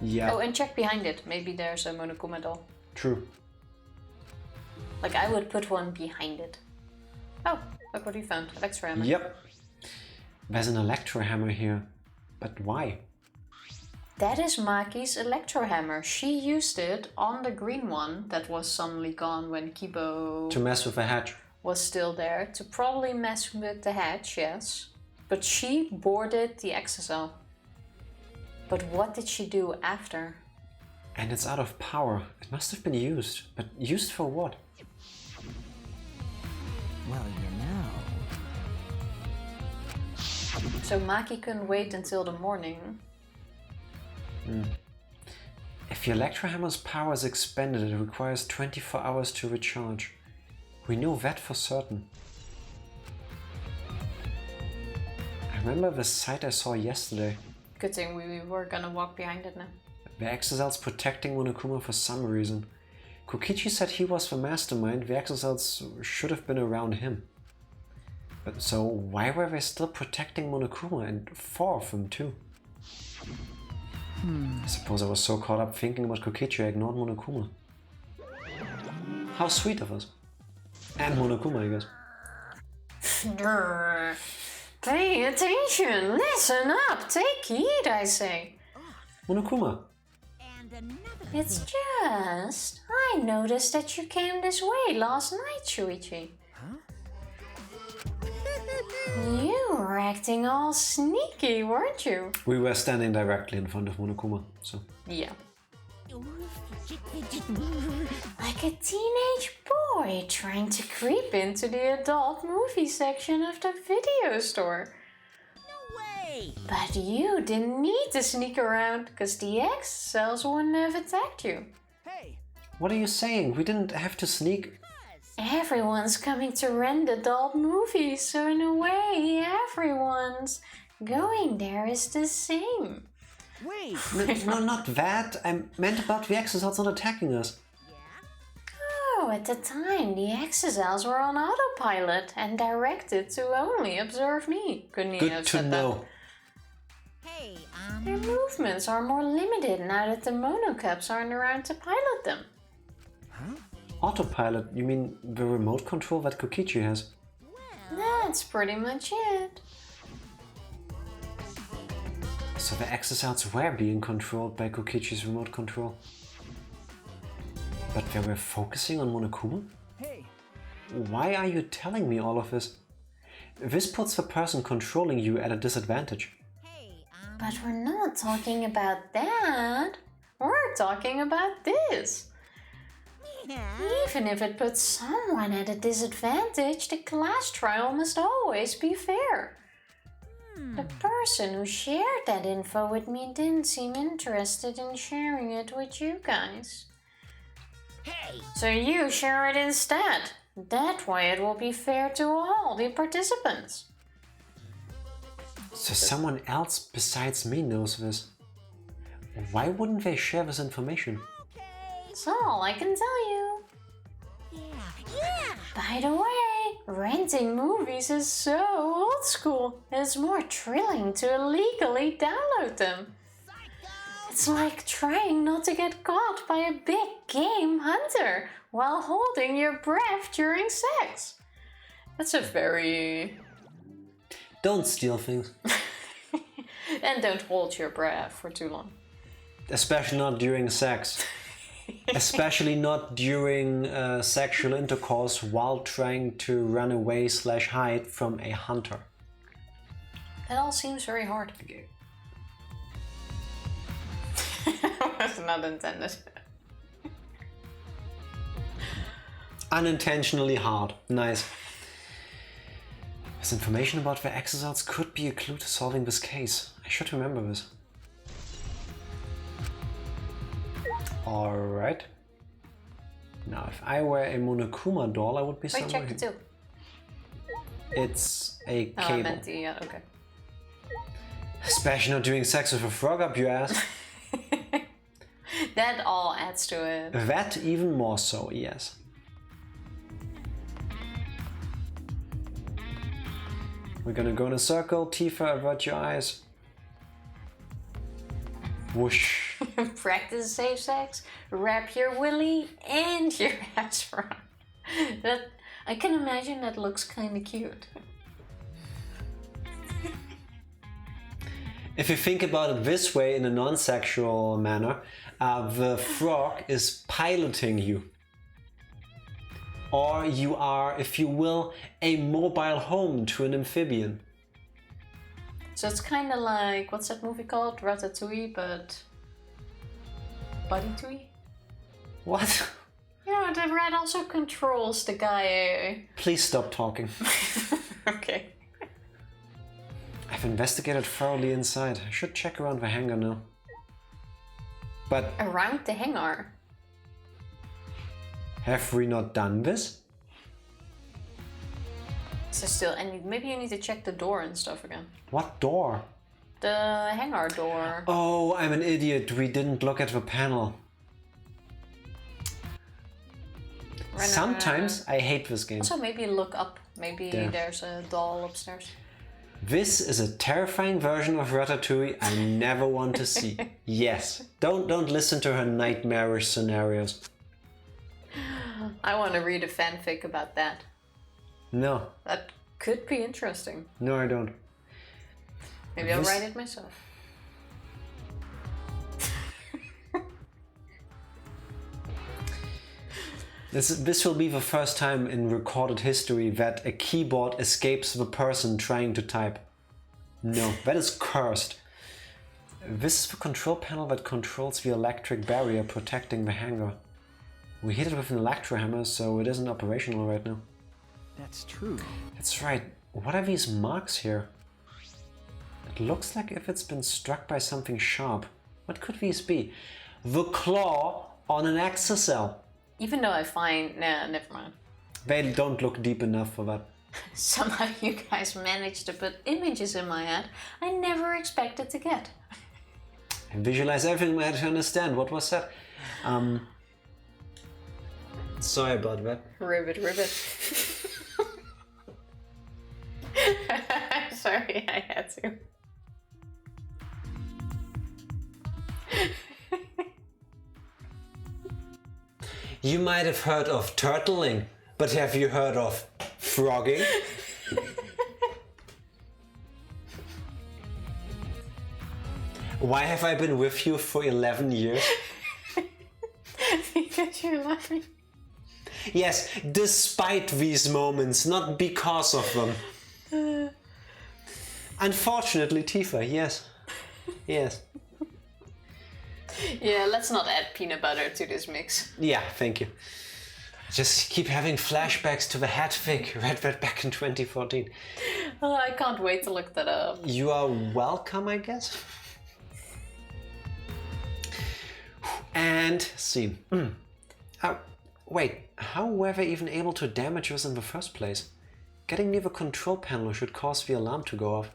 Yeah, Oh, and check behind it. Maybe there's a Monokuma doll. true. Like, I would put one behind it. Oh, look what we found. Electro hammer. Yep. There's an electro hammer here. But why? That is Maki's electro hammer. She used it on the green one that was suddenly gone when Kibo To mess with the hatch. was still there. To probably mess with the hatch, yes. But she boarded the Exisal. But what did she do after? And it's out of power. It must have been used. But used for what? Well, you know. So Maki couldn't wait until the morning. If the electro hammer's power is expended, it requires 24 hours to recharge. We know that for certain. I remember the site I saw yesterday. Good thing we were gonna walk behind it now. The Exisals protecting Monokuma for some reason. Kokichi said he was the mastermind, the Exisals should have been around him. But so why were they still protecting Monokuma, and 4 of them too? I suppose I was so caught up thinking about Kokichi I ignored Monokuma. How sweet of us. And Monokuma, I guess. Brr. Pay attention, listen up, take heed, I say. Monokuma. And another It's just, I noticed that you came this way last night, Shuichi. You were acting all sneaky, weren't you? We were standing directly in front of Monokuma, so... Yeah. Like a teenage boy trying to creep into the adult movie section of the video store. No way! But you didn't need to sneak around, because the X-cells wouldn't have attacked you. Hey, What are you saying? We didn't have to sneak... Everyone's coming to rent adult movies, so in a way, everyone's going there is the same. Wait. No, not that. I meant about the exorcists not attacking us. Oh, at the time, the exorcists were on autopilot and directed to only observe me. Couldn't he Good have to said know. Hey, Their movements are more limited now that the monocaps aren't around to pilot them. Autopilot? You mean the remote control that Kokichi has? That's pretty much it. So the exorcists were being controlled by Kokichi's remote control. But they were focusing on Monokuma? Hey, Why are you telling me all of this? This puts the person controlling you at a disadvantage. But we're not talking about that. We're talking about this. Even if it puts someone at a disadvantage, the class trial must always be fair. The person who shared that info with me didn't seem interested in sharing it with you guys. hey. So you share it instead. That way it will be fair to all the participants. So someone else besides me knows this. Why wouldn't they share this information? That's all I can tell you. Yeah. By the way, renting movies is so old school. It's more thrilling to illegally download them. It's like trying not to get caught by a big game hunter while holding your breath during sex. That's a very... Don't steal things. And don't hold your breath for too long. Especially not during sex. Especially not during sexual intercourse while trying to run away / hide from a hunter. That all seems very hard. Was not intended. Unintentionally hard. Nice. This information about the exorcists could be a clue to solving this case. I should remember this. Alright. Now, if I were a Monokuma doll, I would be Wait, somewhere check it here. too. It's a Oh, I cable. meant the, yeah, okay. Especially not doing sex with a frog up your ass. That all adds to it. That even more so, yes. We're gonna go in a circle. Tifa, avert your eyes. Whoosh. Practice safe sex, wrap your willy and your ass front. That I can imagine that looks kind of cute. If you think about it this way in a non-sexual manner, the frog is piloting you. Or you are, if you will, a mobile home to an amphibian. So it's kind of like, what's that movie called? Ratatouille, but Buddy-touille? What? Yeah, the rat also controls the guy. Please stop talking. Okay. I've investigated thoroughly inside. I should check around the hangar now. But Around the hangar. have we not done this? So still, and maybe you need to check the door and stuff again. What door? The hangar door. Oh, I'm an idiot. We didn't look at the panel. Sometimes I hate this game. Also, maybe look up. Maybe There. there's a doll upstairs. This is a terrifying version of Ratatouille I never want to see. Yes, don't listen to her nightmarish scenarios. I want to read a fanfic about that. No, That could be interesting. no I don't. Maybe I'll This- write it myself. This will be the first time in recorded history that a keyboard escapes the person trying to type. No, that is cursed. This is the control panel that controls the electric barrier protecting the hangar. We hit it with an electro hammer, so it isn't operational right now. That's true. That's right. What are these marks here? It looks like if it's been struck by something sharp. What could these be? The claw on an exocell. Even though I find... Nah, never mind. They don't look deep enough for that. Somehow you guys managed to put images in my head I never expected to get. I visualize everything I had to understand. What was that? Sorry about that. Ribbit. Sorry, I had to. You might have heard of turtling, but have you heard of frogging? Why have I been with you for 11 years? Because you're laughing. Yes, despite these moments, not because of them. Unfortunately, Tifa, yes. Yes. Yeah, let's not add peanut butter to this mix. Yeah, thank you. I just keep having flashbacks to the hat fig read that back in 2014. Oh, I can't wait to look that up. You are welcome, I guess. And scene. Wait, how were they even able to damage us in the first place? Getting near the control panel should cause the alarm to go off.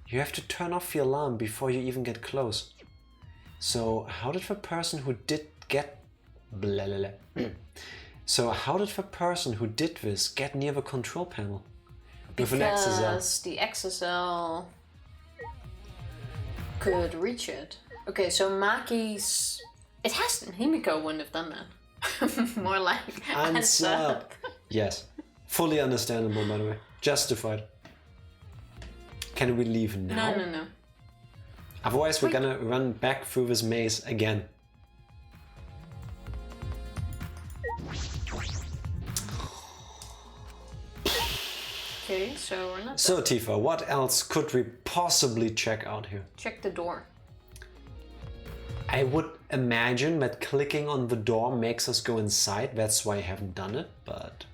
You have to turn off the alarm before you even get close. So how did the person who did get... blah, blah, blah. So how did the person who did this get near the control panel? With an XSL. Because the XSL could reach it. Okay, so Maki's... It has... Himiko wouldn't have done that. More like... Hands up. Yes. Fully understandable, by the way. Justified. Can we leave now? No. Otherwise, we're gonna run back through this maze again. Okay, so we're not... So, Tifa, what else could we possibly check out here? Check the door. I would imagine that clicking on the door makes us go inside. That's why I haven't done it, but...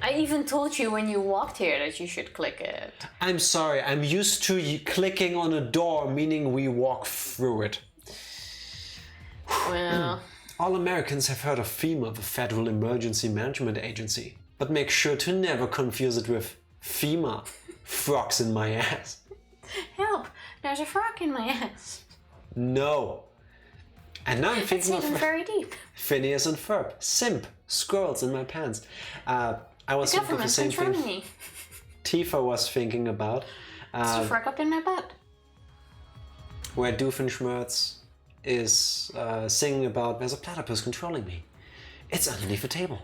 I even told you when you walked here that you should click it. I'm sorry, I'm used to clicking on a door, meaning we walk through it. Well... All Americans have heard of FEMA, the Federal Emergency Management Agency. But make sure to never confuse it with FEMA, frogs in my ass. Help! There's a frog in my ass. No. And now I'm thinking It's even very deep. Phineas and Ferb, simp, squirrels in my pants. I was The thinking of the government's same controlling thing me. Tifa was thinking about. It's a frog up in my butt. Where Doofenshmirtz is singing about there's a platypus controlling me. It's underneath the table.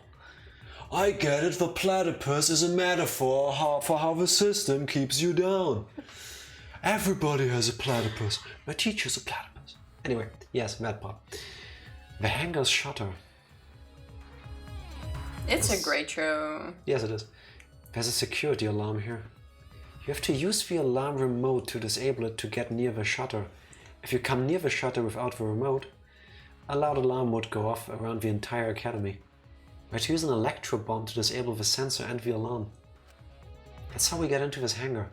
I get it, the platypus is a metaphor for how the system keeps you down. Everybody has a platypus. My teacher's a platypus. Anyway, yes, that part. The Hangar's shutter. It's a great show. Yes, it is. There's a security alarm here. You have to use the alarm remote to disable it to get near the shutter. If you come near the shutter without the remote, a loud alarm would go off around the entire academy. We had to use an electro bomb to disable the sensor and the alarm. That's how we get into this hangar.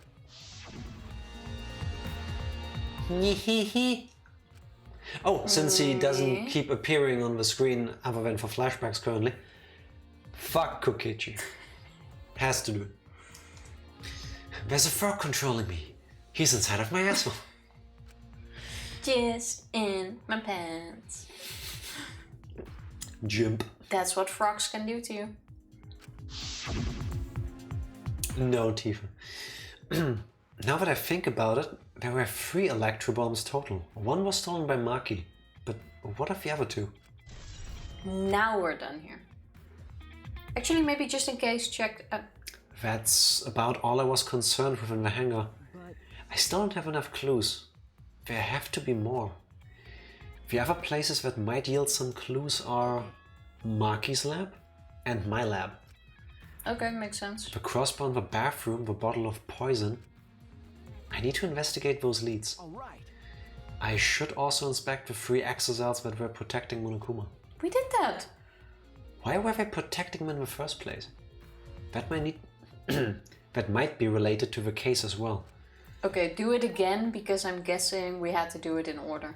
Oh, since he doesn't keep appearing on the screen other than for flashbacks currently, fuck Kokichi. Has to do it. There's a frog controlling me. He's inside of my asshole. Just in my pants. Jump. That's what frogs can do to you. No, Tifa. Now that I think about it, there were 3 electro bombs total. One was stolen by Maki, but what of the other 2? Now we're done here. Actually, maybe just in case, check... That's about all I was concerned with in the hangar. I still don't have enough clues. There have to be more. The other places that might yield some clues are Maki's lab and my lab. Okay, makes sense. The crossbow in the bathroom, the bottle of poison. I need to investigate those leads. Alright. I should also inspect the 3 exocells that were protecting Monokuma. We did that! Why were they protecting them in the first place? That might need... that might be related to the case as well. Okay, do it again, because I'm guessing we had to do it in order.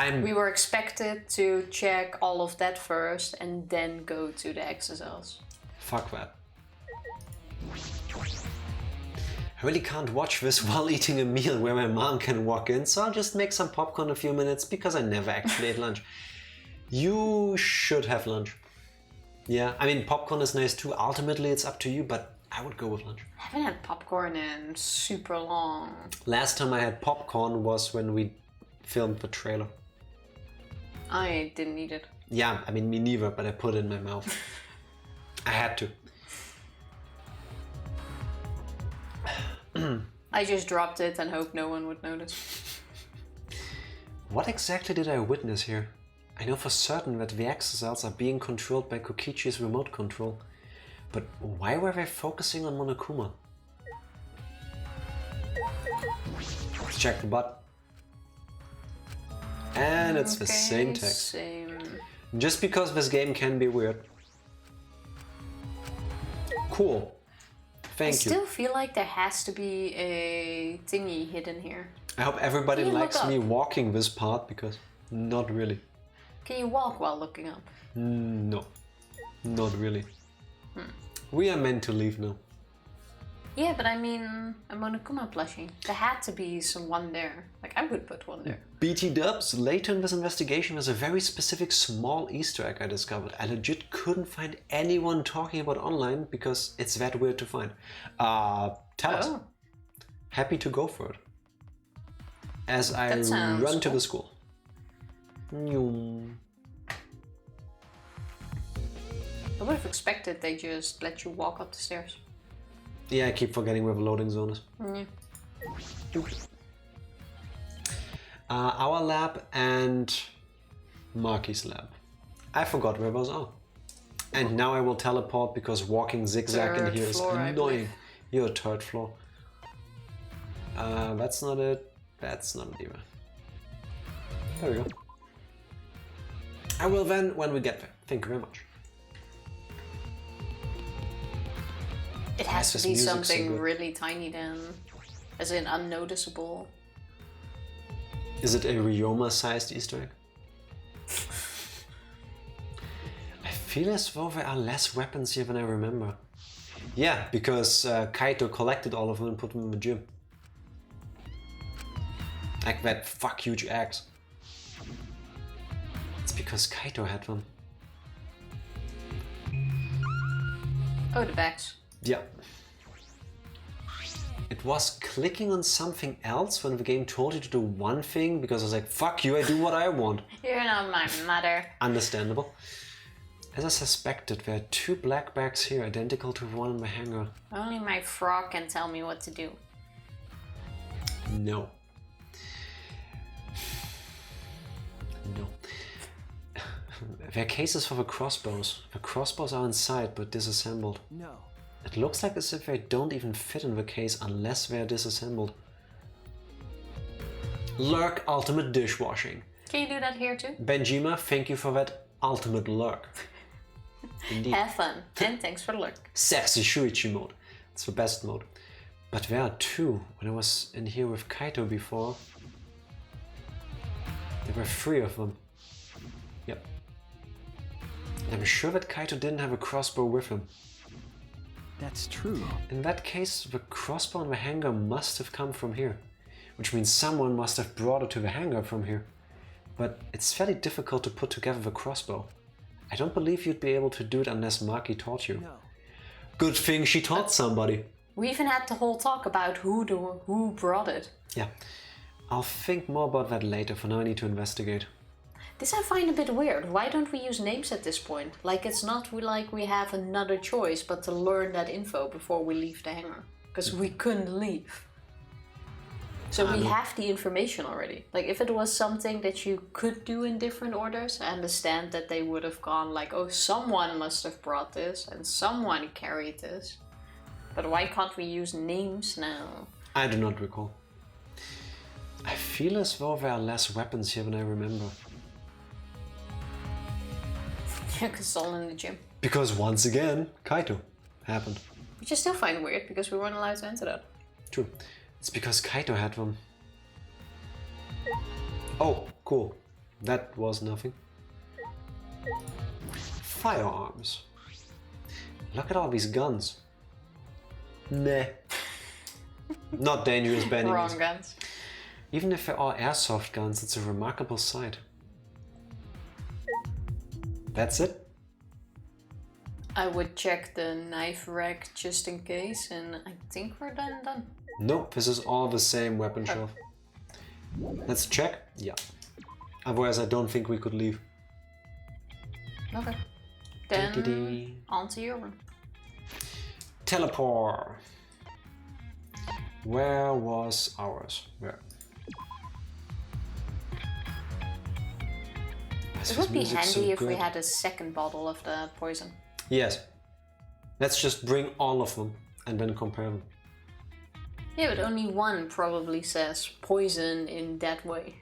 We were expected to check all of that first and then go to the XSLs. Fuck that. I really can't watch this while eating a meal where my mom can walk in, so I'll just make some popcorn a few minutes because I never actually ate lunch. You should have lunch. Yeah, I mean, popcorn is nice too. Ultimately, it's up to you, but I would go with lunch. I haven't had popcorn in super long. Last time I had popcorn was when we filmed the trailer. I didn't eat it. Yeah, I mean, me neither, but I put it in my mouth. I had to. I just dropped it and hoped no one would notice. What exactly did I witness here? I know for certain that the exocells are being controlled by Kokichi's remote control. But why were they focusing on Monokuma? Let's check the butt. And it's the same text. Same. Just because this game can be weird. Cool. Thank you. I still feel like there has to be a thingy hidden here. I hope everybody Can you likes look me up? walking this part, because not really. Can you walk while looking up? No, not really. We are meant to leave now. Yeah, but I mean, a Monokuma plushie. There had to be someone there. Like, I would put one there. BT dubs, later in this investigation there's a very specific small Easter egg I discovered. I legit couldn't find anyone talking about online because it's that weird to find. Tell us. Happy to go for it. As I That sounds run to cool. the school. Nyum. I would have expected they just let you walk up the stairs. Yeah, I keep forgetting where the loading zone is. Yeah. Our lab and Marky's lab. I forgot where those are. And now I will teleport because walking zigzag in Third here is floor, I annoying. believe. You're third floor. That's not it. That's not it either. There we go. I will then when we get there. Thank you very much. It has This to be music's so something good. really tiny then. As in unnoticeable. Is it a Ryoma-sized Easter egg? I feel as though there are less weapons here than I remember. Yeah, because Kaito collected all of them and put them in the gym. Like that fuck huge axe. It's because Kaito had them. Oh, the bags. Yeah. It was clicking on something else when the game told you to do one thing because I was like, fuck you, I do what I want. You're not my mother. Understandable. As I suspected, there are two black bags here, identical to the one in the hangar. Only my frog can tell me what to do. No. No. There are cases for the crossbows. The crossbows are inside but disassembled. No. It looks like as if they don't even fit in the case unless they are disassembled. Lurk ultimate dishwashing. Can you do that here too? Benjima, thank you for that ultimate lurk. Indeed. Have fun. And thanks for the look. Sexy Shuichi mode. It's the best mode. But there are two. When I was in here with Kaito before, there were three of them. Yep. And I'm sure that Kaito didn't have a crossbow with him. That's true. In that case, the crossbow in the hangar must have come from here. Which means someone must have brought it to the hangar from here. But it's fairly difficult to put together the crossbow. I don't believe you'd be able to do it unless Maki taught you. No. Good thing she taught somebody. We even had the whole talk about who brought it. Yeah. I'll think more about that later. For now I need to investigate. This I find a bit weird. Why don't we use names at this point? Like it's not like we have another choice but to learn that info before we leave the hangar. Because we couldn't leave. So we have the information already. Like if it was something that you could do in different orders, I understand that they would have gone like, oh, someone must have brought this and someone carried this. But why can't we use names now? I do not recall. I feel as though there are less weapons here than I remember. Yeah, because it's all in the gym. Because once again, Kaito happened. Which I still find weird because we weren't allowed to enter that. True. It's because Kaito had them. Oh, cool. that was nothing. Firearms. Look at all these guns. Nah. Not dangerous by any means. Wrong guns. Even if they're all airsoft guns, it's a remarkable sight. That's it? I would check the knife rack just in case, and I think we're done. Nope, this is all the same weapon shelf. Let's check? Yeah. Otherwise I don't think we could leave. Okay. Then on to your room. Teleport! Where was ours? Where? It would be handy if we had a second bottle of the poison. Yes. Let's just bring all of them and then compare them. Yeah, but only one probably says poison in that way.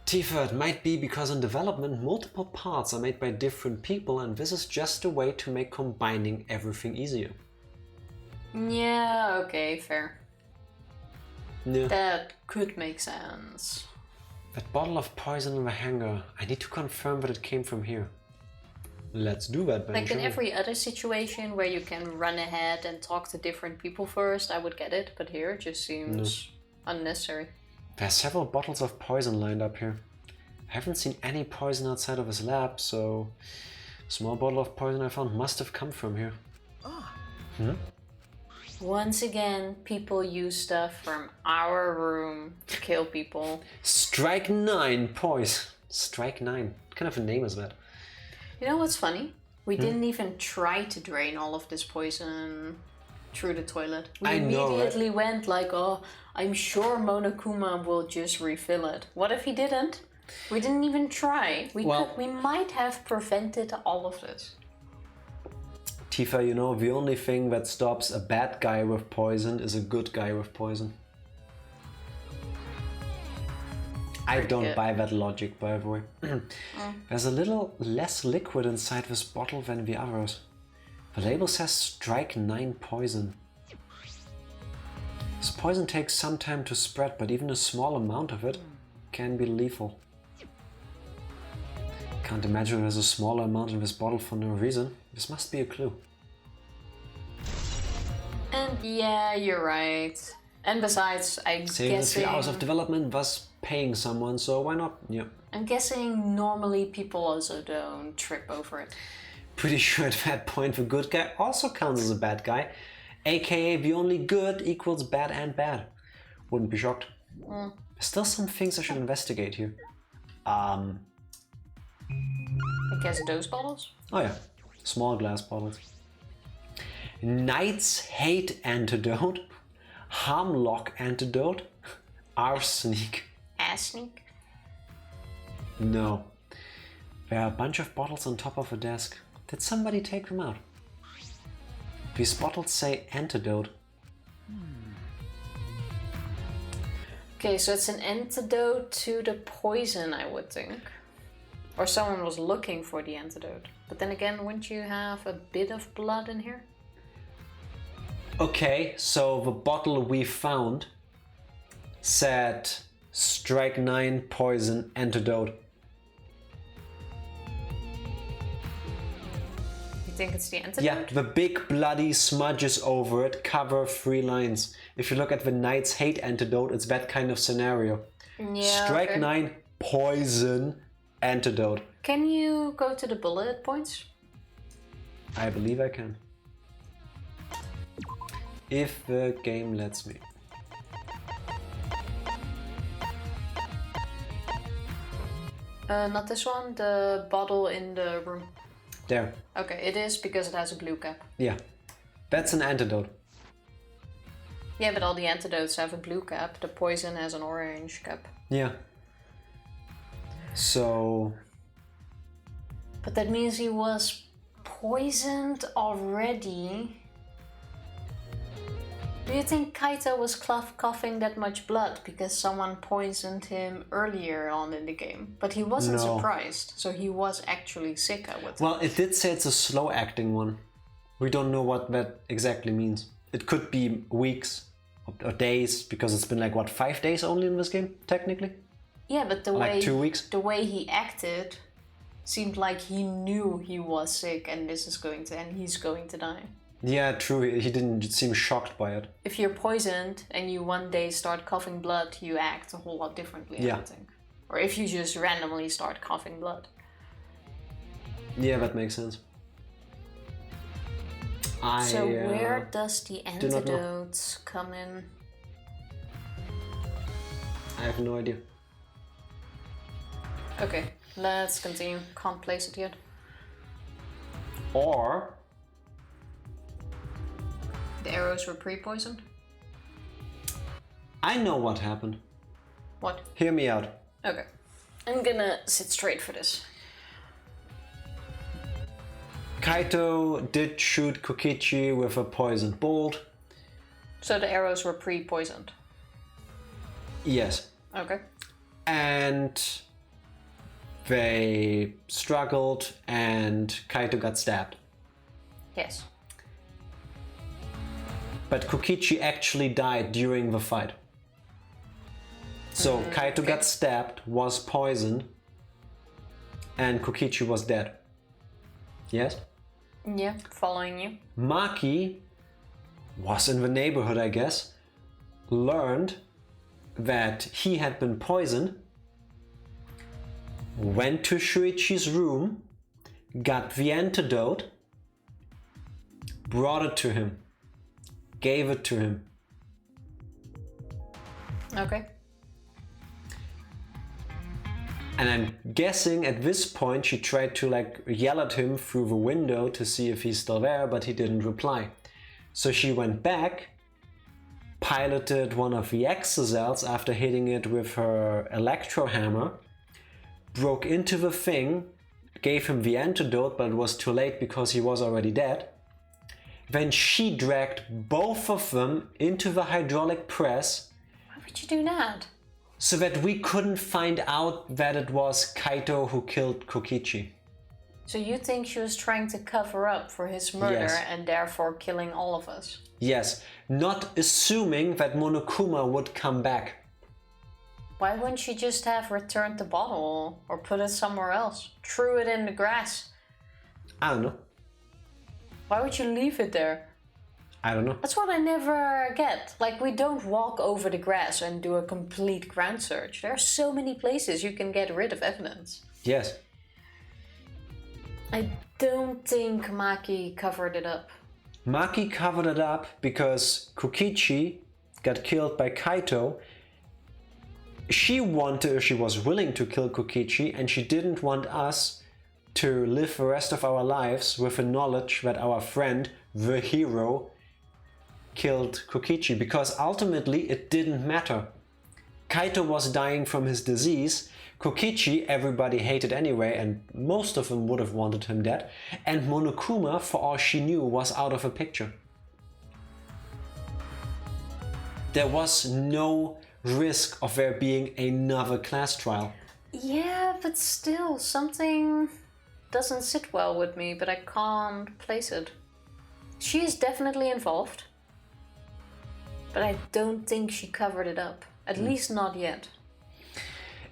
Tifa, it might be because in development multiple parts are made by different people and this is just a way to make combining everything easier. Yeah, okay, fair. Yeah. That could make sense. That bottle of poison in the hangar, I need to confirm that it came from here. Let's do that, Like in every other situation where you can run ahead and talk to different people first, I would get it, but here it just seems unnecessary. There are several bottles of poison lined up here. I haven't seen any poison outside of his lab, so a small bottle of poison I found must have come from here. Once again, people use stuff from our room to kill people. Strike 9 poison. Strike 9. What kind of a name is that? You know what's funny? We didn't even try to drain all of this poison through the toilet. We I know, immediately went like, oh, I'm sure Monokuma will just refill it. What if he didn't? We didn't even try. We might have prevented all of this. Tifa, you know, the only thing that stops a bad guy with poison is a good guy with poison. I don't buy that logic, by the way. There's a little less liquid inside this bottle than the others. The label says strike 9 poison. This poison takes some time to spread, but even a small amount of it can be lethal. Can't imagine there's a smaller amount in this bottle for no reason. This must be a clue. And yeah, you're right. And besides, Saving a few hours of development, thus paying someone, so why not? Yeah. I'm guessing normally people also don't trip over it. Pretty sure at that point the good guy also counts as a bad guy, aka the only good equals bad and bad. Wouldn't be shocked. There's still some things I should investigate here. I guess those bottles? Oh yeah, small glass bottles. Knight's Hate Antidote, Harmlock Antidote, Arsenic. Arsenic? No. There are a bunch of bottles on top of a desk. Did somebody take them out? These bottles say antidote. Okay, so it's an antidote to the poison, I would think. Or someone was looking for the antidote. But then again, wouldn't you have a bit of blood in here? Okay, so the bottle we found said strike 9 poison antidote. You think it's the antidote? Yeah, the big bloody smudges over it cover 3 lines. If you look at the Knight's Hate Antidote, it's that kind of scenario. Yeah, Strike okay. 9 poison antidote. Can you go to the bullet points? I believe I can. If the game lets me. Not this one, the bottle in the room. There. Okay, it is because it has a blue cap. Yeah. That's an antidote. Yeah, but all the antidotes have a blue cap. The poison has an orange cap. Yeah. So... But that means he was poisoned already. Do you think Kaito was coughing that much blood because someone poisoned him earlier on in the game? But he wasn't No. surprised, so he was actually sick, I would think. Well, it did say it's a slow acting one. We don't know what that exactly means. It could be weeks or days, because it's been like, what, 5 days only in this game, technically? Yeah, but the Like way 2 weeks? the way he acted seemed like he knew he was sick and he's going to die. Yeah, true. He didn't seem shocked by it. If you're poisoned and you one day start coughing blood, you act a whole lot differently, Yeah. I think. Or if you just randomly start coughing blood. Yeah, that makes sense. So where does the do not know. antidotes come in? I have no idea. Okay, let's continue. Can't place it yet. Or The arrows were pre-poisoned? I know what happened. What? Hear me out. Okay. I'm gonna sit straight for this. Kaito did shoot Kokichi with a poisoned bolt. So the arrows were pre-poisoned. Yes. Okay. And they struggled and Kaito got stabbed. Yes. But Kokichi actually died during the fight. So Kaito got stabbed, was poisoned, and Kokichi was dead. Yes? Yeah, following you. Maki was in the neighborhood, I guess, learned that he had been poisoned, went to Shuichi's room, got the antidote, brought it to him, gave it to him. Okay. And I'm guessing at this point she tried to yell at him through the window to see if he's still there, but he didn't reply. So she went back, piloted one of the exocells after hitting it with her electro hammer, broke into the thing, gave him the antidote, but it was too late because he was already dead. Then she dragged both of them into the hydraulic press. Why would you do that? So that we couldn't find out that it was Kaito who killed Kokichi. So you think she was trying to cover up for his murder Yes. and therefore killing all of us? Yes, not assuming that Monokuma would come back. Why wouldn't she just have returned the bottle or put it somewhere else? Threw it in the grass? I don't know. Why would you leave it there? I don't know. That's what I never get. Like, we don't walk over the grass and do a complete ground search. There are so many places you can get rid of evidence. Yes. I don't think Maki covered it up. Maki covered it up because Kokichi got killed by Kaito. She was willing to kill Kokichi, and she didn't want us to live the rest of our lives with the knowledge that our friend, the hero, killed Kokichi, because ultimately it didn't matter. Kaito was dying from his disease. Kokichi everybody hated anyway, and most of them would have wanted him dead. And Monokuma, for all she knew, was out of the picture. There was no risk of there being another class trial. Yeah, but still, something doesn't sit well with me, but I can't place it. She is definitely involved, but I don't think she covered it up. At least not yet.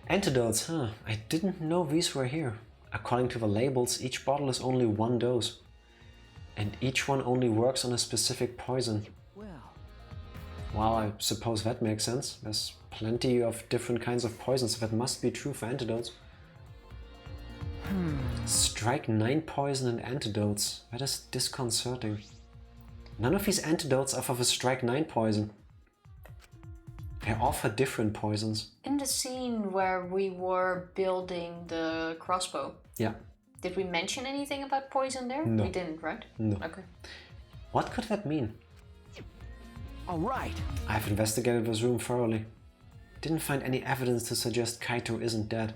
Antidotes, huh? I didn't know these were here. According to the labels, each bottle is only 1 dose. And each one only works on a specific poison. Well, I suppose that makes sense. There's plenty of different kinds of poisons, so that must be true for antidotes. Strike 9 poison and antidotes. That is disconcerting. None of these antidotes are for the strike 9 poison. They offer different poisons. In the scene where we were building the crossbow, Yeah. did we mention anything about poison there? No. We didn't, right? No. Okay. What could that mean? All right. I've investigated this room thoroughly. Didn't find any evidence to suggest Kaito isn't dead.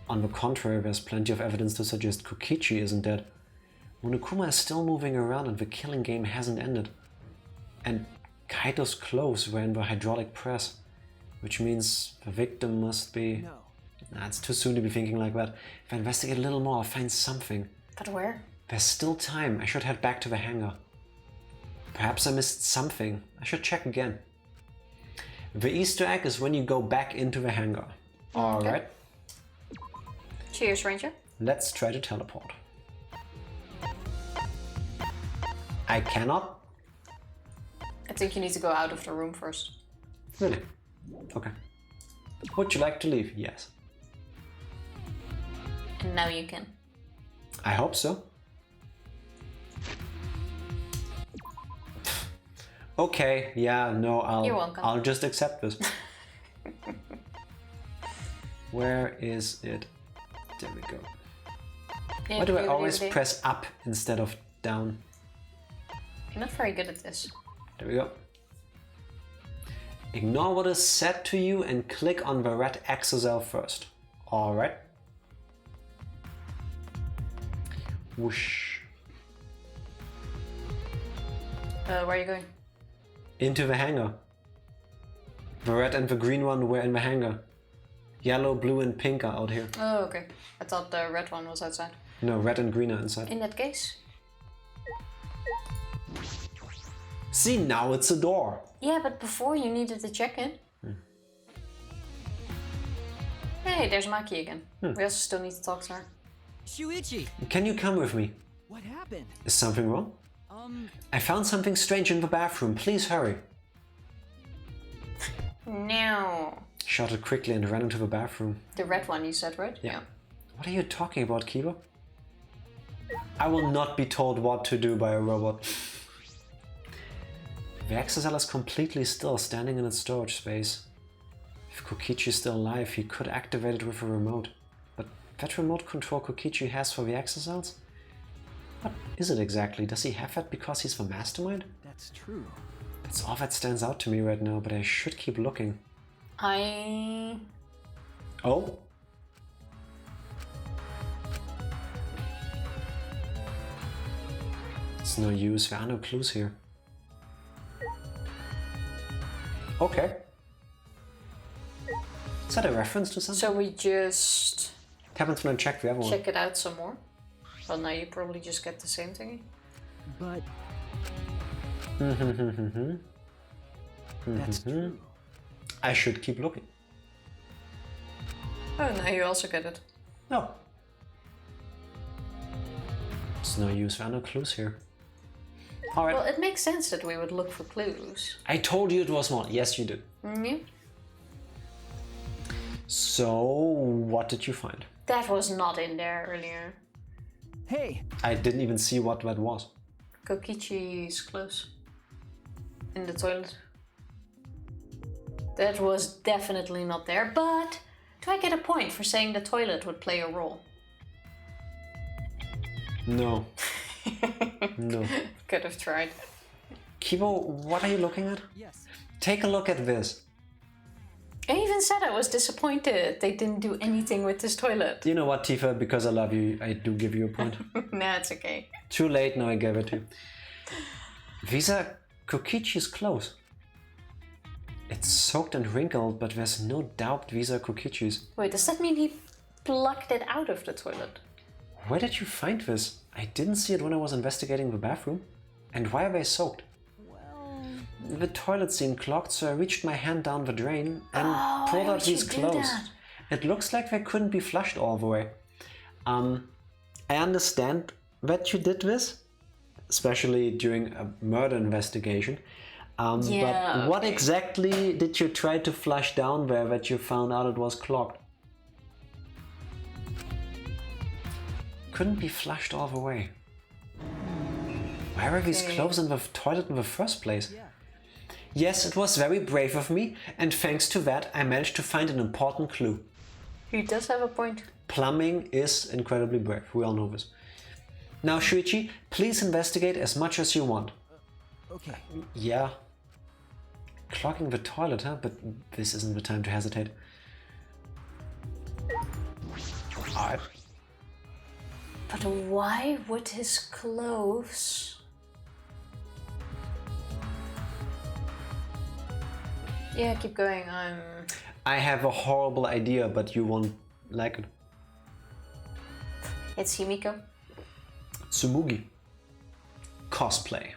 On the contrary, there's plenty of evidence to suggest Kokichi isn't dead. Monokuma is still moving around and the killing game hasn't ended. And Kaito's clothes were in the hydraulic press, which means the victim must be... Nah, it's too soon to be thinking like that. If I investigate a little more, I'll find something. But where? There's still time. I should head back to the hangar. Perhaps I missed something. I should check again. The Easter egg is when you go back into the hangar. Alright, Cheers, Ranger. let's try to teleport. I cannot? I think you need to go out of the room first. Really? Okay. Would you like to leave? Yes. And now you can. I hope so. Okay, yeah, no, You're welcome. I'll just accept this. Where is it? There we go. Why do I always press up instead of down? You're not very good at this. There we go. Ignore what is said to you and click on the red exocell first. Alright. Whoosh. Where are you going? Into the hangar. The red and the green one were in the hangar. Yellow, blue and pink are out here. Oh, okay. I thought the red one was outside. No, red and green are inside. In that case? See, now it's a door. Yeah, but before you needed to check in. Hey, there's Maki again. We also still need to talk to her. Shuichi! Can you come with me? What happened? Is something wrong? I found something strange in the bathroom. Please hurry. No. Shouted quickly and ran into the bathroom. The red one you said, right? Yeah. What are you talking about, Kiba? I will not be told what to do by a robot. The exocell is completely still, standing in its storage space. If Kokichi is still alive, he could activate it with a remote. But that remote control Kokichi has for the exocells? What is it exactly? Does he have that because he's the mastermind? That's true. That's all that stands out to me right now, but I should keep looking. Oh? It's no use, there are no clues here. Okay. Is that a reference to something? So we just What happens when I check the other one? check it out some more? Well, now you probably just get the same thingy. But that's true. I should keep looking. Oh, now you also get it. No. It's no use, there are no clues here. Alright. Well, it makes sense that we would look for clues. I told you it was one. Yes, you did. Yeah. So, what did you find? That was not in there earlier. Hey! I didn't even see what that was. Kokichi's clothes. In the toilet. That was definitely not there, but do I get a point for saying the toilet would play a role? No. No. Could have tried. Kibo, what are you looking at? Yes. Take a look at this. I even said I was disappointed they didn't do anything with this toilet. You know what, Tifa? Because I love you, I do give you a point. Nah, it's okay. Too late, now I gave it to you. These are Kokichi's clothes. It's soaked and wrinkled, but there's no doubt these are Kokichi's. Wait, does that mean he plucked it out of the toilet? Where did you find this? I didn't see it when I was investigating the bathroom. And why are they soaked? Well, The toilet seemed clogged, so I reached my hand down the drain and Oh, pulled why out would you these do clothes. that? It looks like they couldn't be flushed all the way. I understand that you did this, especially during a murder investigation. Yeah, but what okay. exactly did you try to flush down there that you found out it was clogged? Couldn't be flushed all the way. Why were these Okay. clothes in the toilet in the first place? yeah. Yes, it was very brave of me, and thanks to that I managed to find an important clue. He does have a point. Plumbing is incredibly brave, we all know this. Now Shuichi, please investigate as much as you want. Okay. Yeah. Clogging the toilet, huh? But this isn't the time to hesitate. Alright. But why would his clothes... Yeah, keep going. I have a horrible idea, but you won't like it. It's Himiko. Tsumugi. Cosplay.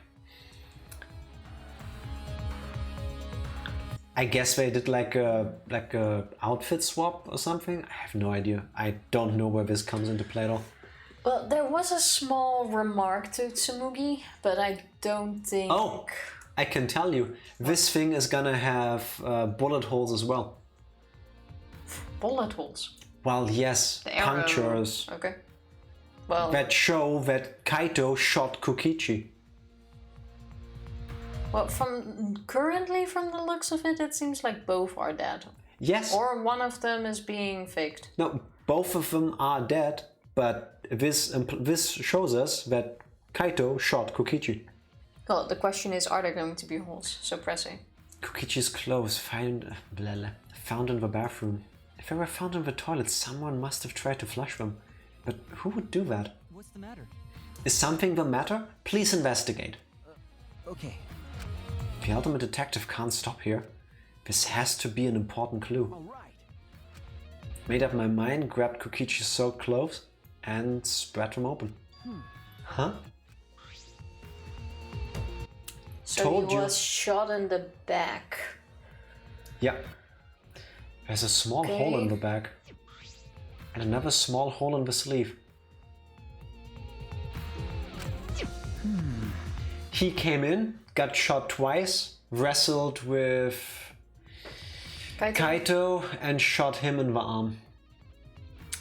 I guess they did like a outfit swap or something. I have no idea. I don't know where this comes into play at all. Well, there was a small remark to Tsumugi, but I don't think... Oh, I can tell you. This thing is gonna have bullet holes as well. Bullet holes? Well, yes, The arrow. punctures Okay. Well, that show that Kaito shot Kokichi. well, currently from the looks of it, it seems like both are dead. Yes. Or one of them is being faked. No, both of them are dead, but this shows us that Kaito shot Kokichi. Well, the question is, are there going to be holes? So pressing. Kokichi's clothes found in the bathroom. If they were found in the toilet, someone must have tried to flush them. But who would do that? What's the matter? Is something the matter? Please investigate. Okay. The ultimate detective can't stop here. This has to be an important clue. All right. Made up my mind, grabbed Kokichi's soaked clothes and spread them open. Huh? So Told he you. was shot in the back. Yeah. There's a small hole in the back. And another small hole in the sleeve. He came in, got shot twice, wrestled with Kaito and shot him in the arm.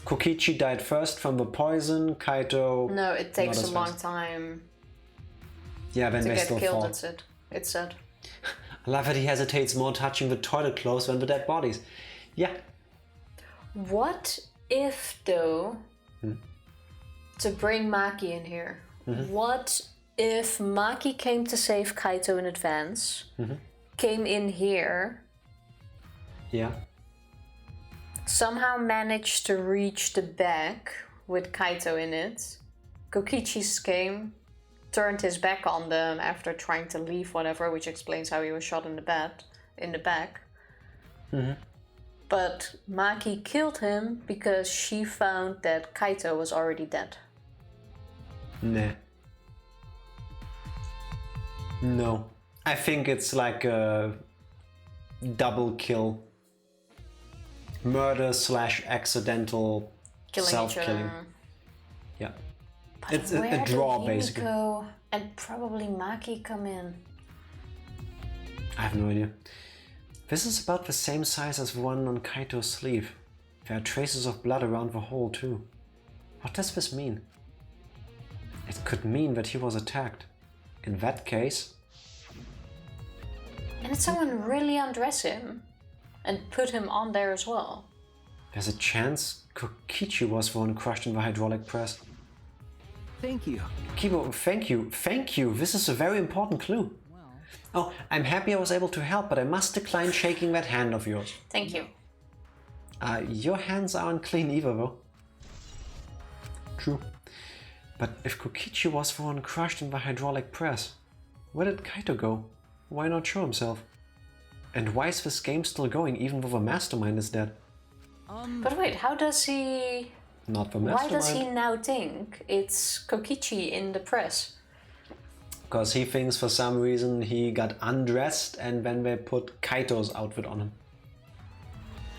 Kokichi died first from the poison, Kaito... No, it takes not a as long fast. time Yeah, then to they get still killed, fall. it said. I love that he hesitates more touching the toilet clothes than the dead bodies. Yeah. What if, though, to bring Maki in here, what if Maki came to save Kaito in advance, came in here, Yeah. somehow managed to reach the back with Kaito in it, Kokichi came, turned his back on them after trying to leave whatever, which explains how he was shot in the back. But Maki killed him because she found that Kaito was already dead. Nah. No. I think it's like a double kill. Murder / accidental Killing self-killing. each other. Yeah. But It's a where draw, did basically. Himiko and probably Maki come in? I have no idea. This is about the same size as the one on Kaito's sleeve. There are traces of blood around the hole too. What does this mean? It could mean that he was attacked. In that case... And did someone really undress him and put him on there as well? There's a chance Kokichi was the one crushed in the hydraulic press. Thank you. Kibo, thank you. Thank you. This is a very important clue. Oh, I'm happy I was able to help, but I must decline shaking that hand of yours. Thank you. Your hands aren't clean either, though. True. But if Kokichi was the one crushed in the hydraulic press, where did Kaito go? Why not show himself? And why is this game still going even though the mastermind is dead? But wait, how does he... Not the Why mastermind. does he now think it's Kokichi in the press? Because he thinks for some reason he got undressed and then they put Kaito's outfit on him.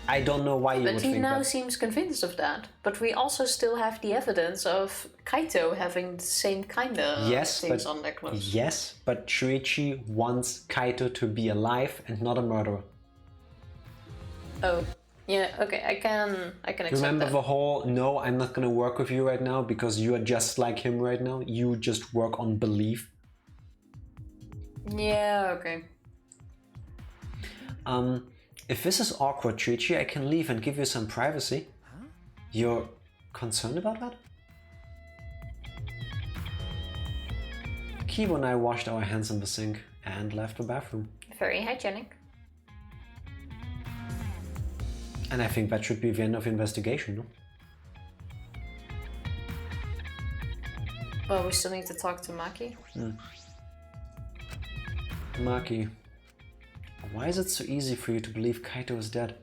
I don't know why you would But he think now that. seems convinced of that. But we also still have the evidence of Kaito having the same kind of Yes, things but on their clothes. yes, but Shuichi wants Kaito to be alive and not a murderer. Oh, yeah, okay, I can accept Remember that. the whole, no, I'm not gonna work with you right now because you are just like him right now. You just work on belief. Yeah, okay. If this is awkward, Shuichi, I can leave and give you some privacy. You're concerned about that? Kibo and I washed our hands in the sink and left the bathroom. Very hygienic. And I think that should be the end of the investigation, no? Well, we still need to talk to Maki. Maki, why is it so easy for you to believe Kaito is dead?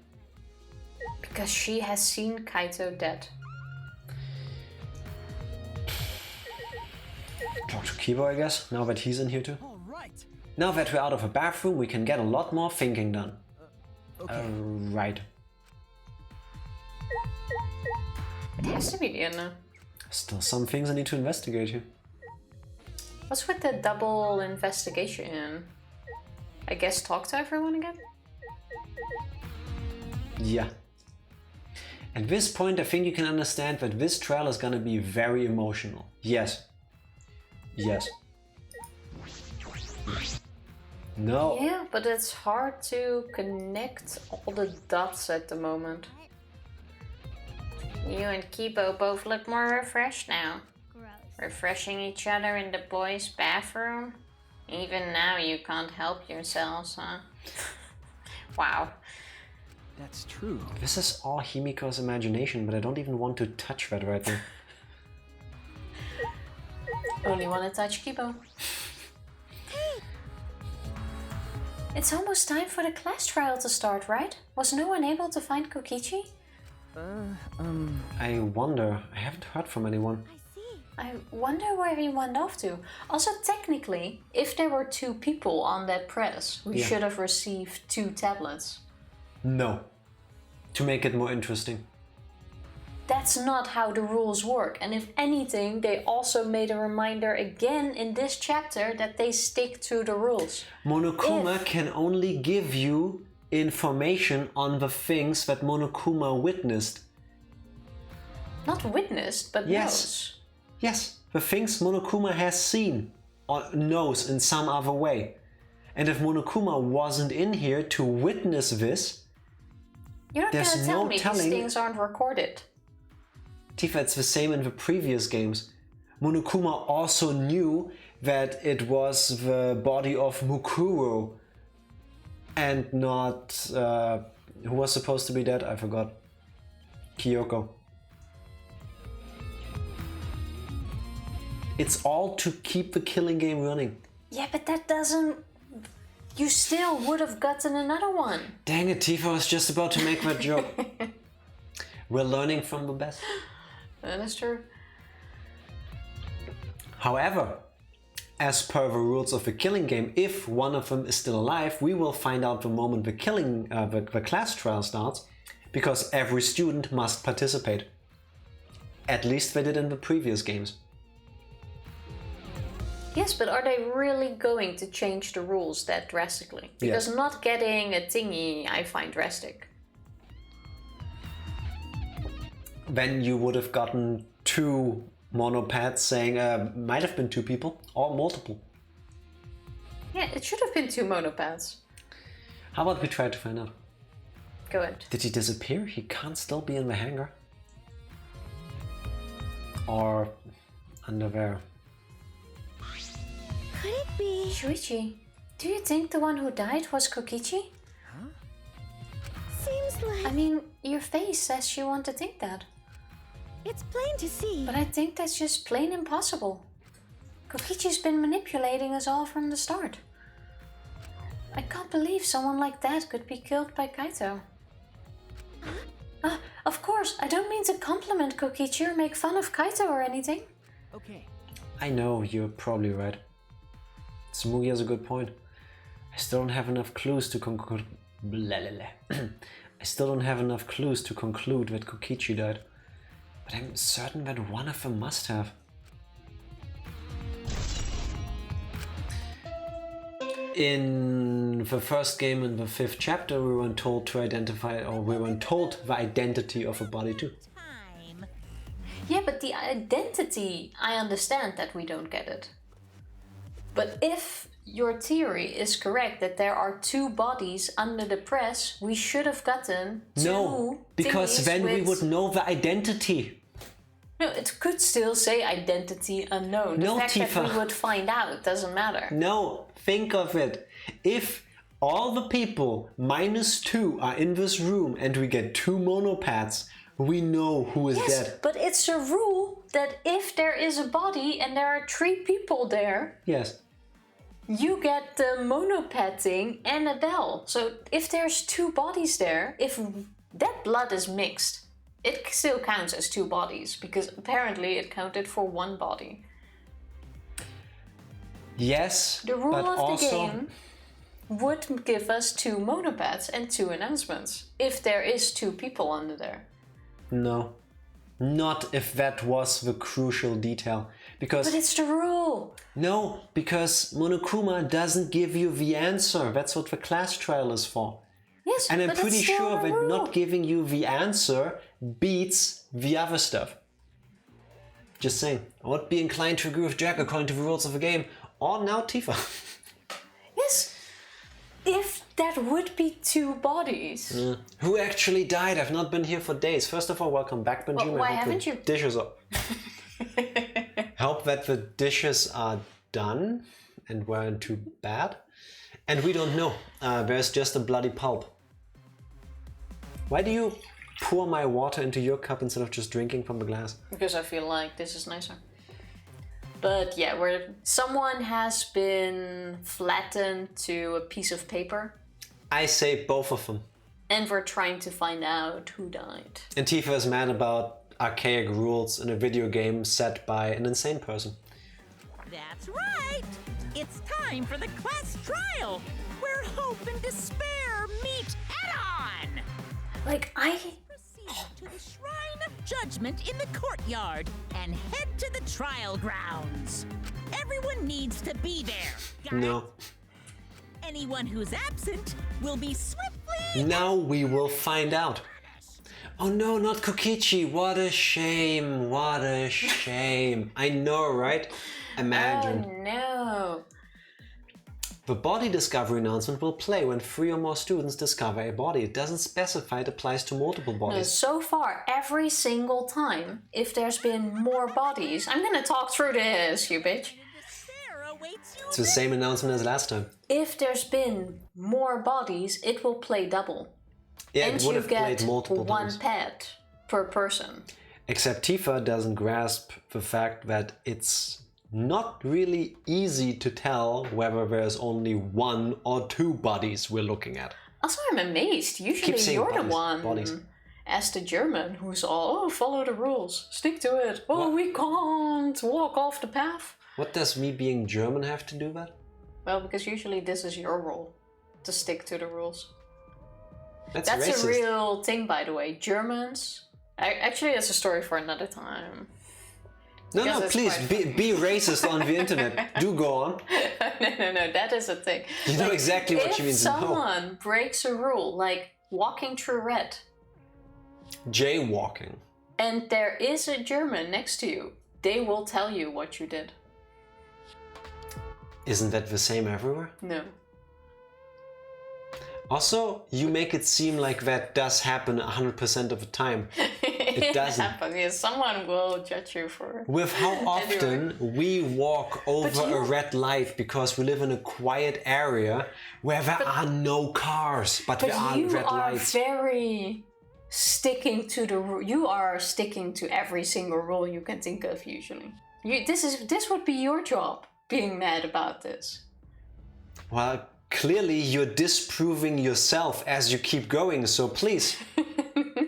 Because she has seen Kaito dead. Talk to Kibo, I guess, now that he's in here too. All right. Now that we're out of a bathroom, we can get a lot more thinking done. Okay. Right. It has to be the end now. Still some things I need to investigate here. What's with the double investigation? I guess talk to everyone again? Yeah. At this point, I think you can understand that this trial is gonna be very emotional. Yes. Yes. No. Yeah, but it's hard to connect all the dots at the moment. You and Kibo both look more refreshed now. Gross. Refreshing each other in the boys' bathroom? Even now you can't help yourselves, huh? Wow. That's true. This is all Himiko's imagination, but I don't even want to touch that right now. Only want to touch Kibo. It's almost time for the class trial to start, right? Was no one able to find Kokichi? I wonder. I haven't heard from anyone. I see. I wonder where he went off to. Also, technically, if there were 2 people on that press, we Yeah. should have received 2 tablets. No. To make it more interesting. That's not how the rules work. And if anything, they also made a reminder again in this chapter that they stick to the rules. Monokuma can only give you information on the things that Monokuma witnessed. Not witnessed, but Yes. knows. Yes, the things Monokuma has seen or knows in some other way. And if Monokuma wasn't in here to witness this, You're not There's gonna tell no me telling- these things aren't recorded. Tifa, it's the same in the previous games. Monokuma also knew that it was the body of Mukuro and not... who was supposed to be dead? I forgot. Kyoko. It's all to keep the killing game running. Yeah, but that doesn't... You still would have gotten another one. Dang it, Tifa, I was just about to make that joke. We're learning from the best. That is true. However, as per the rules of the killing game, if one of them is still alive, we will find out the moment the class trial starts, because every student must participate. At least they did in the previous games. Yes, but are they really going to change the rules that drastically? Because Yes. not getting a thingy I find drastic. Then you would have gotten 2 monopads saying might have been 2 people or multiple. Yeah, it should have been 2 monopads. How about we try to find out? Go ahead. Did he disappear? He can't still be in the hangar. Or under there. Could it be? Shuichi, do you think the one who died was Kokichi? Seems like I mean, your face says you want to think that. it's plain to see. But I think that's just plain impossible. Kokichi's been manipulating us all from the start. I can't believe someone like that could be killed by Kaito. Of course, I don't mean to compliment Kokichi or make fun of Kaito or anything. Okay. I know, you're probably right. Tsumugi has a good point. I still don't have enough clues to conclude. I still don't have enough clues to conclude that Kokichi died. But I'm certain that one of them must have. In the first game in the 5th chapter, we weren't told to identify, or we weren't told the identity of a body too. Time. Yeah, but the identity, I understand that we don't get it. But if your theory is correct that there are 2 bodies under the press, we should have gotten 2 No, because thingies then we with- would know the identity. No, it could still say identity unknown. The No, fact that Tifa. we would find out doesn't matter. No, think of it. If all the people minus 2 are in this room and we get 2 monopads, we know who is Yes, dead. but it's a rule that if there is a body and there are 3 people there, Yes. you get the monopad thing and a bell. So if there's 2 bodies there, if that blood is mixed, it still counts as 2 bodies because apparently it counted for 1 body. Yes, The rule but of the also game would give us 2 monopads and 2 announcements. If there is 2 people under there. No. Not if that was the crucial detail. Because... But it's the rule! No, because Monokuma doesn't give you the answer. That's what the class trial is for. Yes, and I'm but pretty it's still sure a that rule. not giving you the answer beats the other stuff. Just saying. I would be inclined to agree with Jack according to the rules of the game. Or now Tifa. Yes, if that would be 2 bodies. Who actually died? I've not been here for days. First of all, welcome back, Benjamin. Well, why I hope haven't the you? Dishes are... Hope that the dishes are done and weren't too bad. And we don't know. There's just a bloody pulp. Why do you pour my water into your cup instead of just drinking from the glass? Because I feel like this is nicer. But yeah, where someone has been flattened to a piece of paper. I say both of them. And we're trying to find out who died. And Tifa is mad about archaic rules in a video game set by an insane person. That's right! It's time for the class trial, where hope and despair meet head-on! Like, Proceed to the Shrine of Judgment in the courtyard and head to the trial grounds. Everyone needs to be there. Got No. it? Anyone who's absent will be swiftly... Now we will find out. Oh no, not Kokichi. What a shame. What a shame. I know, right? Imagine. Oh no. The body discovery announcement will play when 3 or more students discover a body. It doesn't specify it applies to multiple No, bodies. so far, every single time, if there's been more bodies, I'm gonna talk through this, you bitch. Despair awaits you It's the same announcement as last time. If there's been more bodies, it will play double. Yeah, And it would you have played get multiple 1 times. pet per person. Except Tifa doesn't grasp the fact that it's not really easy to tell whether there's only 1 or 2 bodies we're looking at. Also, I'm amazed. Usually saying you're the bodies, one, bodies. as the German, who's all, oh, follow the rules, stick to it. Oh, What? we can't walk off the path. What does me being German have to do with that? Well, because usually this is your role, to stick to the rules. That's That's racist. a real thing, by the way. Germans... Actually, that's a story for another time. No, Because no, it's please, quite be racist on the internet. Do go on. No, that is a thing. You know exactly what if she means. No. someone breaks a rule, like walking through red, Jaywalking. and there is a German next to you, they will tell you what you did. Isn't that the same everywhere? No. Also, you make it seem like that does happen 100% of the time. It doesn't. happens. Yes, someone will judge you for it. With how often we walk over you- a red light because we live in a quiet area where there are no cars, but there are you red are lights. very sticking to the rule. You are sticking to every single rule you can think of usually. This would be your job, being mad about this. Well, clearly you're disproving yourself as you keep going, so please,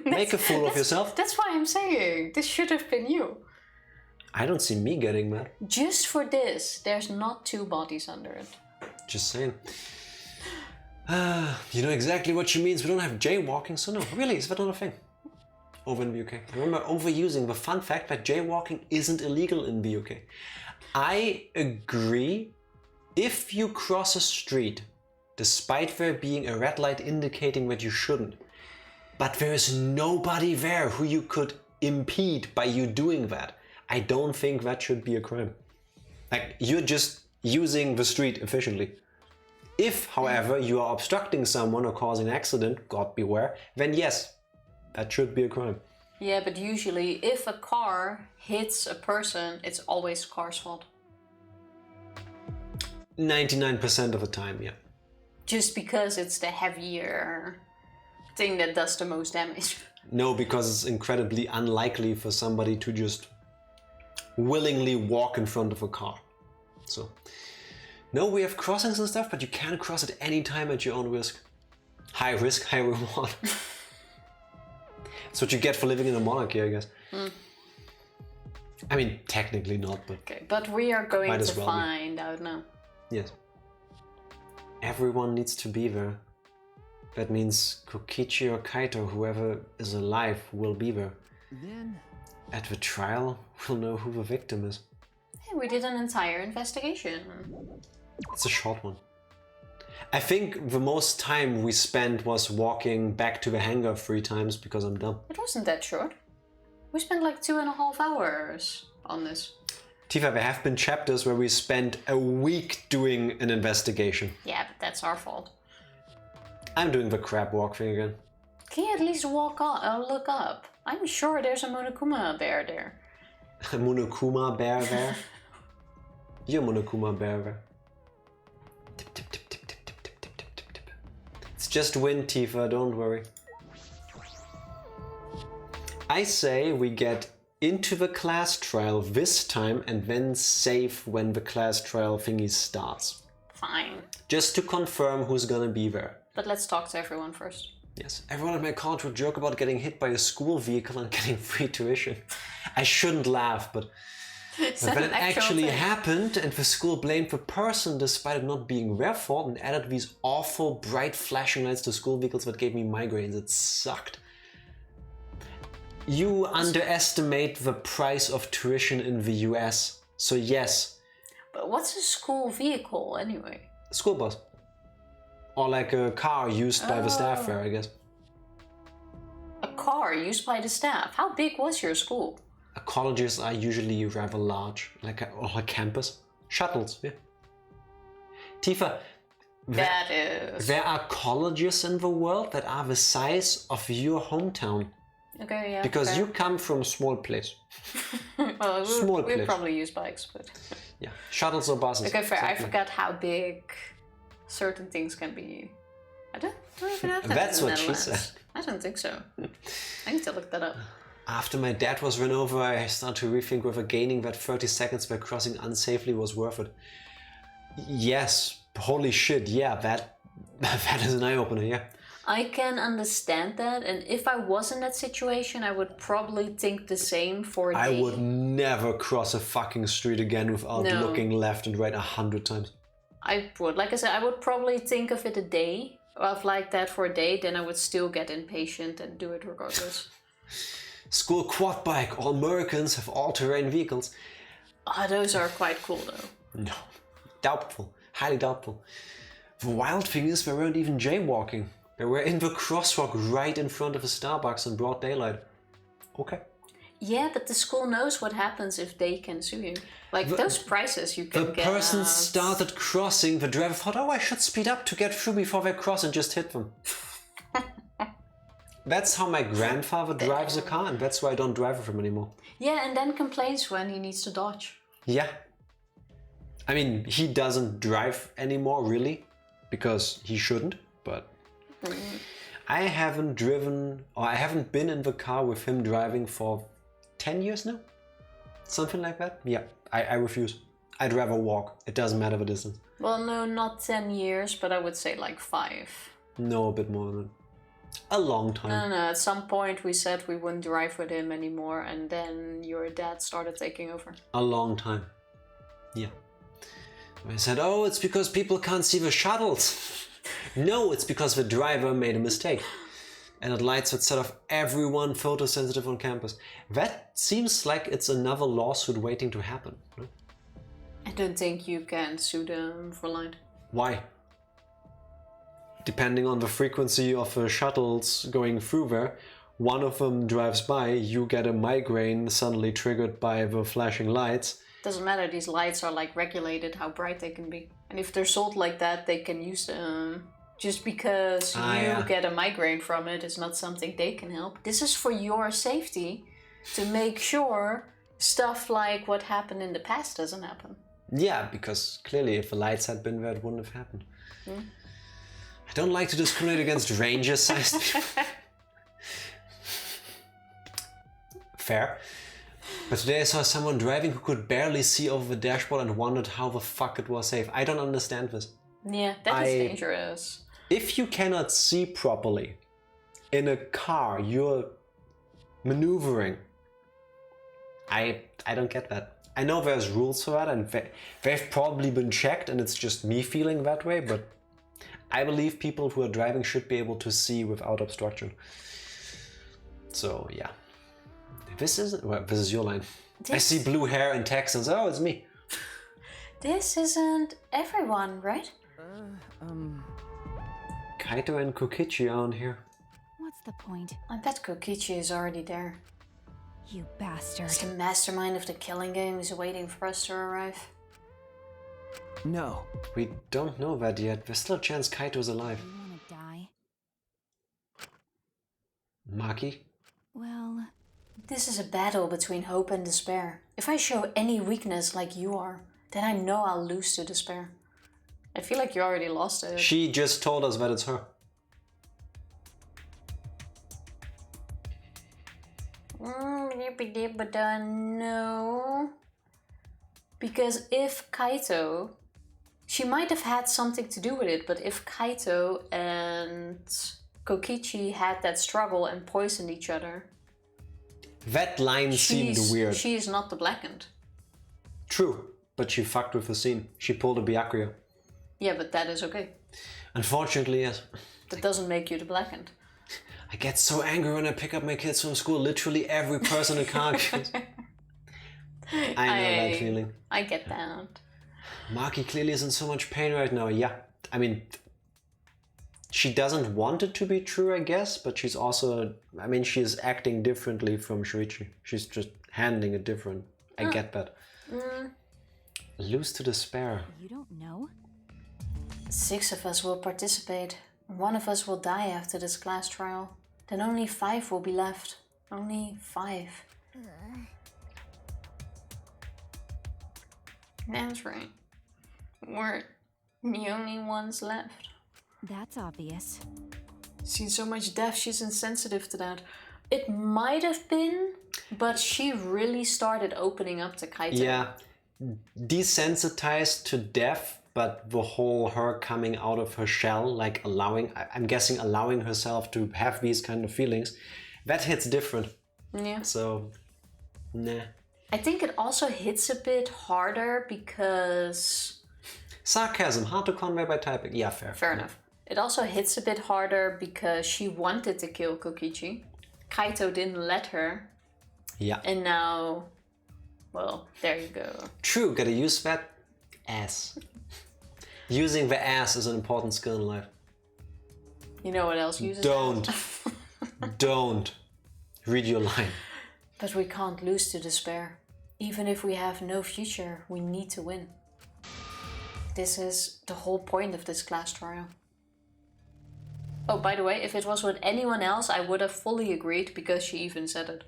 make a fool of yourself. That's why I'm saying this should have been you. I don't see me getting mad. Just for this, there's not 2 bodies under it. Just saying. You know exactly what she means. We don't have jaywalking, so no. Really, is that not a thing? Over in the UK. Remember overusing the fun fact that jaywalking isn't illegal in the UK. I agree if you cross a street, despite there being a red light indicating that you shouldn't, but there is nobody there who you could impede by you doing that, I don't think that should be a crime. Like, you're just using the street efficiently. If, however, you are obstructing someone or causing an accident, God beware, then yes, that should be a crime. Yeah, but usually if a car hits a person, it's always the car's fault. 99% of the time, yeah. Just because it's the heavier thing that does the most damage. No, because it's incredibly unlikely for somebody to just willingly walk in front of a car. So, no, we have crossings and stuff, but you can cross at any time at your own risk. High risk, high reward. That's what you get for living in a monarchy, I guess. I mean, technically not, but Okay, but we are going Might to as well be. find out now. yes. Everyone needs to be there. That means Kokichi or Kaito, whoever is alive, will be there. Then... At the trial, we'll know who the victim is. Hey, we did an entire investigation. It's a short one. I think the most time we spent was walking back to the hangar 3 times because I'm dumb. It wasn't that short. We spent like 2.5 hours on this. Tifa, there have been chapters where we spent a week doing an investigation. Yeah, but that's our fault. I'm doing the crab walk thing again. Can you at least look up? I'm sure there's a Monokuma bear there. A Monokuma bear there? You're Monokuma bear there. Tip, tip, tip, tip, tip, tip, tip, tip, tip, tip. It's just wind, Tifa, don't worry. I say we get into the class trial this time and then save when the class trial thingy starts. Fine. Just to confirm who's gonna be there. But let's talk to everyone first. Yes, everyone at my college would joke about getting hit by a school vehicle and getting free tuition. I shouldn't laugh, but when it actually happened and the school blamed the person despite it not being their fault and added these awful bright flashing lights to school vehicles that gave me migraines, it sucked. You underestimate the price of tuition in the US, so yes. But what's a school vehicle anyway? School bus. Or like a car used by the staff there, I guess. A car used by the staff? How big was your school? Colleges are usually rather large, like a campus. Shuttles, yeah. Tifa, there are colleges in the world that are the size of your hometown. Okay, yeah. Because fair. you come from a small place. Well, we probably use bikes, but... Yeah, shuttles or buses. Okay, fair. Exactly. I forgot how big certain things can be. I don't even have that. That's in the what she Netherlands. said. I don't think so. I need to look that up. After my dad was run over, I started to rethink whether gaining that 30 seconds by crossing unsafely was worth it. Yes, holy shit, yeah, that is an eye-opener, yeah. I can understand that, and if I was in that situation, I would probably think the same for a day. I would never cross a fucking street again without looking left and right 100 times. I would. Like I said, I would probably think of it a day, of like that for a day, then I would still get impatient and do it regardless. School quad bike, all Americans have all-terrain vehicles. Ah, those are quite cool though. No, doubtful, highly doubtful. The wild thing is, they weren't even jaywalking. They were in the crosswalk right in front of a Starbucks in broad daylight. Okay. Yeah, but the school knows what happens if they can sue you. Like, those prices you can get. The person started crossing, the driver thought, oh, I should speed up to get through before they cross, and just hit them. That's how my grandfather drives a car, and that's why I don't drive with him anymore. Yeah, and then complains when he needs to dodge. Yeah. I mean, he doesn't drive anymore, really, because he shouldn't, but... I haven't driven, or I haven't been in the car with him driving for 10 years now? Something like that? Yeah, I refuse. I'd rather walk. It doesn't matter the distance. Well, no, not 10 years, but I would say like 5. No, a bit more than that. A long time. No, at some point we said we wouldn't drive with him anymore, and then your dad started taking over. A long time. Yeah. I said, oh, it's because people can't see the shuttles. No, it's because the driver made a mistake. And it lights that set off everyone photosensitive on campus. That seems like it's another lawsuit waiting to happen. No? I don't think you can sue them for light. Why? Depending on the frequency of the shuttles going through there, one of them drives by, you get a migraine suddenly triggered by the flashing lights. Doesn't matter, these lights are like regulated how bright they can be. And if they're sold like that, they can use them. Just because you get a migraine from it is not something they can help. This is for your safety, to make sure stuff like what happened in the past doesn't happen. Yeah, because clearly if the lights had been there, it wouldn't have happened. I don't like to discriminate against ranger-sized people. Fair. But today I saw someone driving who could barely see over the dashboard and wondered how the fuck it was safe. I don't understand this. Yeah, that is dangerous. If you cannot see properly in a car, you're maneuvering. I don't get that. I know there's rules for that, and they've probably been checked, and it's just me feeling that way, but I believe people who are driving should be able to see without obstruction. So yeah. This is your line. I see blue hair and text and oh, it's me. This isn't everyone, right? Kaito and Kokichi are on here. What's the point? I bet Kokichi is already there. You bastard. The mastermind of the killing game is waiting for us to arrive. No. We don't know that yet. There's still a chance Kaito's alive. You wanna die? Maki? Well, This is a battle between hope and despair. If I show any weakness like you are, then I know I'll lose to despair. I feel like you already lost it. She just told us that it's her. No. Because if Kaito... She might have had something to do with it, but if Kaito and Kokichi had that struggle and poisoned each other... That line seemed weird. She is not the blackened. True, but she fucked with the scene. She pulled a Byakuya. Yeah, but that is okay. Unfortunately, yes. That doesn't make you the blackened. I get so angry when I pick up my kids from school. Literally every person in the car gets... I know that feeling. I get that. Maki clearly is in so much pain right now. Yeah, I mean, she doesn't want it to be true, I guess, but she's also, I mean, she's acting differently from Shuichi. She's just handling it different. I get that. Lose to despair. you don't know? 6 of us will participate. 1 of us will die after this class trial. Then only 5 will be left. Only 5. That's right. We're the only ones left. That's obvious. Seen so much death, she's insensitive to that. It might have been, but she really started opening up to Kaito. Yeah, desensitized to death, but the whole her coming out of her shell, like allowing, I'm guessing allowing herself to have these kind of feelings, that hits different. Yeah. So, nah. I think it also hits a bit harder because... Sarcasm, hard to convey by typing. Yeah, fair. Fair enough. It also hits a bit harder because she wanted to kill Kokichi. Kaito didn't let her. Yeah. And now... Well, there you go. True, gotta use that ass. Using the ass is an important skill in life. You know what else uses Don't. that? Don't. Read your line. But we can't lose to despair. Even if we have no future, we need to win. This is the whole point of this class trial. Oh, by the way, if it was with anyone else, I would have fully agreed because she even said it.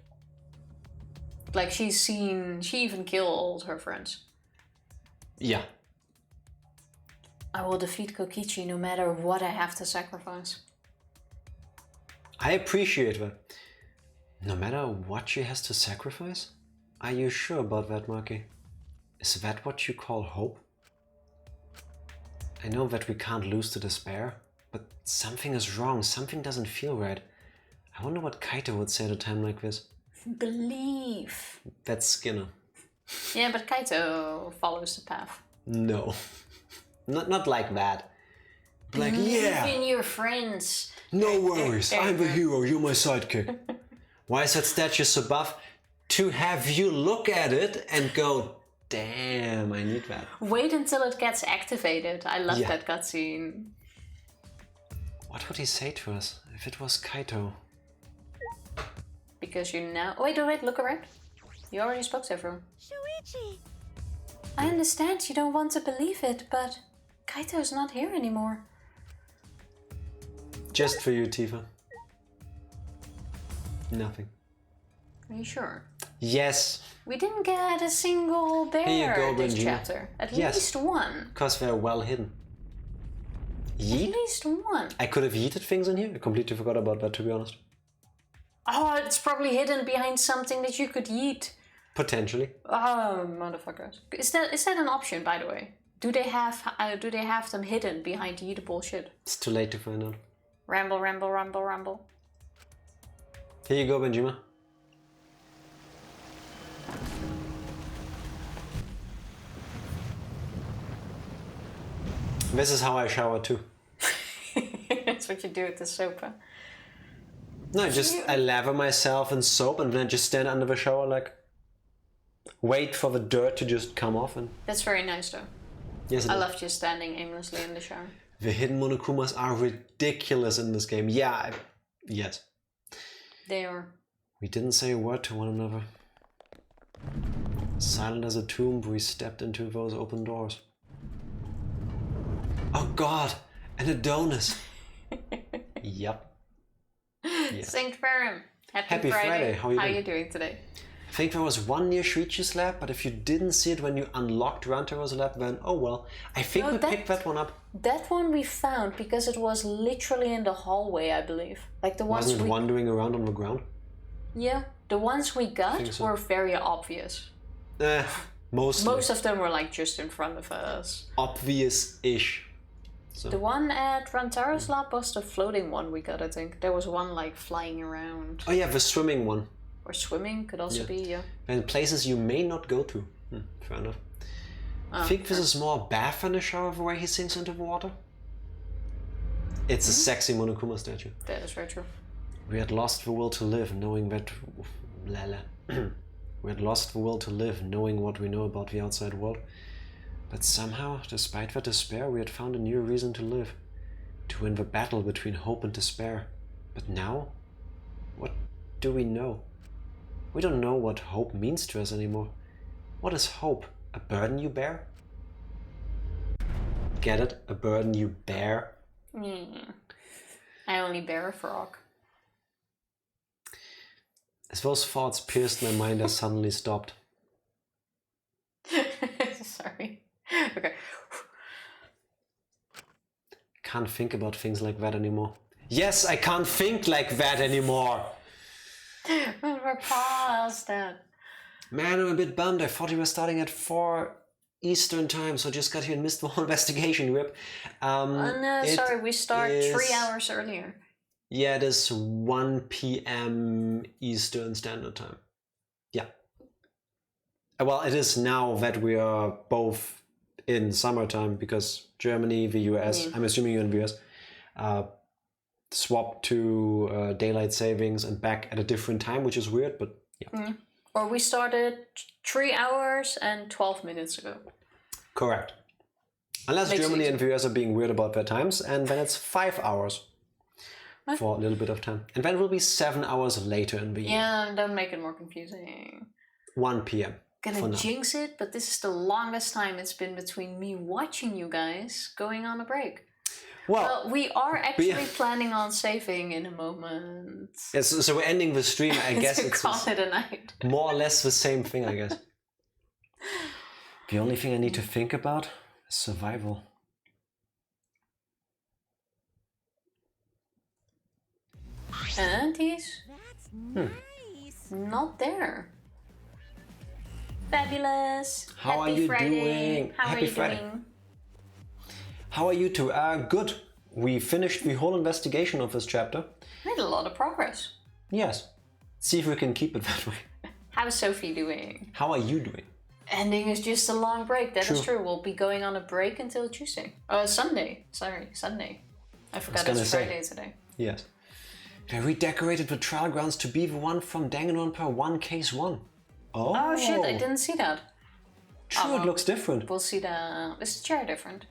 Like, she even killed her friends. Yeah. I will defeat Kokichi no matter what I have to sacrifice. I appreciate that. No matter what she has to sacrifice? Are you sure about that, Maki? Is that what you call hope? I know that we can't lose to despair, but something is wrong, something doesn't feel right. I wonder what Kaito would say at a time like this. Believe. That's Skinner. Yeah, but Kaito follows the path. No. Not like that. Like, Believe yeah! in your friends. No worries, I'm the hero, you're my sidekick. Why is that statue so buff? To have you look at it and go, damn, I need that. Wait until it gets activated. I love Yeah. that cutscene. What would he say to us if it was Kaito? Because you now... Wait, look around. You already spoke to everyone. Shuichi! I understand you don't want to believe it, but Kaito's not here anymore. Just for you, Tifa. Nothing. Are you sure? Yes, We didn't get a single bear Here you go, this Benji. chapter. At Yes. least one. because they're well hidden. At Yeet? least one. I could have yeeted things in here. I completely forgot about that, to be honest. Oh, it's probably hidden behind something that you could yeet. Potentially. Oh, motherfuckers. Is that an option, by the way? Do they have them hidden behind yeetable shit? It's too late to find out. Ramble, ramble, ramble, ramble. Here you go, Benjima. This is how I shower too. what you do with the soap. Huh? No, I lather myself in soap and then I just stand under the shower like, wait for the dirt to just come off. And That's very nice though. yes, I love just standing aimlessly in the shower. The hidden Monokumas are ridiculous in this game. Yeah, yes. They are. We didn't say a word to one another. Silent as a tomb, we stepped into those open doors. Oh God, an Adonis. Yep. Yeah. Sanctorum. Happy Friday. How are you doing today? I think there was one near Shuichi's lab, but if you didn't see it when you unlocked Rantaro's lab, then oh well. I think we picked that one up. That one we found because it was literally in the hallway, I believe. Like the ones Wasn't it wandering around on the ground? Yeah, the ones we got so. were very obvious. Most of them were like just in front of us. Obvious-ish. So. The one at Rantaro's lab was the floating one we got, I think. There was one like flying around. Oh yeah, the swimming one. Or swimming could also be, yeah. And places you may not go to. Fair enough. I think this is more a bath than a shower the way he sinks into the water. It's a sexy Monokuma statue. That is very true. We had lost the will to live, knowing that... We had lost the will to live, knowing what we know about the outside world. But somehow, despite that despair, we had found a new reason to live. To win the battle between hope and despair. But now? What do we know? We don't know what hope means to us anymore. What is hope? A burden you bear? Get it? A burden you bear? I only bear a frog. As those thoughts pierced my mind, I suddenly stopped. Sorry. Okay. I can't think about things like that anymore. Yes, I can't think like that anymore! We're past that. Man, I'm a bit bummed. I thought we were starting at 4 Eastern time, so I just got here and missed the whole investigation, Rip. No, sorry, we start 3 hours earlier. Yeah, it is 1 p.m. Eastern Standard Time. Yeah. Well, it is now that we are both in summertime because Germany, the US, I'm assuming you're in the US, swapped to daylight savings and back at a different time, which is weird, but yeah. Or we started 3 hours and 12 minutes ago. Correct. Unless Germany and the US are being weird about their times, and then it's 5 hours for a little bit of time. And then it will be 7 hours later in the year. Yeah, don't make it more confusing. 1 p.m. Gonna jinx it, but this is the longest time it's been between me watching you guys going on a break. Well, we are actually planning on saving in a moment. Yes, so we're ending the stream, I guess it's call it a night. More or less the same thing, I guess. The only thing I need to think about is survival. And he's not there. Fabulous. How are you doing? How are you doing? How are you two? Good. We finished the whole investigation of this chapter. Made a lot of progress. Yes. See if we can keep it that way. How's Sophie doing? How are you doing? Ending is just a long break. That is true. We'll be going on a break until Tuesday. Sunday. Sorry, Sunday. I forgot it's Friday today. Yes. They redecorated the trial grounds to be the one from Danganronpa 1 Case 1. Oh shit, I didn't see that. True, it looks different. We'll see the... Is the chair different?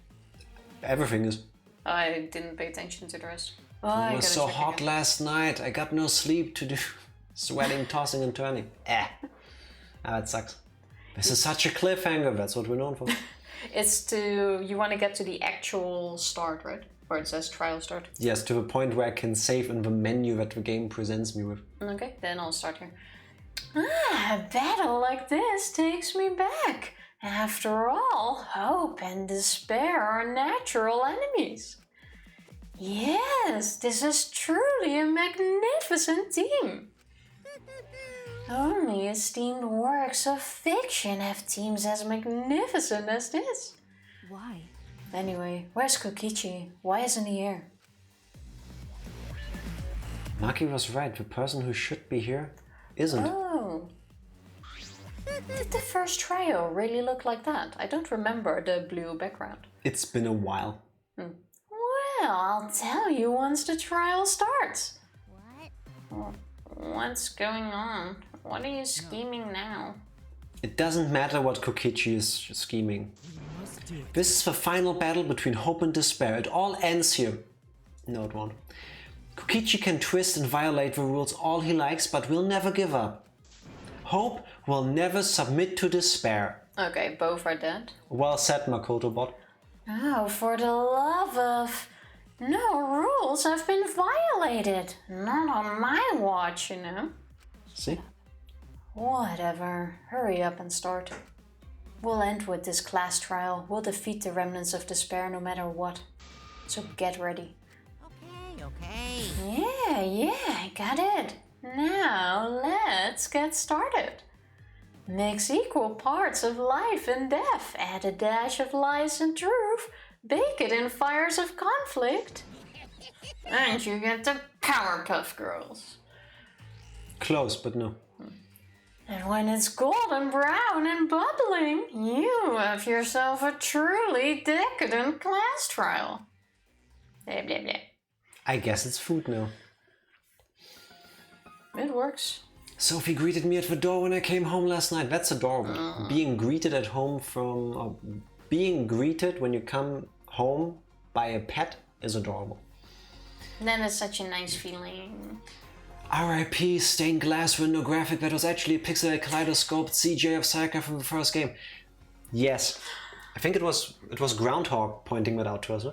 Everything is. I didn't pay attention to the rest. It was so hot last night. I got no sleep to do. Sweating, tossing and turning. That sucks. This is such a cliffhanger. That's what we're known for. It's to... You want to get to the actual start, right? Where it says trial start. Yes, to the point where I can save in the menu that the game presents me with. Okay, then I'll start here. A battle like this takes me back. After all, hope and despair are natural enemies. Yes, this is truly a magnificent team. Only esteemed works of fiction have teams as magnificent as this. Why? Anyway, where's Kokichi? Why isn't he here? Maki was right. The person who should be here isn't. Oh. Did the first trio really look like that? I don't remember the blue background. It's been a while. I'll tell you once the trial starts. What? What's going on? What are you scheming now? It doesn't matter what Kokichi is scheming. This is the final battle between hope and despair. It all ends here. No, it won't. Kokichi can twist and violate the rules all he likes, but will never give up. Hope will never submit to despair. Okay, both are dead. Well said, Makoto bot. Oh, for the love of... No rules have been violated. Not on my watch, you know. See? Whatever. Hurry up and start. We'll end with this class trial. We'll defeat the remnants of despair no matter what. So get ready. Okay. Yeah, I got it. Now let's get started. Mix equal parts of life and death. Add a dash of lies and truth. Bake it in fires of conflict. And you get the Powerpuff Girls. Close, but no. And when it's golden brown and bubbling, you have yourself a truly decadent class trial. Blah, blah, blah. I guess it's food now. It works. Sophie greeted me at the door when I came home last night. That's adorable. Being greeted at home being greeted when you come home by a pet is adorable. That is such a nice feeling. R.I.P. stained glass window graphic that was actually a pixelated kaleidoscope CJ of Sayaka from the first game. Yes. I think it was Groundhog pointing that out to us, huh?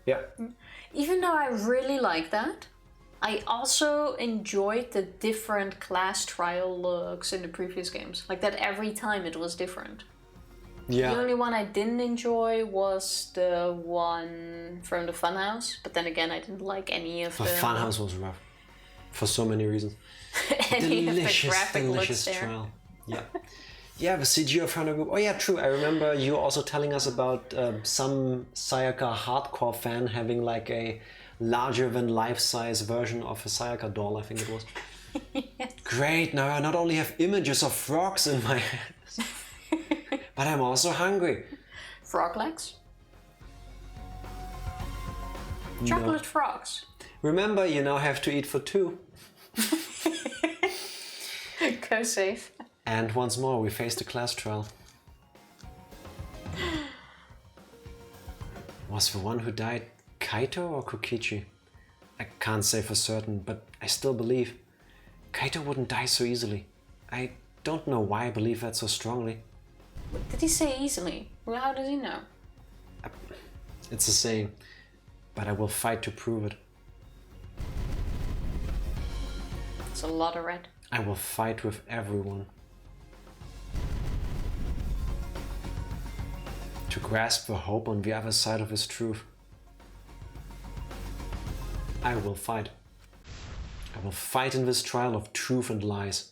Yeah. Even though I really like that, I also enjoyed the different class trial looks in the previous games. Like that every time it was different. Yeah. The only one I didn't enjoy was the one from the Funhouse, but then again I didn't like any of The Funhouse was rough. For so many reasons. any Delicious, of the graphic looks delicious there. trial. Yeah. Yeah, the CG of Hangout. Oh yeah, true. I remember you also telling us about some Sayaka hardcore fan having like a larger than life-size version of a Sayaka doll, I think it was. Yes. Great, now I not only have images of frogs in my head, but I'm also hungry. Frog legs? Chocolate frogs. Remember, you now have to eat for two. Go safe. And once more, we face the class trial. Was the one who died Kaito or Kokichi? I can't say for certain, but I still believe. Kaito wouldn't die so easily. I don't know why I believe that so strongly. Did he say easily? Well, how does he know? It's a saying, but I will fight to prove it. It's a lot of red. I will fight with everyone. To grasp the hope on the other side of his truth. I will fight. I will fight in this trial of truth and lies.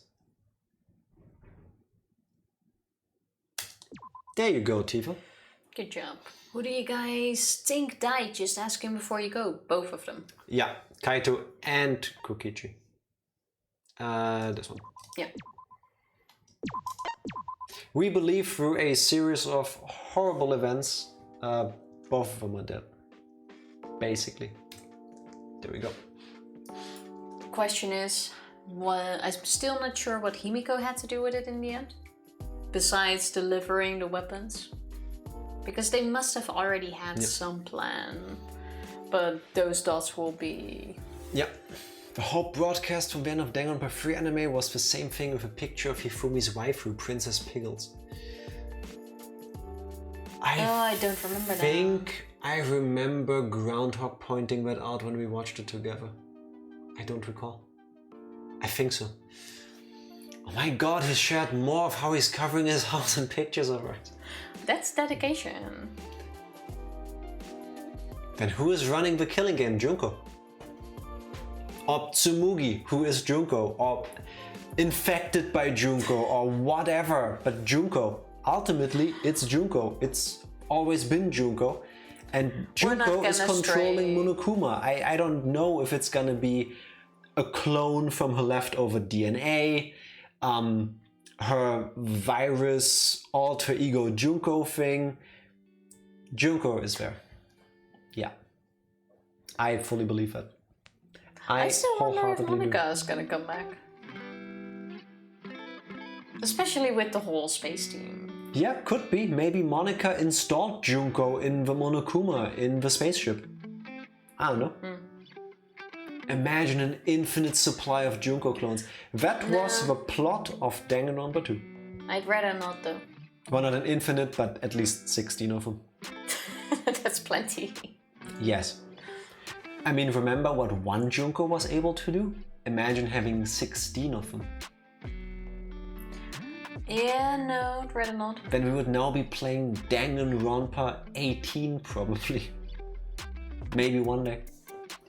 There you go, Tifa. Good job. Who do you guys think died? Just ask him before you go. Both of them. Yeah, Kaito and Kokichi. This one. Yeah. We believe through a series of horrible events, both of them are dead. Basically. There we go. The question is, I'm still not sure what Himiko had to do with it in the end. Besides delivering the weapons. Because they must have already had some plan. But those dots will be... Yep. The whole broadcast from the end of Danganronpa V3 anime was the same thing with a picture of Hifumi's waifu, Princess Pickles. I don't remember that. I think I remember Groundhog pointing that out when we watched it together. I don't recall. I think so. Oh my god, he shared more of how he's covering his house in pictures of it. That's dedication. Then who is running the killing game? Junko? Or Tsumugi, who is Junko? Or infected by Junko? Or whatever, but Junko. Ultimately, it's Junko. It's always been Junko. And Junko is controlling Monokuma. I don't know if it's gonna be a clone from her leftover DNA, her virus alter ego Junko thing. Junko is there. Yeah. I fully believe that. I still wonder if wholeheartedly do. Monica is gonna come back. Especially with the whole space team. Yeah, could be. Maybe Monica installed Junko in the Monokuma in the spaceship. I don't know. Imagine an infinite supply of Junko clones. That was the plot of Danganronpa 2. I'd rather not though. Well, not an infinite, but at least 16 of them. That's plenty. Yes. I mean, remember what one Junko was able to do? Imagine having 16 of them. Yeah, no, I'd rather not. Then we would now be playing Danganronpa 18 probably. Maybe one day.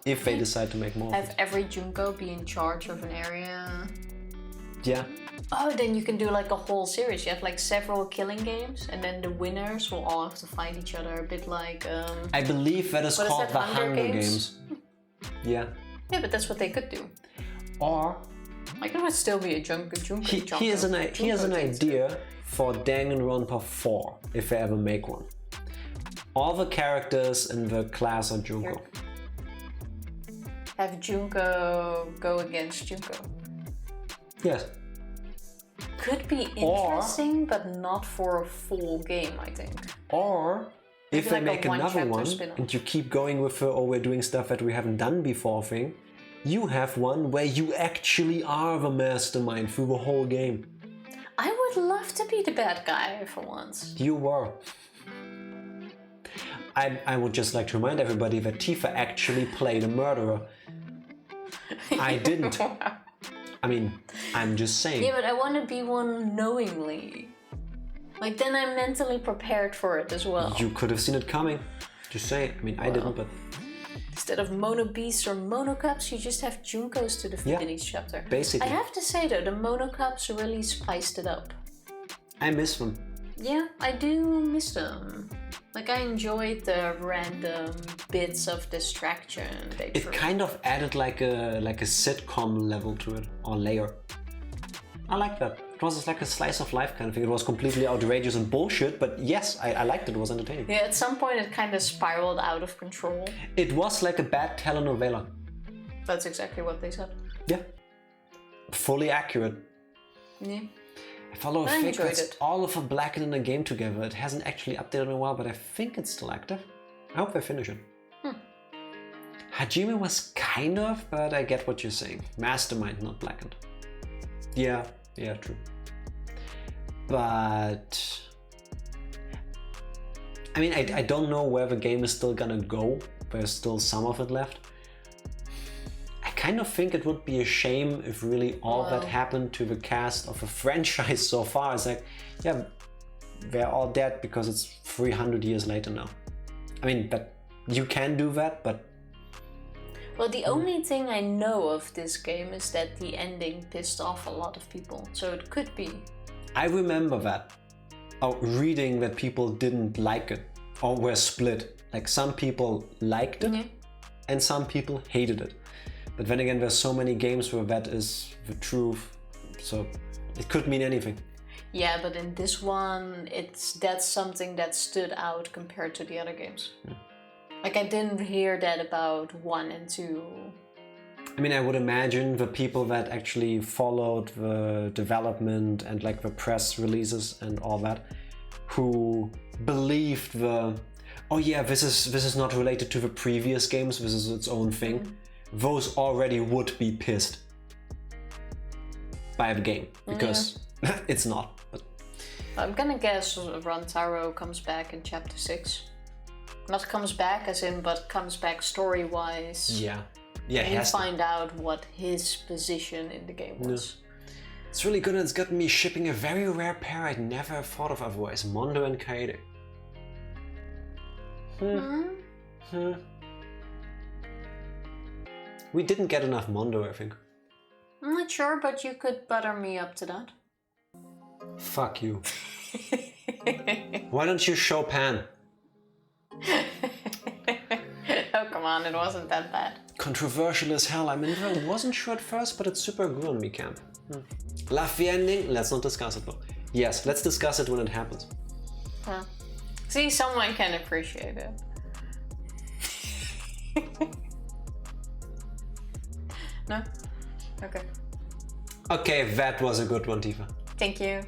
If they decide to make more of Have it. every Junko be in charge of an area. Yeah. Oh, then you can do like a whole series. You have like several killing games, and then the winners will all have to fight each other. A bit like. I believe that is What is called that, the Hunger Hunger Games? Games. Yeah. Yeah, but that's what they could do. Or Like, there would still be a Junko. here's an idea for Danganronpa 4, if they ever make one. All the characters in the class are Junko. Have Junko go against Junko. Yes. Could be interesting, but not for a full game, I think. Or if they like a make another one-chapter one spin-off. and you keep going with the "oh, we're doing stuff that we haven't done before" thing, you have one where you actually are the mastermind through the whole game. I would love to be the bad guy for once. You were. I would just like to remind everybody that Tifa actually played a murderer. I didn't. I mean, I'm just saying. Yeah, but I want to be one knowingly. Like, then I'm mentally prepared for it as well. You could have seen it coming. Just saying. I mean, I didn't, but Instead of mono beasts or mono cups, you just have Junkos to defeat Yeah, in each chapter. basically. I have to say though, the mono cups really spiced it up. I miss them. Yeah, I do miss them. Like, I enjoyed the random bits of distraction they It threw. kind of added like a sitcom level to it, or layer. I like that. It was like a slice of life kind of thing. It was completely outrageous and bullshit, but yes, I liked it. It was entertaining. Yeah, at some point it kind of spiraled out of control. It was like a bad telenovela. That's exactly what they said. Yeah. Fully accurate. Yeah. I follow a I fake enjoyed that's it. all of a Black in a game together. It hasn't actually updated in a while, but I think it's still active. I hope they finish it. Hajime was kind of, but I get what you're saying. Mastermind, not Blackened. Yeah, true. But I mean, I don't know where the game is still gonna go. There's still some of it left. I kind of think it would be a shame if really all that happened to the cast of a franchise so far. It's like, yeah, they're all dead because it's 300 years later now. I mean, but you can do that, but Well, the only thing I know of this game is that the ending pissed off a lot of people. So it could be. I remember that. Oh, reading that people didn't like it or were split. Like some people liked it and some people hated it. But then again, there's so many games where that is the truth. So it could mean anything. Yeah, but in this one, that's something that stood out compared to the other games. Like, I didn't hear that about 1 and 2. I mean, I would imagine the people that actually followed the development and like the press releases and all that, who believed oh yeah, this is not related to the previous games, this is its own thing, those already would be pissed by the game, because it's not. But I'm gonna guess Rantaro comes back in chapter 6. Not comes back as in, but comes back story-wise. yeah, And he you has to. find out what his position in the game was. It's really good and it's gotten me shipping a very rare pair I'd never thought of otherwise, Mondo and Kaede. We didn't get enough Mondo, I think. I'm not sure, but you could butter me up to that. Fuck you. Why don't you show Pan? Oh, come on, it wasn't that bad. Controversial as hell. I mean, I wasn't sure at first, but it's super good on me, Camp. Love the ending? Let's not discuss it though. Yes, let's discuss it when it happens. See, someone can appreciate it. No? Okay. Okay, that was a good one, Tifa. Thank you.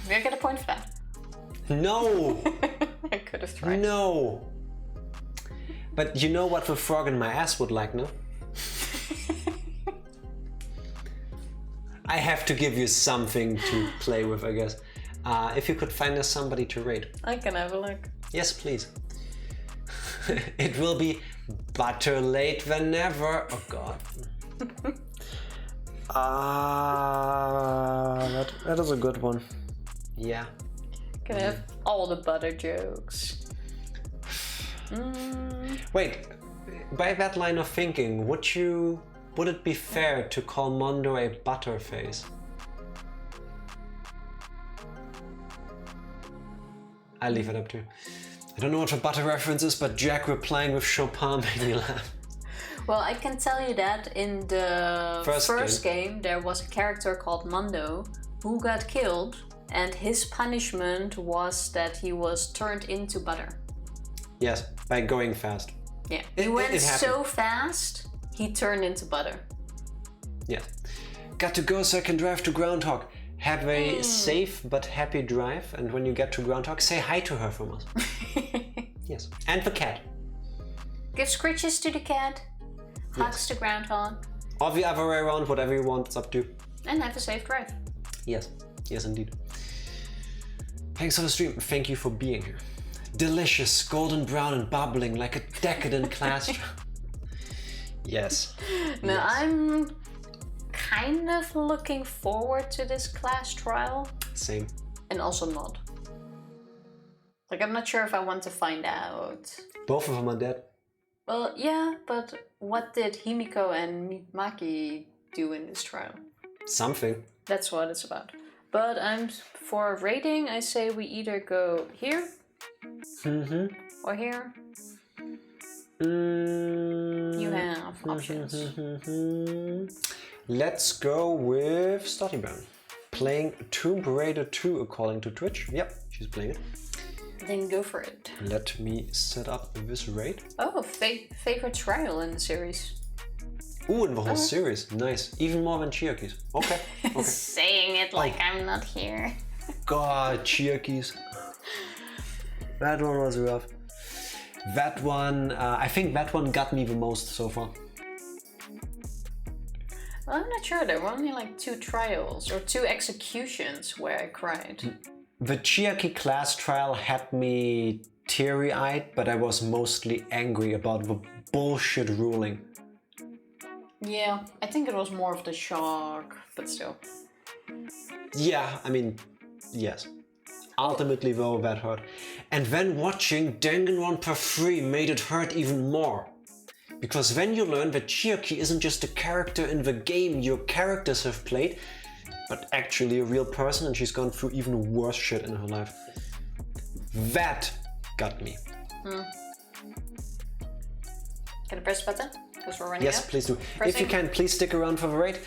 We'll get a point for that. No! I could have tried. No! But you know what the frog in my ass would like, no? I have to give you something to play with, I guess. If you could find us somebody to rate. I can have a look. Yes, please. It will be better late than never. Oh god. That is a good one. Yeah. Can have all the butter jokes. Wait, by that line of thinking, would it be fair to call Mondo a butterface? I'll leave it up to you. I don't know what a butter reference is, but Jack replying with Chopin made me laugh. Well, I can tell you that in the first game there was a character called Mondo who got killed, and his punishment was that he was turned into butter. Yes, by going fast. Yeah, he went so fast, he turned into butter. Yes. Got to go so I can drive to Groundhog. Have a safe but happy drive, and when you get to Groundhog, say hi to her from us. Yes, and the cat. Give scritches to the cat, hugs to Groundhog. Or the other way around, whatever you want, it's up to you. And have a safe drive. Yes, yes indeed. Thanks for the stream, thank you for being here. Delicious, golden brown and bubbling like a decadent class. Yes. No, yes. I'm kind of looking forward to this class trial. Same. And also not. Like, I'm not sure if I want to find out. Both of them are dead. Well, yeah, but what did Himiko and Maki do in this trial? Something. That's what it's about. But for rating, I say we either go here or here. You have options. Let's go with Stottyburn. Playing Tomb Raider 2 according to Twitch. Yep, she's playing it. Then go for it. Let me set up this raid. Oh, favorite trial in the series. Ooh, in the whole series. Nice. Even more than Chiaki's. Okay. Okay. Saying it like I'm not here. God, Chiaki's. That one was rough. That one, I think that one got me the most so far. Well, I'm not sure. There were only like 2 trials or 2 executions where I cried. The Chiaki class trial had me teary-eyed, but I was mostly angry about the bullshit ruling. Yeah, I think it was more of the shock, but still. Yeah, I mean, yes. Ultimately though, that hurt. And then watching Danganronpa 3 made it hurt even more. Because then you learn that Chiaki isn't just a character in the game your characters have played, but actually a real person, and she's gone through even worse shit in her life. That got me. Can I press the button? Because we're running Yes, out. please do. Pressing. If you can, please stick around for the raid.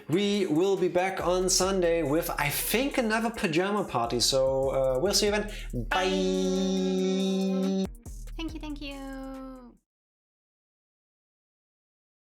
We will be back on Sunday with, I think, another pajama party. So we'll see you then. Bye.